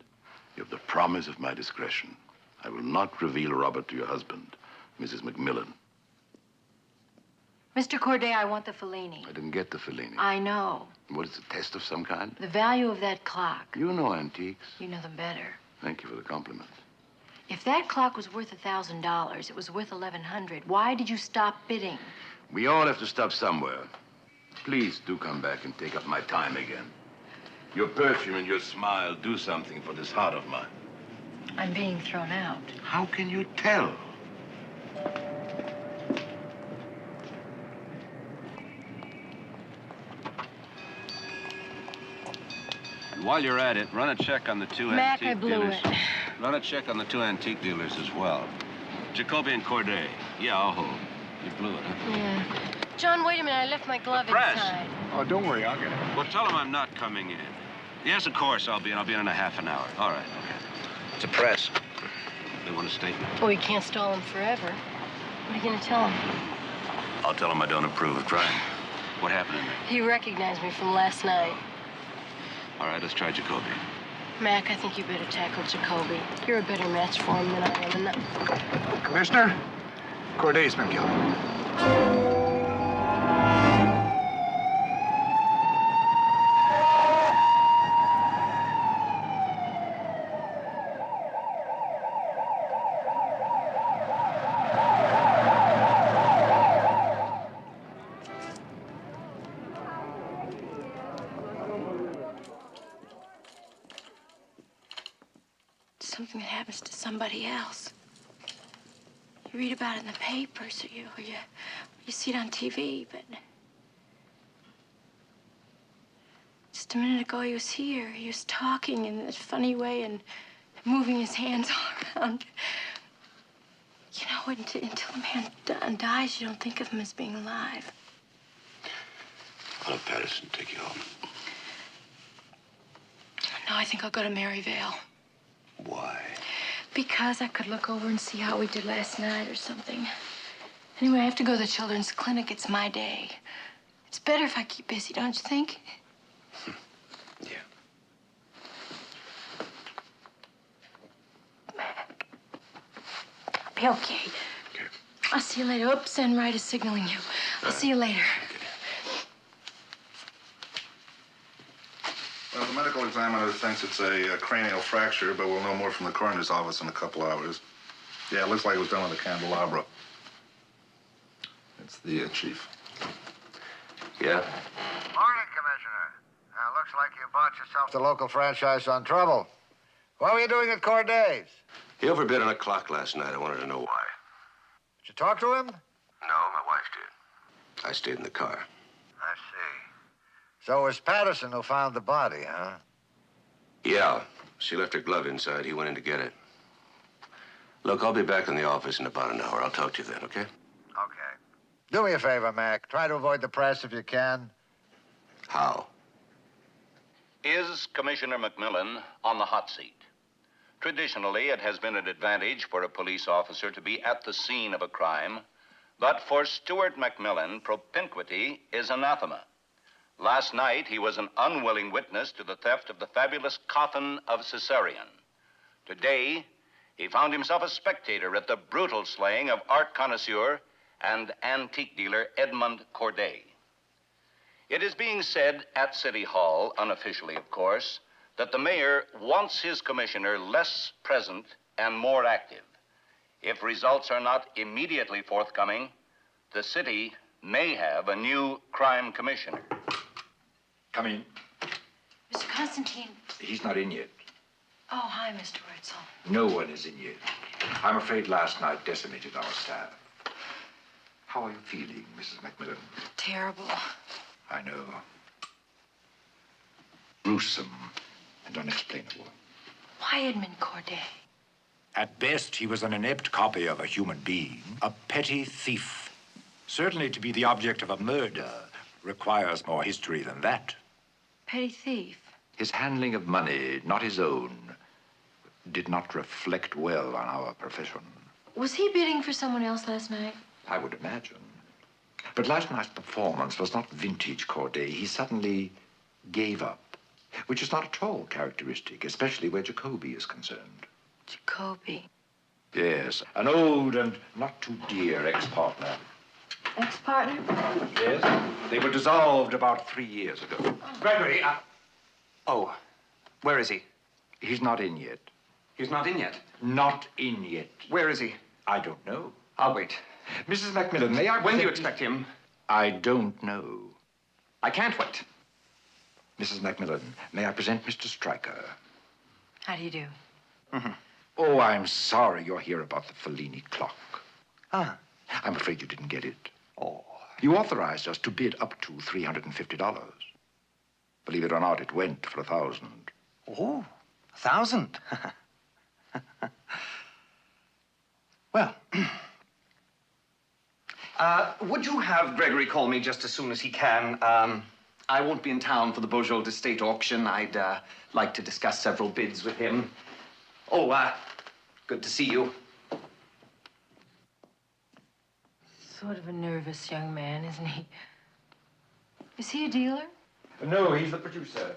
you have the promise of my discretion. I will not reveal Robert to your husband, Mrs. McMillan. Mr. Corday, I want the Fellini. I didn't get the Fellini. I know. What is a test of some kind? The value of that clock. You know antiques. You know them better. Thank you for the compliment. If that clock was worth $1,000, it was worth $1,100. Why did you stop bidding? We all have to stop somewhere. Please do come back and take up my time again. Your perfume and your smile do something for this heart of mine. I'm being thrown out. How can you tell? While you're at it, run a check on the two Mac, I antique blew dealers. it. Run a check on the two antique dealers as well. Jacoby and Corday. Yeah, I'll hold. You blew it, huh? Yeah. John, wait a minute. I left my glove Press. inside. Oh, don't worry, I'll get it. Well, tell them I'm not coming in. Yes, of course, I'll be in. I'll be in a half an hour. All right, okay. It's a press. They want a statement. Oh, you can't stall him forever. What are you going to tell him? I'll tell them I don't approve of crime. What happened in there? He recognized me from last night. All right, let's try Jacoby. Mac, I think you better tackle Jacoby. You're a better match for him than I am. And Commissioner, Corday's been killed. something that happens to somebody else. You read about it in the papers, or you see it on TV, but just a minute ago he was here. He was talking in this funny way and moving his hands all around. You know, until a man dies, you don't think of him as being alive. I'll have Patterson take you home. No, I think I'll go to Maryvale. Why? Because I could look over and see how we did last night or something. Anyway, I have to go to the children's clinic. It's my day. It's better if I keep busy, don't you think? Yeah. I'll be okay. Okay. I'll see you later. Oops, and right is signaling you. I'll see you later. Well, the medical examiner thinks it's a cranial fracture, but we'll know more from the coroner's office in a couple hours. Yeah, it looks like it was done with a candelabra. It's the chief. Yeah? Morning, Commissioner. Now, looks like you bought yourself the local franchise on trouble. What were you doing at Corday's? He overbid on a clock last night. I wanted to know why. Did you talk to him? No, my wife did. I stayed in the car. I see. So it was Patterson who found the body, huh? Yeah. She left her glove inside. He went in to get it. Look, I'll be back in the office in about an hour. I'll talk to you then, okay? Okay. Do me a favor, Mac. Try to avoid the press if you can. How? Is Commissioner McMillan on the hot seat? Traditionally, it has been an advantage for a police officer to be at the scene of a crime, but for Stuart McMillan, propinquity is anathema. Last night, he was an unwilling witness to the theft of the fabulous coffin of Caesarion. Today, he found himself a spectator at the brutal slaying of art connoisseur and antique dealer Edmund Corday. It is being said at City Hall, unofficially of course, that the mayor wants his commissioner less present and more active. If results are not immediately forthcoming, the city may have a new crime commissioner. Come in. Mr. Constantine. He's not in yet. Oh, hi, Mr. Wurtzel. No one is in yet. I'm afraid last night decimated our staff. How are you feeling, Mrs. McMillan? Terrible. I know. Gruesome and unexplainable. Why Edmund Corday? At best, he was an inept copy of a human being, a petty thief. Certainly to be the object of a murder requires more history than that. Petty thief? His handling of money, not his own, did not reflect well on our profession. Was he bidding for someone else last night? I would imagine. But last night's performance was not vintage Corday. He suddenly gave up, which is not at all characteristic, especially where Jacoby is concerned. Jacoby? Yes, an old and not too dear ex-partner. Ex-partner? Yes, they were dissolved about 3 years ago. Gregory, Oh, where is he? He's not in yet. He's not in yet? Not in yet. Where is he? I don't know. I'll wait. Mrs. McMillan, may I... When do you expect him? I don't know. I can't wait. Mrs. McMillan, may I present Mr. Stryker? How do you do? Oh, I'm sorry you're here about the Fellini clock. Ah. I'm afraid you didn't get it. Oh. You authorized us to bid up to $350. Believe it or not, it went for $1,000. Oh, 1,000. Well, would you have Gregory call me just as soon as he can? I won't be in town for the Beaujolais d'Estate auction. I'd like to discuss several bids with him. Oh, good to see you. Sort of a nervous young man, isn't he? Is he a dealer? No, he's the producer.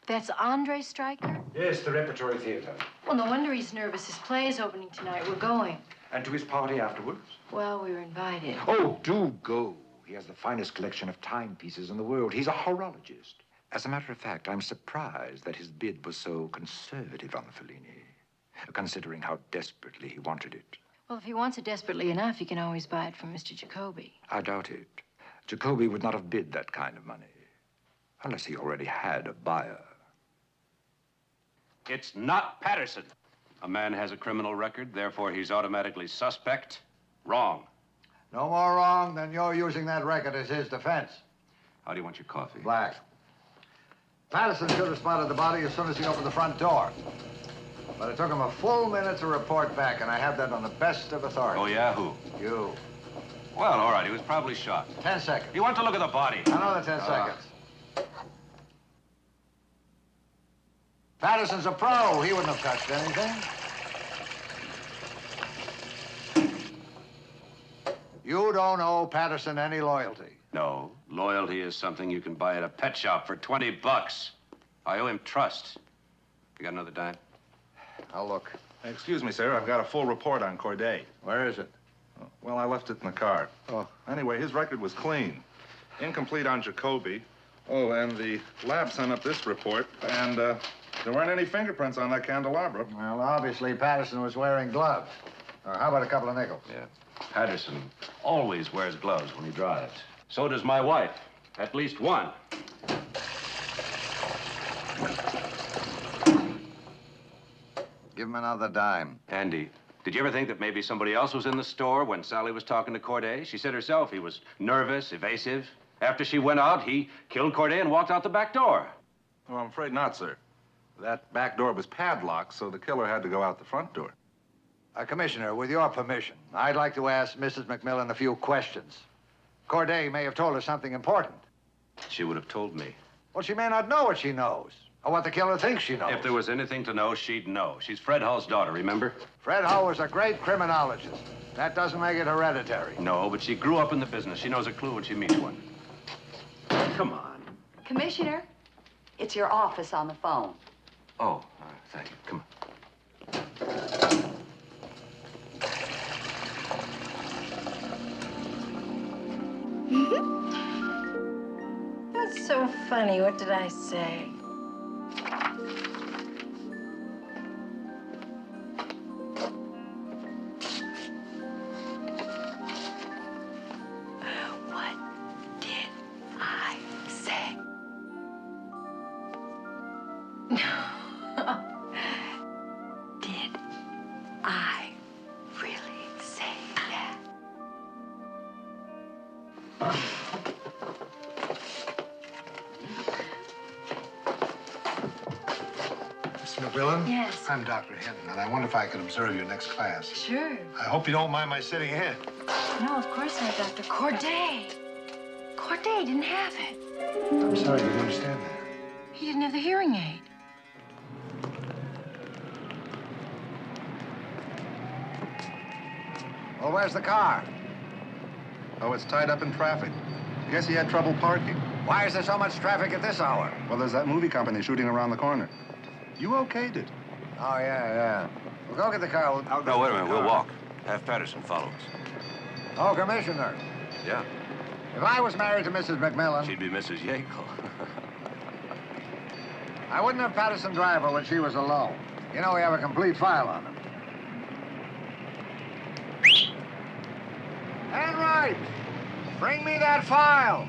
That's Andre Stryker? Yes, the Repertory Theater. Well, no wonder he's nervous. His play is opening tonight. We're going. And to his party afterwards? Well, we were invited. Oh, do go. He has the finest collection of timepieces in the world. He's a horologist. As a matter of fact, I'm surprised that his bid was so conservative on the Fellini, considering how desperately he wanted it. Well, if he wants it desperately enough, he can always buy it from Mr. Jacoby. I doubt it. Jacoby would not have bid that kind of money, unless he already had a buyer. It's not Patterson. A man has a criminal record, therefore he's automatically suspect. Wrong. No more wrong than you're using that record as his defense. How do you want your coffee? Black. Patterson should have spotted the body as soon as he opened the front door. But it took him a full minute to report back, and I have that on the best of authority. Oh, yeah? Who? You. Well, all right. He was probably shot. 10 seconds. You want to look at the body? Another 10 seconds. Patterson's a pro. He wouldn't have touched anything. You don't owe Patterson any loyalty. No. Loyalty is something you can buy at a pet shop for $20. I owe him trust. You got another dime? I'll look. Excuse me, sir. I've got a full report on Corday. Where is it? Well, I left it in the car. Oh. Anyway, his record was clean. Incomplete on Jacoby. Oh, and the lab sent up this report, and there weren't any fingerprints on that candelabra. Well, obviously, Patterson was wearing gloves. How about a couple of nickels? Yeah. Patterson always wears gloves when he drives. So does my wife. At least one. Give him another dime. Andy, did you ever think that maybe somebody else was in the store when Sally was talking to Corday? She said herself he was nervous, evasive. After she went out, he killed Corday and walked out the back door. Oh, I'm afraid not, sir. That back door was padlocked, so the killer had to go out the front door. Commissioner, with your permission, I'd like to ask Mrs. McMillan a few questions. Corday may have told her something important. She would have told me. Well, she may not know what she knows, or what the killer thinks she knows. If there was anything to know, she'd know. She's Fred Hull's daughter, remember? Fred Hull was a great criminologist. That doesn't make it hereditary. No, but she grew up in the business. She knows a clue when she meets one. Come on. Commissioner, it's your office on the phone. Oh, thank you. Come on. That's so funny. What did I say? What did I say? Did I really say that? Miss McMillan? Yes. I'm Dr. Hinton, and I wonder if I could observe your next class. Sure. I hope you don't mind my sitting here. No, of course not, Dr. Corday. Corday didn't have it. I'm sorry, you didn't understand that. He didn't have the hearing aid. Well, where's the car? Oh, it's tied up in traffic. Guess he had trouble parking. Why is there so much traffic at this hour? Well, there's that movie company shooting around the corner. You okayed it. Oh, yeah. Well, go get the car. No, wait a minute. We'll walk. Have Patterson follow us. Oh, Commissioner. Yeah. If I was married to Mrs. McMillan, She'd be Mrs. Yackel. I wouldn't have Patterson drive her when she was alone. You know, we have a complete file on him. Enright, bring me that file.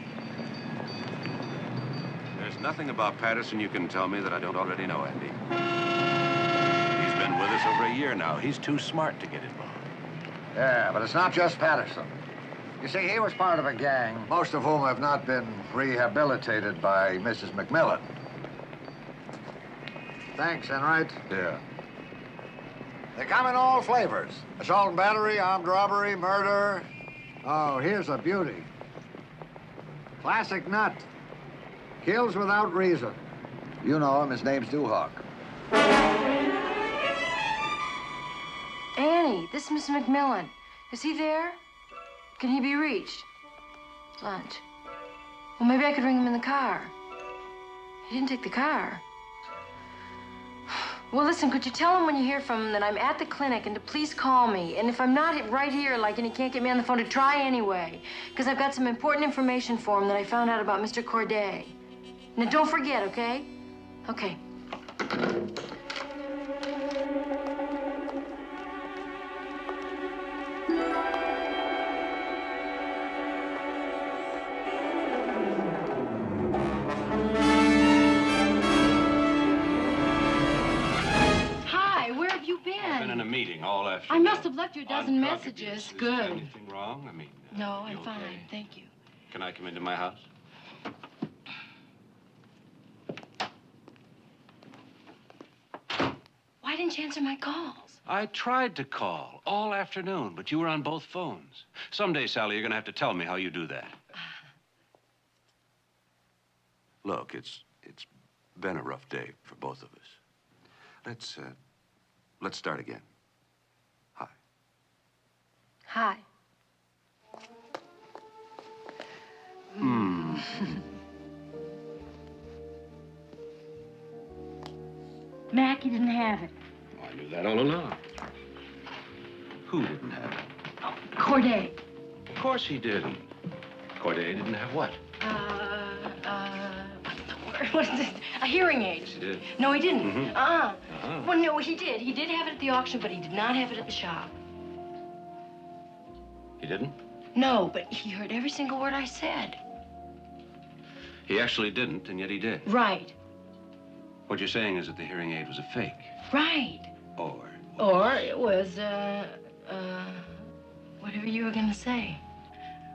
There's nothing about Patterson you can tell me that I don't already know, Andy. He's been with us over a year now. He's too smart to get involved. Yeah, but it's not just Patterson. You see, he was part of a gang, most of whom have not been rehabilitated by Mrs. McMillan. Thanks, Enright. Yeah. They come in all flavors. Assault and battery, armed robbery, murder. Oh, here's a beauty. Classic nut. Kills without reason. You know him, his name's Duhawk. Annie, this is Mr. McMillan. Is he there? Can he be reached? Lunch. Well, maybe I could ring him in the car. He didn't take the car. Well, listen, could you tell him when you hear from him that I'm at the clinic and to please call me? And if I'm not right here, like, and he can't get me on the phone, to try anyway. Because I've got some important information for him that I found out about Mr. Corday. Now, don't forget, okay? Okay. All afternoon. I must have left you a dozen On drug messages. abuse. Good. Is anything wrong? I mean, No, I'm you fine. okay? Thank you. Can I come into my house? Why didn't you answer my calls? I tried to call all afternoon, but you were on both phones. Someday, Sally, you're going to have to tell me how you do that. Look, it's been a rough day for both of us. Let's start again. Hi. Hmm. Mac, you didn't have it. I knew that all along. Who didn't have it? Corday. Of course he didn't. Corday didn't have what? What's the word? What is it? A hearing aid. Yes, he did. No, he didn't. Mm-hmm. Well, no, he did. He did have it at the auction, but he did not have it at the shop. He didn't? No, but he heard every single word I said. He actually didn't, and yet he did. Right. What you're saying is that the hearing aid was a fake. Right. Or it was, whatever you were gonna say.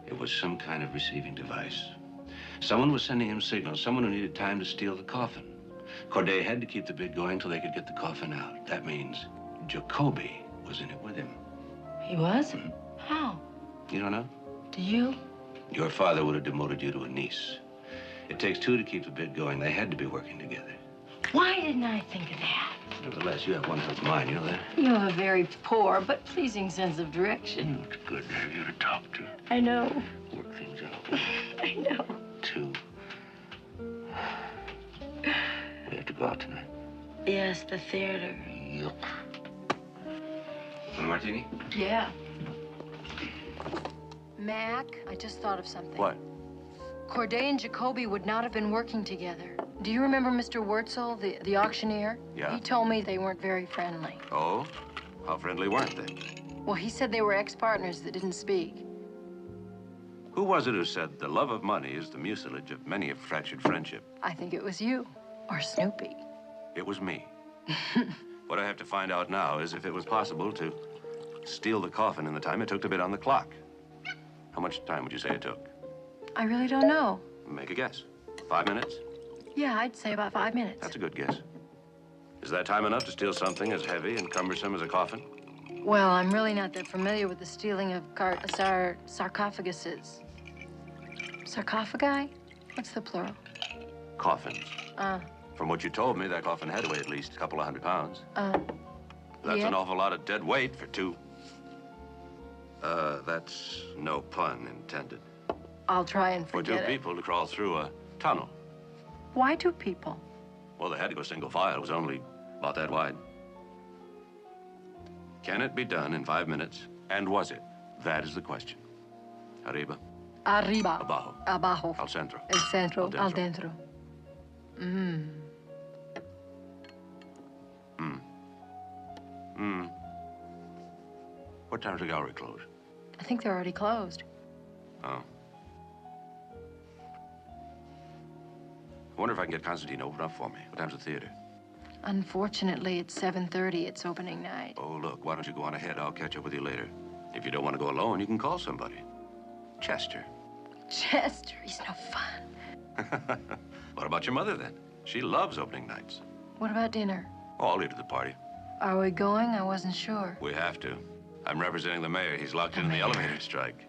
it was some kind of receiving device. Someone was sending him signals, someone who needed time to steal the coffin. Corday had to keep the bid going till they could get the coffin out. That means Jacoby was in it with him. He was? How? You don't know? Do you? Your father would have demoted you to a niece. It takes two to keep the bid going. They had to be working together. Why didn't I think of that? Nevertheless, you have one hell of a mind, you know that? You have a very poor but pleasing sense of direction. It's good to have you to talk to. I know. Work things out. I know. Two. We have to go out tonight. Yes, the theater. Yuck. A martini? Yeah. Mac, I just thought of something. What? Corday and Jacoby would not have been working together. Do you remember Mr. Wurtzel, the auctioneer? Yeah. He told me they weren't very friendly. Oh? How friendly weren't they? Well, he said they were ex-partners that didn't speak. Who was it who said the love of money is the mucilage of many a fractured friendship? I think it was you. Or Snoopy. It was me. What I have to find out now is if it was possible to steal the coffin in the time it took to bid on the clock. How much time would you say it took? I really don't know. Make a guess. 5 minutes? Yeah, I'd say about 5 minutes. That's a good guess. Is that time enough to steal something as heavy and cumbersome as a coffin? Well, I'm really not that familiar with the stealing of sarcophaguses. Sarcophagi? What's the plural? Coffins. From what you told me, that coffin had to weigh at least a couple of 100 pounds. That's yeah. an awful lot of dead weight for two. That's no pun intended. I'll try and For forget two it. people to crawl through a tunnel. Why two people? Well, they had to go single file. It was only about that wide. Can it be done in 5 minutes? And was it? That is the question. Arriba. Arriba. Abajo. Abajo. Al centro. El centro. Al Al dentro. What time does the gallery close? I think they're already closed. Oh. I wonder if I can get Constantine to open up for me. What time's the theater? Unfortunately, it's 7:30. It's opening night. Oh, look, why don't you go on ahead? I'll catch up with you later. If you don't want to go alone, you can call somebody. Chester. Chester, he's no fun. What about your mother, then? She loves opening nights. What about dinner? Oh, I'll leave to the party. Are we going? I wasn't sure. We have to. I'm representing the mayor. He's locked in the elevator strike.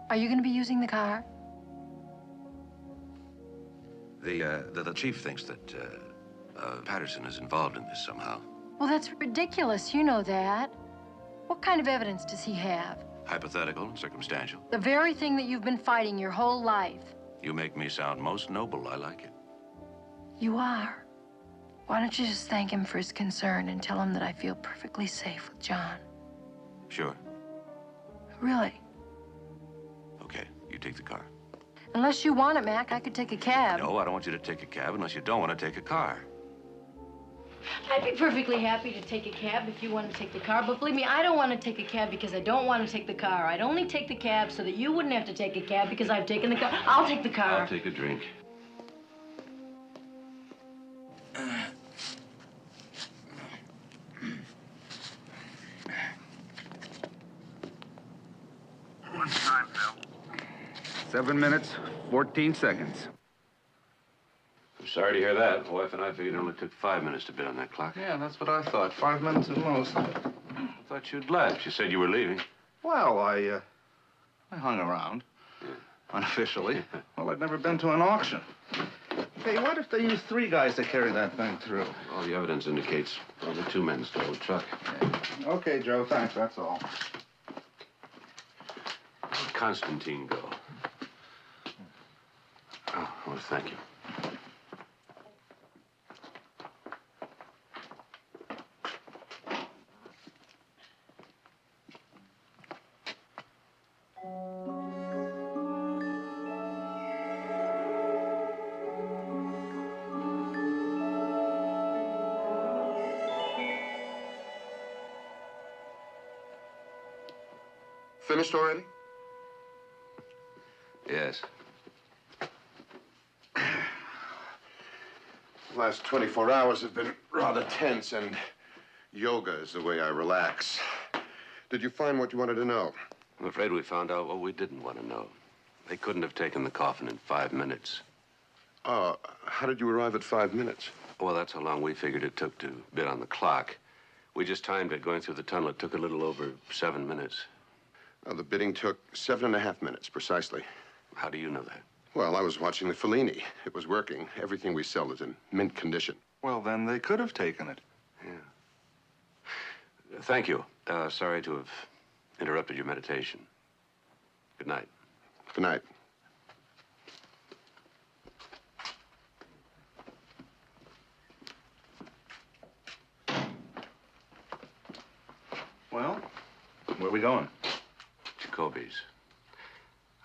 Are you going to be using the car? The chief thinks that Patterson is involved in this somehow. Well, that's ridiculous. You know that. What kind of evidence does he have? Hypothetical and circumstantial. The very thing that you've been fighting your whole life. You make me sound most noble. I like it. You are. Why don't you just thank him for his concern and tell him that I feel perfectly safe with John? Sure. Really? Okay, you take the car. Unless you want it, Mac, I could take a cab. No, I don't want you to take a cab unless you don't want to take a car. I'd be perfectly happy to take a cab if you want to take the car, but believe me, I don't want to take a cab because I don't want to take the car. I'd only take the cab so that you wouldn't have to take a cab because I've taken the car. I'll take the car. I'll take a drink. What time, Phil? 7 minutes, 14 seconds. I'm sorry to hear that. My wife and I figured it only took 5 minutes to bid on that clock. Yeah, that's what I thought. 5 minutes at most. I thought you'd left. You said you were leaving. Well, I hung around. Yeah. Unofficially. Well, I'd never been to an auction. Hey, what if they used 3 guys to carry that thing through? All the evidence indicates only 2 men stole the truck. Okay, Joe, thanks, that's all. Where'd Constantine go? Oh, well, thank you. Finished already? Yes. Last 24 hours have been rather tense, and yoga is the way I relax. Did you find what you wanted to know? I'm afraid we found out what we didn't want to know. They couldn't have taken the coffin in 5 minutes. How did you arrive at 5 minutes? Well, that's how long we figured it took to bid on the clock. We just timed it going through the tunnel. It took a little over 7 minutes. The bidding took 7.5 minutes, precisely. How do you know that? Well, I was watching the Fellini. It was working. Everything we sell is in mint condition. Well, then they could have taken it. Yeah. Thank you. Sorry to have interrupted your meditation. Good night. Good night. Well, where are we going? Jacoby's.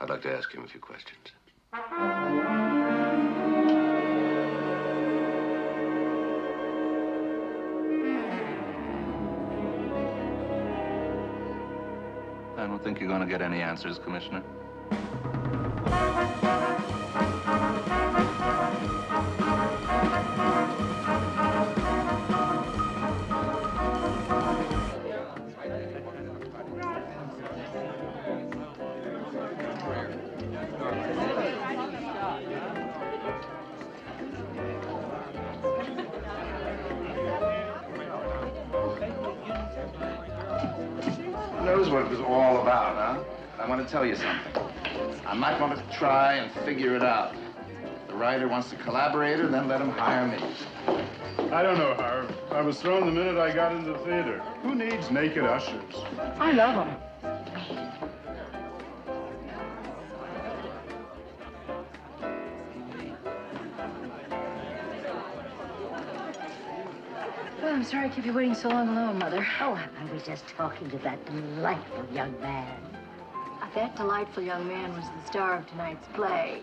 I'd like to ask him a few questions. I don't think you're going to get any answers, Commissioner. Knows what it was all about, huh? I want to tell you something. I might want to try and figure it out. If the writer wants to collaborate, then let him hire me. I don't know, Harv. I was thrown the minute I got into the theater. Who needs naked ushers? I love them. Well, I'm sorry I kept you waiting so long alone, Mother. Oh, I was just talking to that delightful young man. That delightful young man was the star of tonight's play.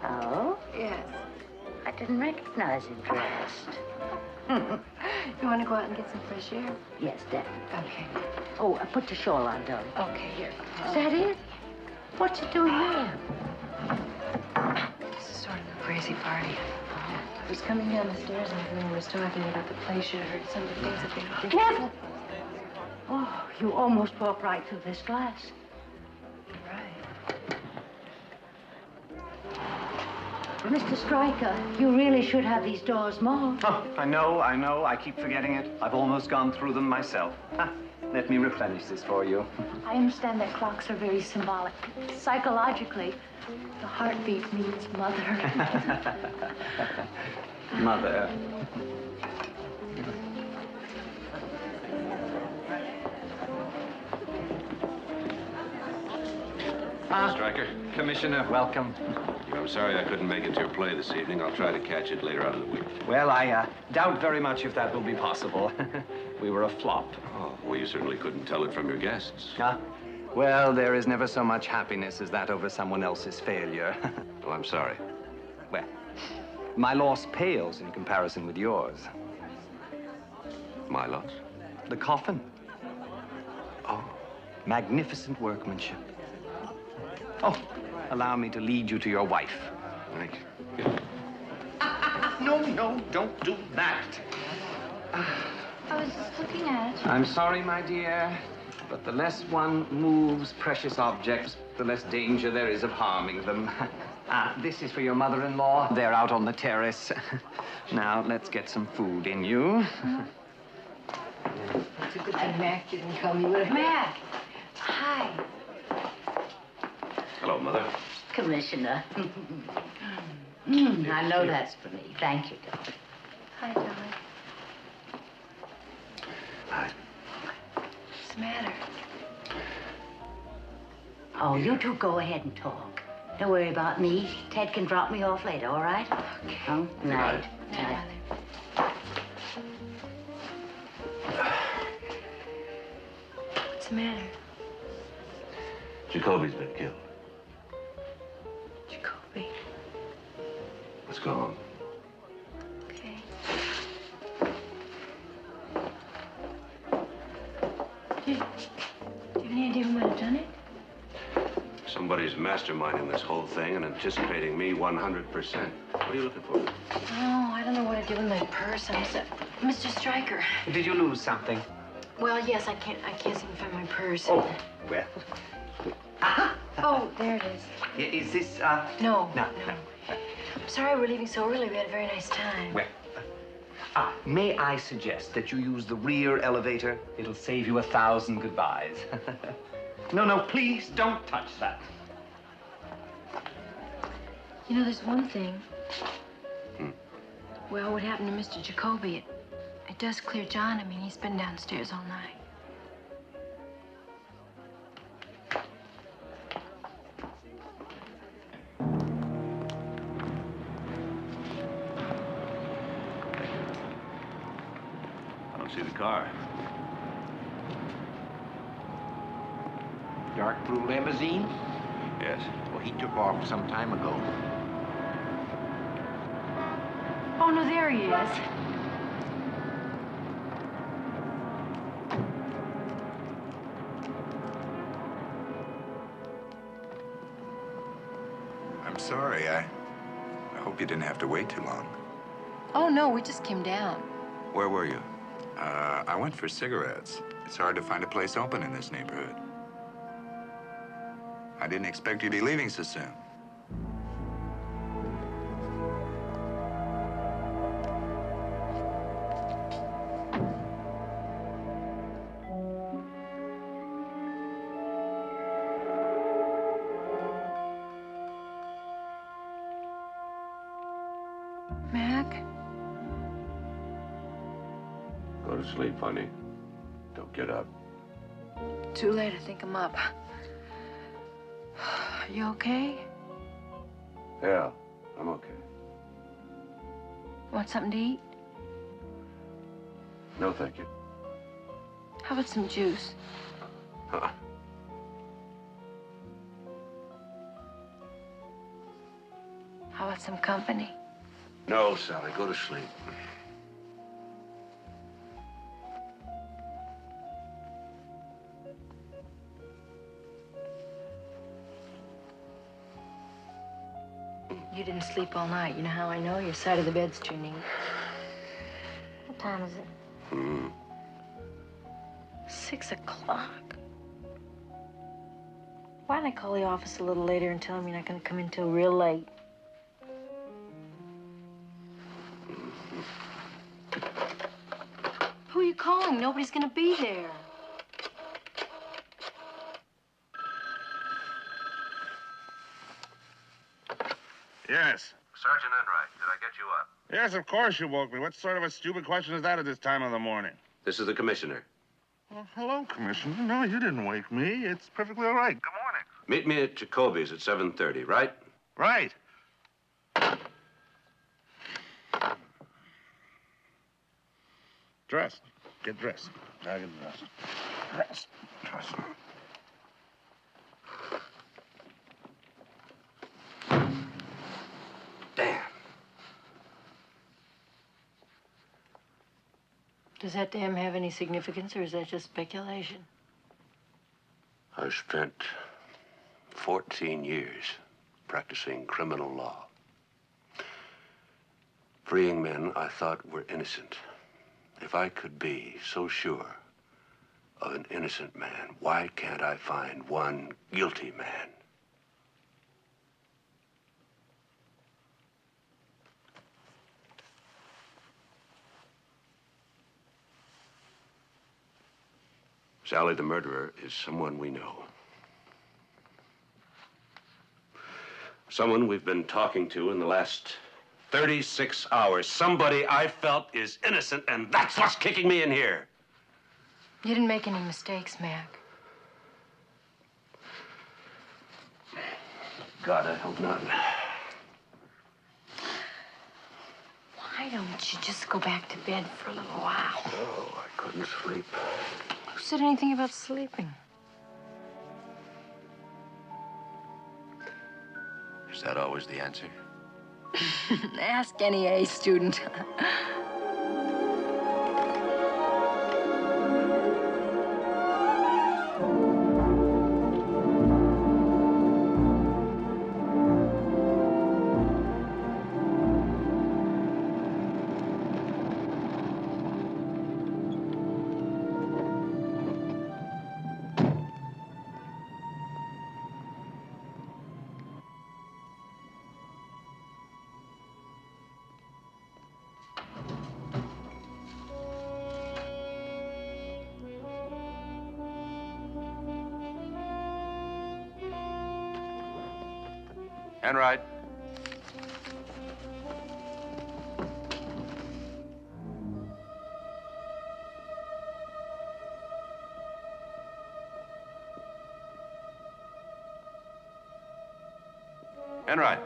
Oh? Yes. I didn't recognize him first. You want to go out and get some fresh air? Yes, definitely. Okay. Oh, put your shawl on, darling. Okay, here. Is that it? What's he doing there? This is sort of crazy party. I was coming down the stairs and everyone was talking about the place. You heard some of the things that they were thinking. Careful! Oh, you almost walked right through this glass. Mr. Stryker, you really should have these doors marked. Oh, I know. I keep forgetting it. I've almost gone through them myself. Let me replenish this for you. I understand that clocks are very symbolic. Psychologically, the heartbeat means mother. Mother. Stryker. Commissioner, welcome. I'm sorry I couldn't make it to your play this evening. I'll try to catch it later on in the week. Well, I doubt very much if that will be possible. We were a flop. Oh, well, you certainly couldn't tell it from your guests. Well, there is never so much happiness as that over someone else's failure. Oh, I'm sorry. Well, my loss pales in comparison with yours. My loss? The coffin. Oh, magnificent workmanship. Oh, allow me to lead you to your wife. Thank you. No, don't do that. I was just looking at it. I'm sorry, my dear, but the less one moves precious objects, the less danger there is of harming them. This is for your mother-in-law. They're out on the terrace. Now, let's get some food in you. It's a good thing Mac didn't come. He would have... Mac! Hi. Hello, Mother. Commissioner. I know that's for me. Thank you, darling. Hi, darling. Hi. What's the matter? Oh, you two go ahead and talk. Don't worry about me. Ted can drop me off later, all right? Okay. Oh, night. Night, Mother. What's the matter? Jacoby's been killed. Jacoby. It's gone. Okay. Do you have any idea who might have done it? Somebody's masterminding this whole thing and anticipating me 100%. What are you looking for? Oh, I don't know what to do with my purse. Mr. Stryker. Did you lose something? Well, yes, I can't seem to find my purse. Oh, well. Oh, there it is. Is this, No. No. I'm sorry we're leaving so early. We had a very nice time. Well, may I suggest that you use the rear elevator? It'll save you 1,000 goodbyes. No, please don't touch that. You know, there's one thing. Well, what happened to Mr. Jacoby, it does clear John. I mean, he's been downstairs all night. I don't see the car. Dark blue limousine? Yes. Well, he took off some time ago. Oh, no, there he is. I'm sorry. I hope you didn't have to wait too long. Oh, no, we just came down. Where were you? I went for cigarettes. It's hard to find a place open in this neighborhood. I didn't expect you'd be leaving so soon. Mac? Go to sleep, honey. Don't get up. Too late. I think I'm up. Are you okay? Yeah, I'm okay. Want something to eat? No, thank you. How about some juice? Huh. How about some company? No, Sally, go to sleep. You didn't sleep all night. You know how I know? Your side of the bed's too neat. What time is it? 6 o'clock. Why don't I call the office a little later and tell them you're not going to come in till real late? Who are you calling? Nobody's going to be there. Yes. Sergeant Enright, did I get you up? Yes, of course you woke me. What sort of a stupid question is that at this time of the morning? This is the commissioner. Well, hello, Commissioner. No, you didn't wake me. It's perfectly all right. Good morning. Meet me at Jacoby's at 7:30, right? Right. Dressed. Get dressed. Now get dressed. Dressed. Damn. Does that damn have any significance, or is that just speculation? I spent 14 years practicing criminal law. Freeing men I thought were innocent. If I could be so sure of an innocent man, why can't I find one guilty man? Sally, the murderer, is someone we know. Someone we've been talking to in the last 36 hours. Somebody I felt is innocent, and that's what's kicking me in here. You didn't make any mistakes, Mac. God, I hope not. Why don't you just go back to bed for a little while? Oh, I couldn't sleep. Who said anything about sleeping? Is that always the answer? Ask any A student. Enright. Enright.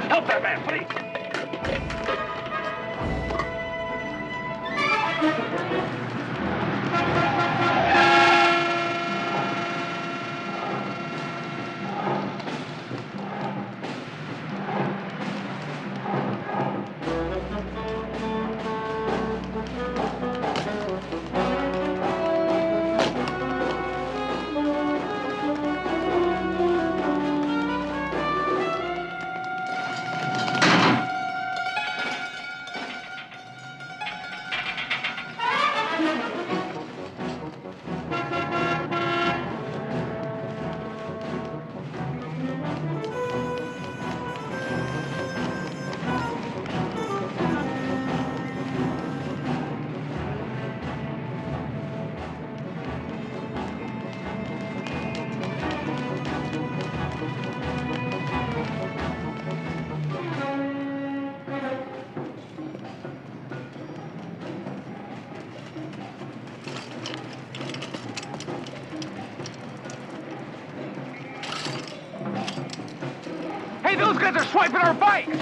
Help that man, please! Hey, those guys are swiping our bikes!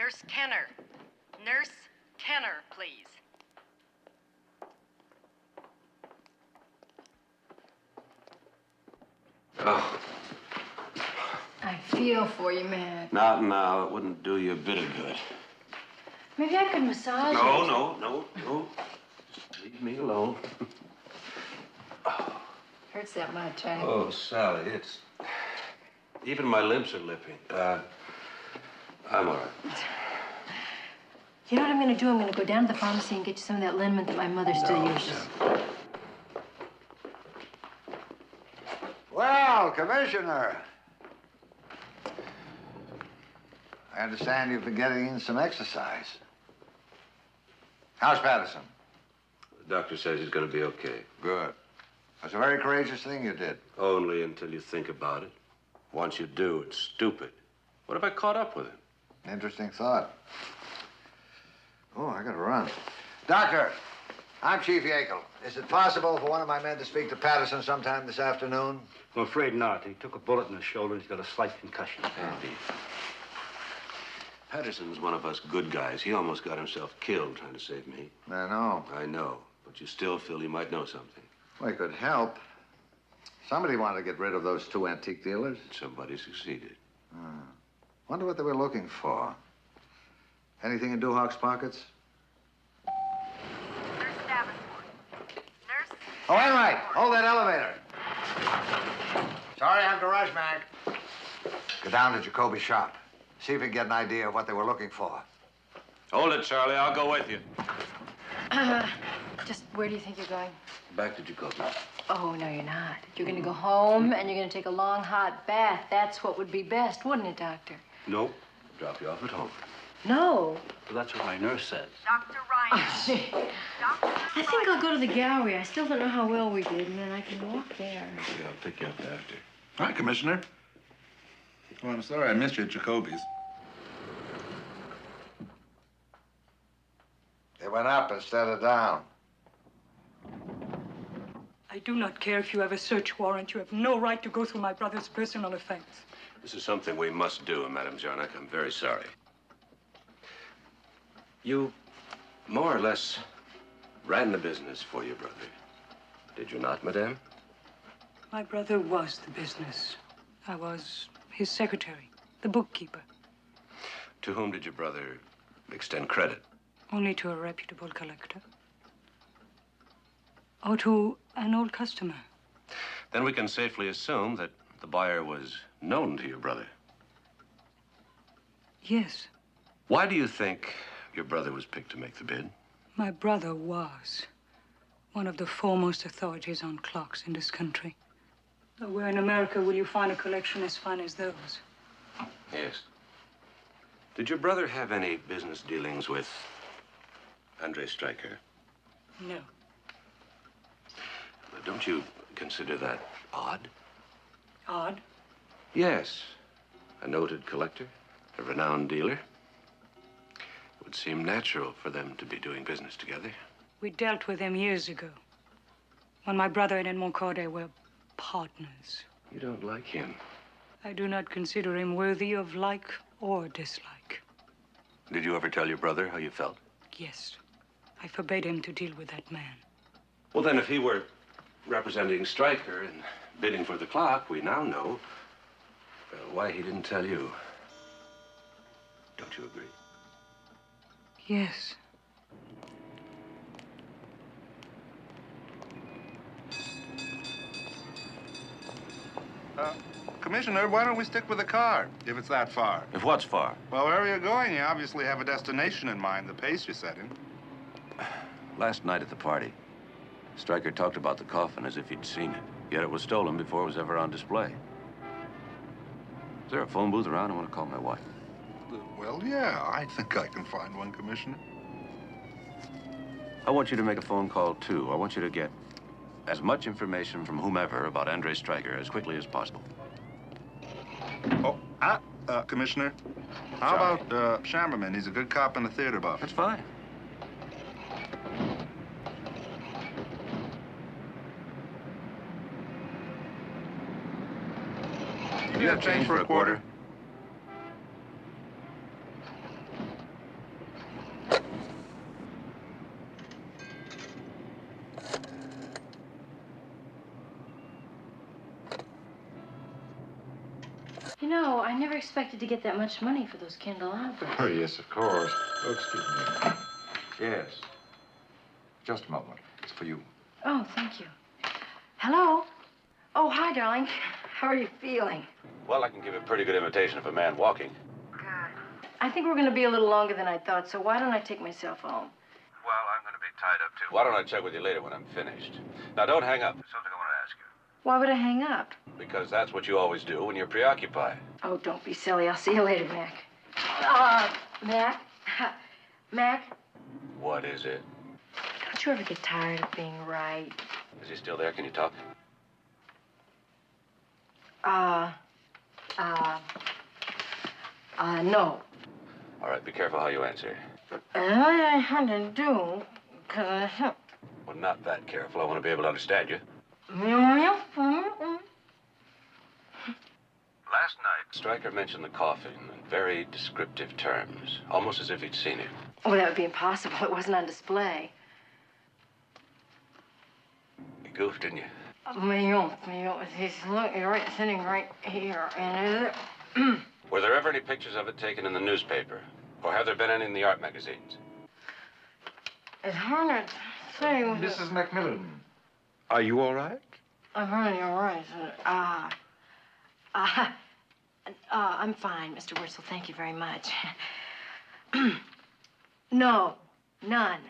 Nurse Kenner. Nurse Kenner, please. Oh, I feel for you, man. not now. It wouldn't do you a bit of good. Maybe I could massage No, you. no. Just leave me alone. Hurts that much, huh? Oh, Sally, it's... Even my limbs are lipping. I'm all right. You know what I'm going to do? I'm going to go down to the pharmacy and get you some of that liniment that my mother still uses. Well, Commissioner. I understand you've been getting in some exercise. How's Patterson? The doctor says he's going to be okay. Good. That's a very courageous thing you did. Only until you think about it. Once you do, it's stupid. What if I caught up with him? Interesting thought. Oh, I gotta run. Doctor, I'm Chief Yackel. Is it possible for one of my men to speak to Patterson sometime this afternoon? I'm afraid not. He took a bullet in the shoulder and he's got a slight concussion. Andy. Patterson's one of us good guys. He almost got himself killed trying to save me. I know. I know. But you still feel he might know something. We could help. Somebody wanted to get rid of those 2 antique dealers. Somebody succeeded. Wonder what they were looking for. Anything in Duhawk's pockets? Nurse Davenport. Nurse? Oh, Enright, hold that elevator. Sorry I have to rush, Mac. Go down to Jacoby's shop. See if we can get an idea of what they were looking for. Hold it, Charlie. I'll go with you. Just where do you think you're going? Back to Jacoby. Oh, no, you're not. You're going to go home and you're going to take a long, hot bath. That's what would be best, wouldn't it, Doctor? Nope. Drop you off at home. No. Well, that's what my nurse said. Dr. Ryan. I think I'll go to the gallery. I still don't know how well we did, and then I can walk there. Yeah, I'll pick you up after. Hi, Commissioner. Well, I'm sorry I missed you at Jacoby's. They went up instead of down. I do not care if you have a search warrant. You have no right to go through my brother's personal effects. This is something we must do, Madame Jarnac. I'm very sorry. You more or less ran the business for your brother. Did you not, Madame? My brother was the business. I was his secretary, the bookkeeper. To whom did your brother extend credit? Only to a reputable collector. Or to an old customer. Then we can safely assume that the buyer was known to your brother. Yes, Why do you think your brother was picked to make the bid? my brother was one of the foremost authorities on clocks in this country. Where in America will you find a collection as fine as those? Yes. Did your brother have any business dealings with Andre Stryker? No. Don't you consider that odd? Odd? Yes. A noted collector, a renowned dealer. It would seem natural for them to be doing business together. We dealt with him years ago, when my brother and Edmond Corday were partners. You don't like him. I do not consider him worthy of like or dislike. Did you ever tell your brother how you felt? Yes. I forbade him to deal with that man. Well, then, if he were representing Stryker and bidding for the clock, we now know why he didn't tell you. Don't you agree? Yes. Commissioner, why don't we stick with the car, if it's that far? If what's far? Well, wherever you're going, you obviously have a destination in mind, the pace you're setting. Last night at the party, Stryker talked about the coffin as if he'd seen it. Yet it was stolen before it was ever on display. Is there a phone booth around? I want to call my wife. Well, yeah, I think I can find one, Commissioner. I want you to make a phone call, too. I want you to get as much information from whomever about Andre Stryker as quickly as possible. Oh, Commissioner, how about Chamberlain? He's a good cop and a theater buff. That's fine. Do you have change for a quarter? You know, I never expected to get that much money for those candelabras. Oh, yes, of course. Oh, excuse me. Yes. Just a moment. It's for you. Oh, thank you. Hello? Oh, hi, darling. How are you feeling? Well, I can give a pretty good imitation of a man walking. I think we're going to be a little longer than I thought, so why don't I take myself home? Well, I'm going to be tied up, too. Why don't I check with you later when I'm finished? Now, don't hang up. There's something I want to ask you. Why would I hang up? Because that's what you always do when you're preoccupied. Oh, don't be silly. I'll see you later, Mac. Mac? Mac, What is it? don't you ever get tired of being right? Is he still there? Can you talk? No. All right, be careful how you answer. I had to do, because Well, not that careful. I want to be able to understand you. Last night, Stryker mentioned the coffin in very descriptive terms, almost as if he'd seen it. Oh, that would be impossible. It wasn't on display. You goofed, didn't you? He's sitting right here, and Were there ever any pictures of it taken in the newspaper? Or have there been any in the art magazines? it's hard to say. Mrs. McMillan. Are you all right? I'm really all right. I'm fine, Mr. Wurzel. Thank you very much. No, none.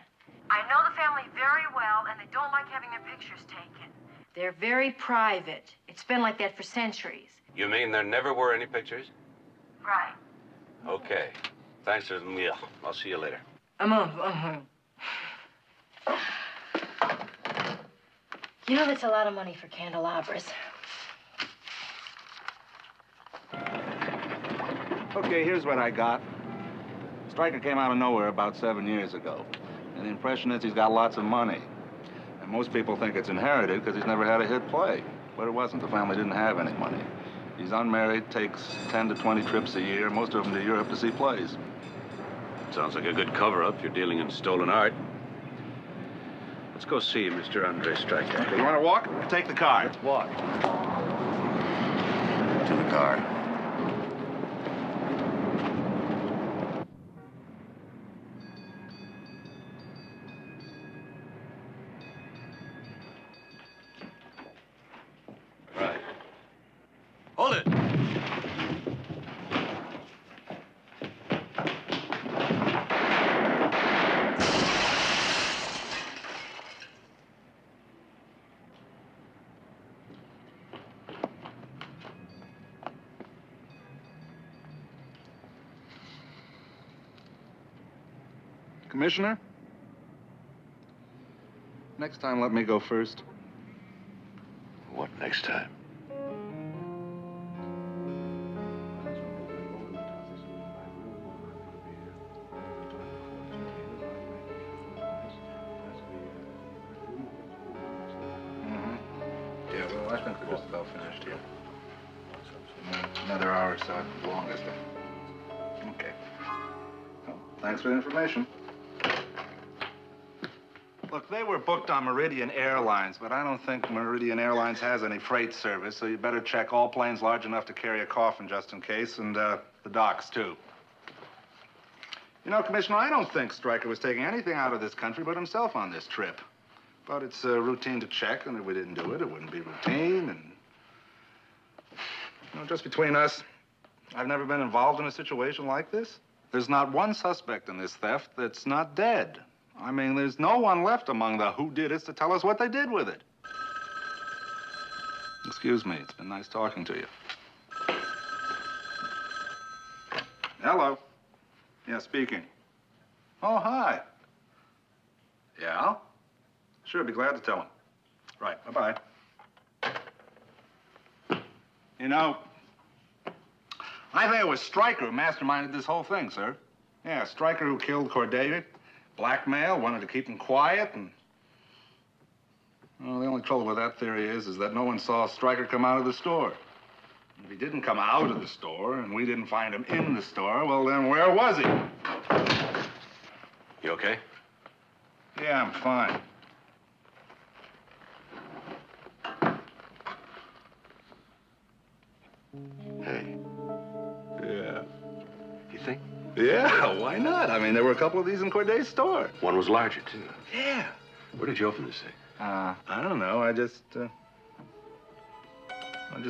I know the family very well, and they don't like having their pictures taken. They're very private. It's been like that for centuries. You mean there never were any pictures? Right. Okay. Thanks for the meal. I'll see you later. You know, that's a lot of money for candelabras. Okay, here's what I got. Stryker came out of nowhere about 7 years ago. And the impression is he's got lots of money. And most people think it's inherited because he's never had a hit play. But it wasn't. The family didn't have any money. He's unmarried, takes 10 to 20 trips a year, most of them to Europe to see plays. Sounds like a good cover-up. You're dealing in stolen art. Let's go see Mr. Andre Stryker. You want to walk? Take the car. Let's walk. To the car. Right. Hold it! Commissioner? Next time, let me go first. What next time? Yeah, well, I think we're just about finished here. Another hour or so at the longest. Okay. Well, thanks for the information. Look, they were booked on Meridian Airlines, but I don't think Meridian Airlines has any freight service, so you better check all planes large enough to carry a coffin just in case, and the docks, too. You know, Commissioner, I don't think Stryker was taking anything out of this country but himself on this trip. But it's routine to check, and if we didn't do it, it wouldn't be routine, and... You know, just between us, I've never been involved in a situation like this. There's not one suspect in this theft that's not dead. I mean, there's no one left among the whodidits to tell us what they did with it. Excuse me, it's been nice talking to you. Hello. Yeah, speaking. Oh, hi. Yeah? Sure, be glad to tell him. Right, bye-bye. You know, I think it was Stryker who masterminded this whole thing, sir. Yeah, Stryker who killed Corday. Blackmail, wanted to keep him quiet, and... Well, the only trouble with that theory is that no one saw Stryker come out of the store. If he didn't come out of the store, and we didn't find him in the store, well, then where was he? You okay? Yeah, I'm fine. Hey. Yeah. You think? Yeah, why not? I mean, there were a couple of these in Corday's store. One was larger, too. Yeah. Where did you open this thing? I don't know. I just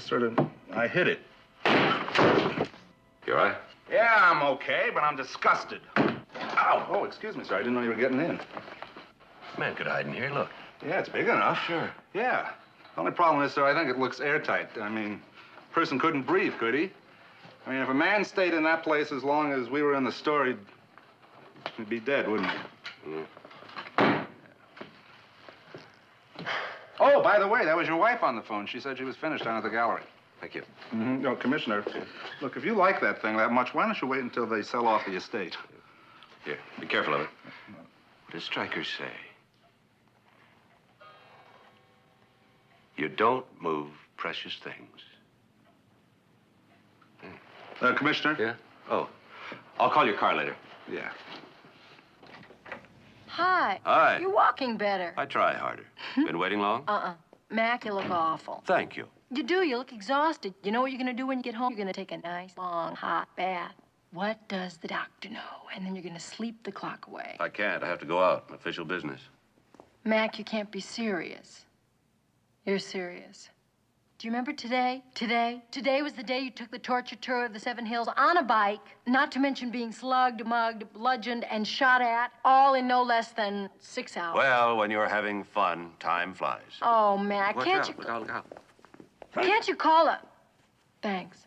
sort of, I hit it. You all right? Yeah, I'm okay, but I'm disgusted. Ow. Oh, excuse me, sir. I didn't know you were getting in. Man could hide in here. Look. Yeah, it's big enough. Sure. Yeah. The only problem is, sir, I think it looks airtight. I mean, a person couldn't breathe, could he? I mean, if a man stayed in that place as long as we were in the store, he'd be dead, wouldn't he? Mm. Oh, by the way, that was your wife on the phone. She said she was finished down at the gallery. Thank you. Mm-hmm. No, Commissioner, look, if you like that thing that much, why don't you wait until they sell off the estate? Here, be careful of it. What does Stryker say? You don't move precious things. Commissioner? Yeah? Oh. I'll call your car later. Yeah. Hi. Hi. You're walking better. I try harder. Been waiting long? Mac, you look awful. Thank you. You do. You look exhausted. You know what you're going to do when you get home? You're going to take a nice, long, hot bath. What does the doctor know? And then you're going to sleep the clock away. I can't. I have to go out. Official business. Mac, you can't be serious. You're serious. Do you remember today? Today was the day you took the torture tour of the Seven Hills on a bike, not to mention being slugged, mugged, bludgeoned, and shot at, all in no less than 6 hours. Well, when you're having fun, time flies. Oh, Mac, Look can't out, you... Look out. Can't you call a... Thanks.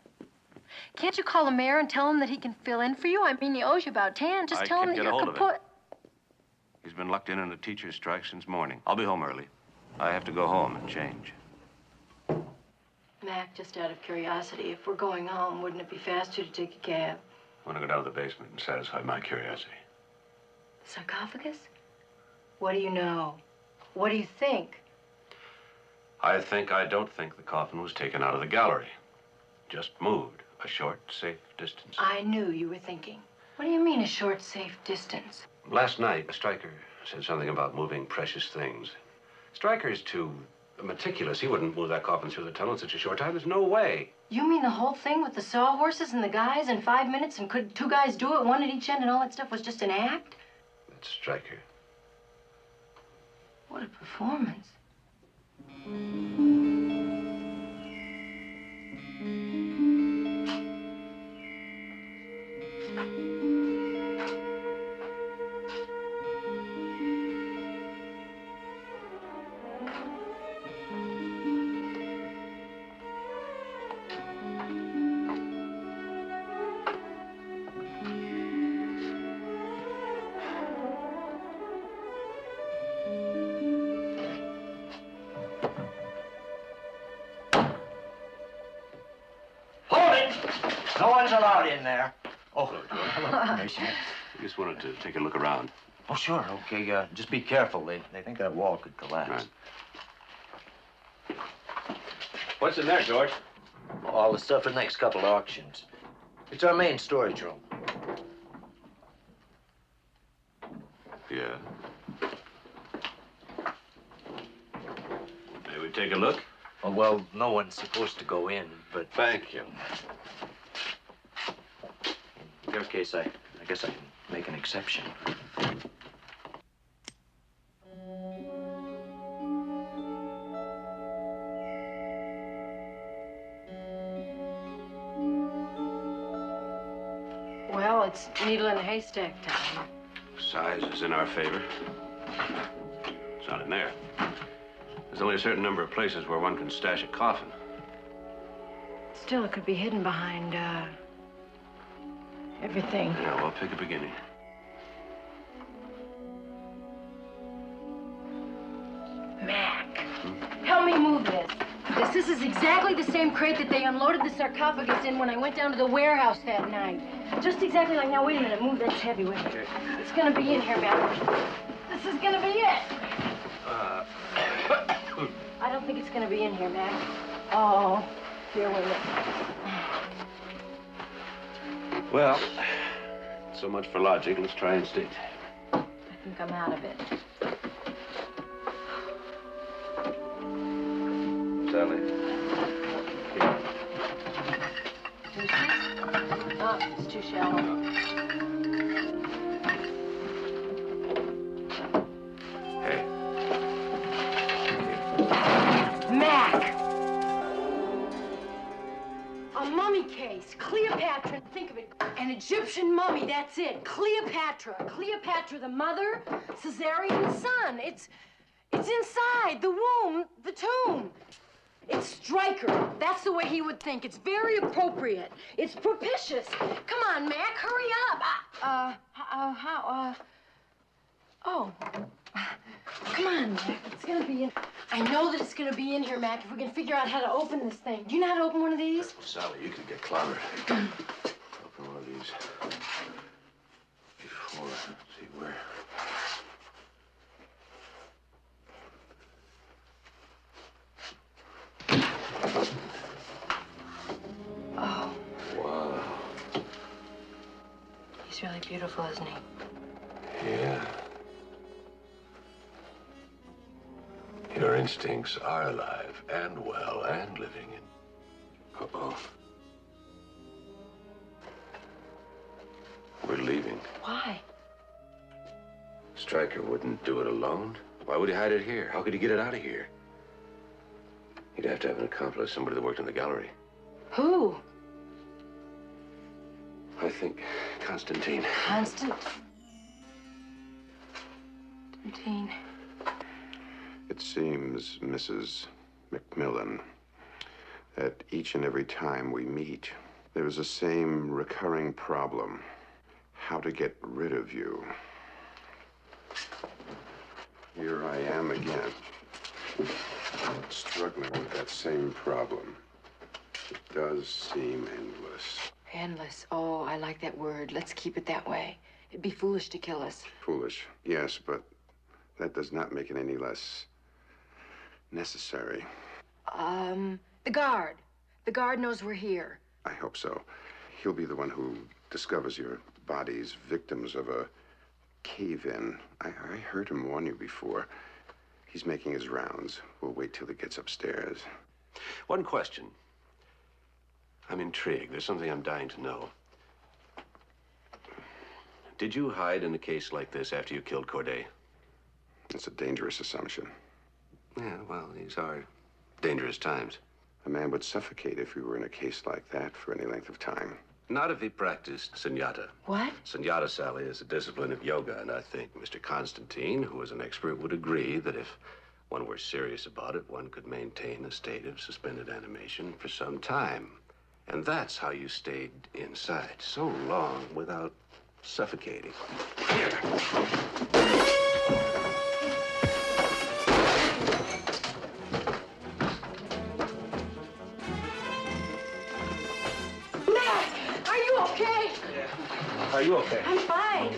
Can't you call the mayor and tell him that he can fill in for you? I mean, he owes you about 10. Just tell him that get you're a hold of him. kaput. He's been locked in a teacher's strike since morning. I'll be home early. I have to go home and change. Mac, just out of curiosity, if we're going home, wouldn't it be faster to take a cab? I want to go down to the basement and satisfy my curiosity. Sarcophagus? What do you know? What do you think? I don't think the coffin was taken out of the gallery. Just moved a short, safe distance. I knew you were thinking. What do you mean, a short, safe distance? Last night, Stryker said something about moving precious things. Stryker's too meticulous. He wouldn't move that coffin through the tunnel in such a short time. There's no way. You mean the whole thing with the sawhorses and the guys in 5 minutes, and could 2 guys do it, one at each end, and all that stuff was just an act? That's Stryker. What a performance. No one's allowed in there. Oh, hello, Commissioner. I just wanted to take a look around. Oh, sure. Okay, just be careful. They think that wall could collapse. Right. What's in there, George? All the stuff for the next couple of auctions. It's our main storage room. Yeah. May we take a look? Oh, well, no one's supposed to go in, but... Thank you. In your case, I guess I can make an exception. Well, it's needle in a haystack time. Size is in our favor. It's not in there. There's only a certain number of places where one can stash a coffin. Still, it could be hidden behind, everything. Yeah, well, pick a beginning. Mac, help me move this. This is exactly the same crate that they unloaded the sarcophagus in when I went down to the warehouse that night. Just exactly like, now, wait a minute, move that heavy with me. It's gonna be in here, Mac. This is gonna be it. I don't think it's gonna be in here, Mac. Oh, here, wait a minute. Well, so much for logic. Let's try instinct. I think I'm out of it. Sally. Oh, it's too shallow. Hey. Mac! A mummy case. Cleopatra, think of it. An Egyptian mummy, that's it. Cleopatra. Cleopatra, the mother, Caesarion, the son. It's inside the womb, the tomb. It's Stryker. That's the way he would think. It's very appropriate. It's propitious. Come on, Mac, hurry up. Oh. Come on, Mac. It's gonna be in. I know that it's gonna be in here, Mac, if we can figure out how to open this thing. Do you know how to open one of these? Sally, you could get clobbered. Open one of these. Before, let's see where. Oh, Wow. he's really beautiful, isn't he? Yeah. Your instincts are alive and well and living in... Uh-oh. We're leaving. Why? Stryker wouldn't do it alone. Why would he hide it here? How could he get it out of here? He'd have to have an accomplice, somebody that worked in the gallery. Who? I think Constantine. Constantine. It seems, Mrs. McMillan, that each and every time we meet, there is the same recurring problem. How to get rid of you. Here I am again, struggling with that same problem. It does seem endless. Endless. Oh, I like that word. Let's keep it that way. It'd be foolish to kill us. Foolish, yes, but that does not make it any less necessary. The guard. The guard knows we're here. I hope so. He'll be the one who discovers your bodies, victims of a cave-in. I heard him warn you before. He's making his rounds. We'll wait till he gets upstairs. One question. I'm intrigued. There's something I'm dying to know. Did you hide in a case like this after you killed Corday? It's a dangerous assumption. Yeah, well, these are dangerous times. A man would suffocate if he were in a case like that for any length of time. Not if he practiced sunyata. What? Sunyata, Sally, is a discipline of yoga, and I think Mr. Constantine, who is an expert, would agree that if one were serious about it, one could maintain a state of suspended animation for some time. And that's how you stayed inside so long without suffocating. Here. Okay. Are you okay? I'm fine.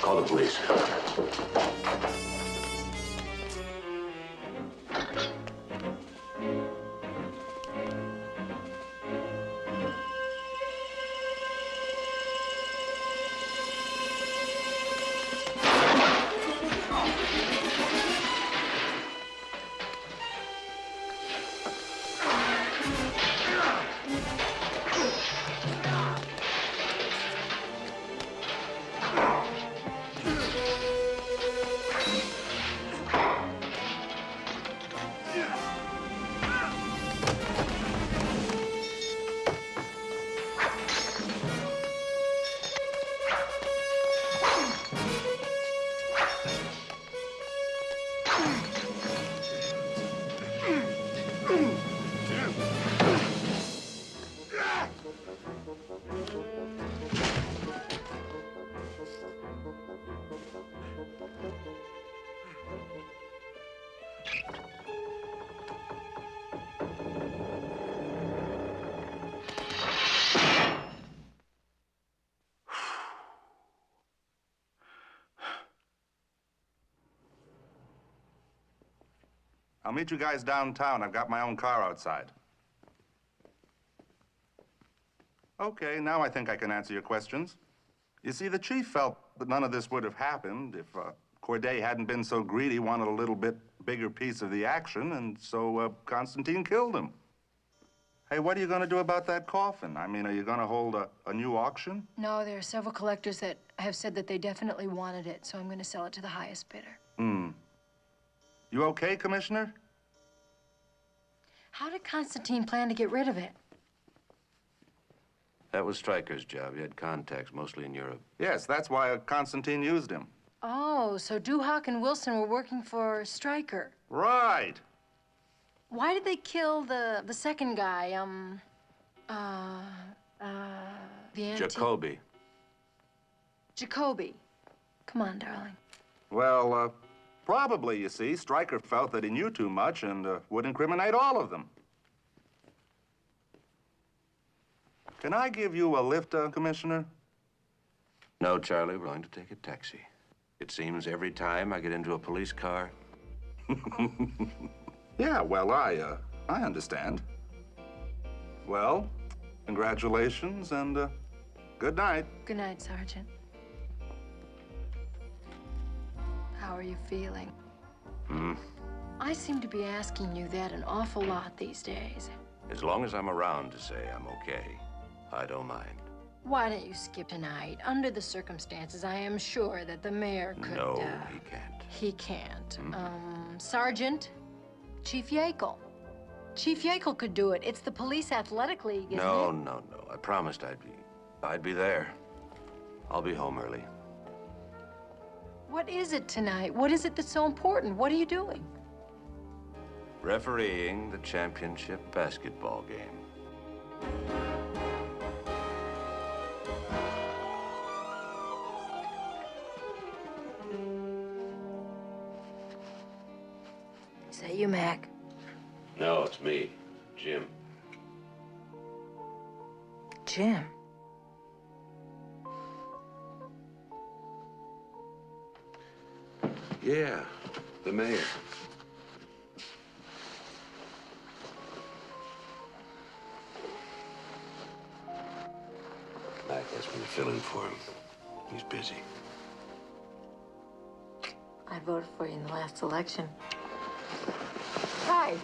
Call the police. I'll meet you guys downtown. I've got my own car outside. Okay, now I think I can answer your questions. You see, the chief felt that none of this would have happened if Corday hadn't been so greedy, wanted a little bit bigger piece of the action, and so Constantine killed him. Hey, what are you going to do about that coffin? I mean, are you going to hold a new auction? No, there are several collectors that have said that they definitely wanted it, so I'm going to sell it to the highest bidder. You okay, Commissioner? How did Constantine plan to get rid of it? That was Stryker's job. He had contacts, mostly in Europe. Yes, that's why Constantine used him. Oh, so Duhawk and Wilson were working for Stryker. Right. Why did they kill the second guy, the Jacoby. Jacoby. Come on, darling. Well, probably, you see, Stryker felt that he knew too much and would incriminate all of them. Can I give you a lift, Commissioner? No, Charlie, we're going to take a taxi. It seems every time I get into a police car. Yeah, well, I understand. Well, congratulations and good night. Good night, Sergeant. How are you feeling? I seem to be asking you that an awful lot these days. As long as I'm around to say I'm okay, I don't mind. Why don't you skip tonight? Under the circumstances, I am sure that the mayor could... No, he can't. He can't. Sergeant, Chief Yakel. Chief Yakel could do it. It's the Police Athletic League, isn't it? No. I promised I'd be there. I'll be home early. What is it tonight? What is it that's so important? What are you doing? Refereeing the championship basketball game. Is that you, Mac? No, it's me, Jim. Jim? Yeah, the mayor. Mac asked me to fill in for him. He's busy. I voted for you in the last election. Hi.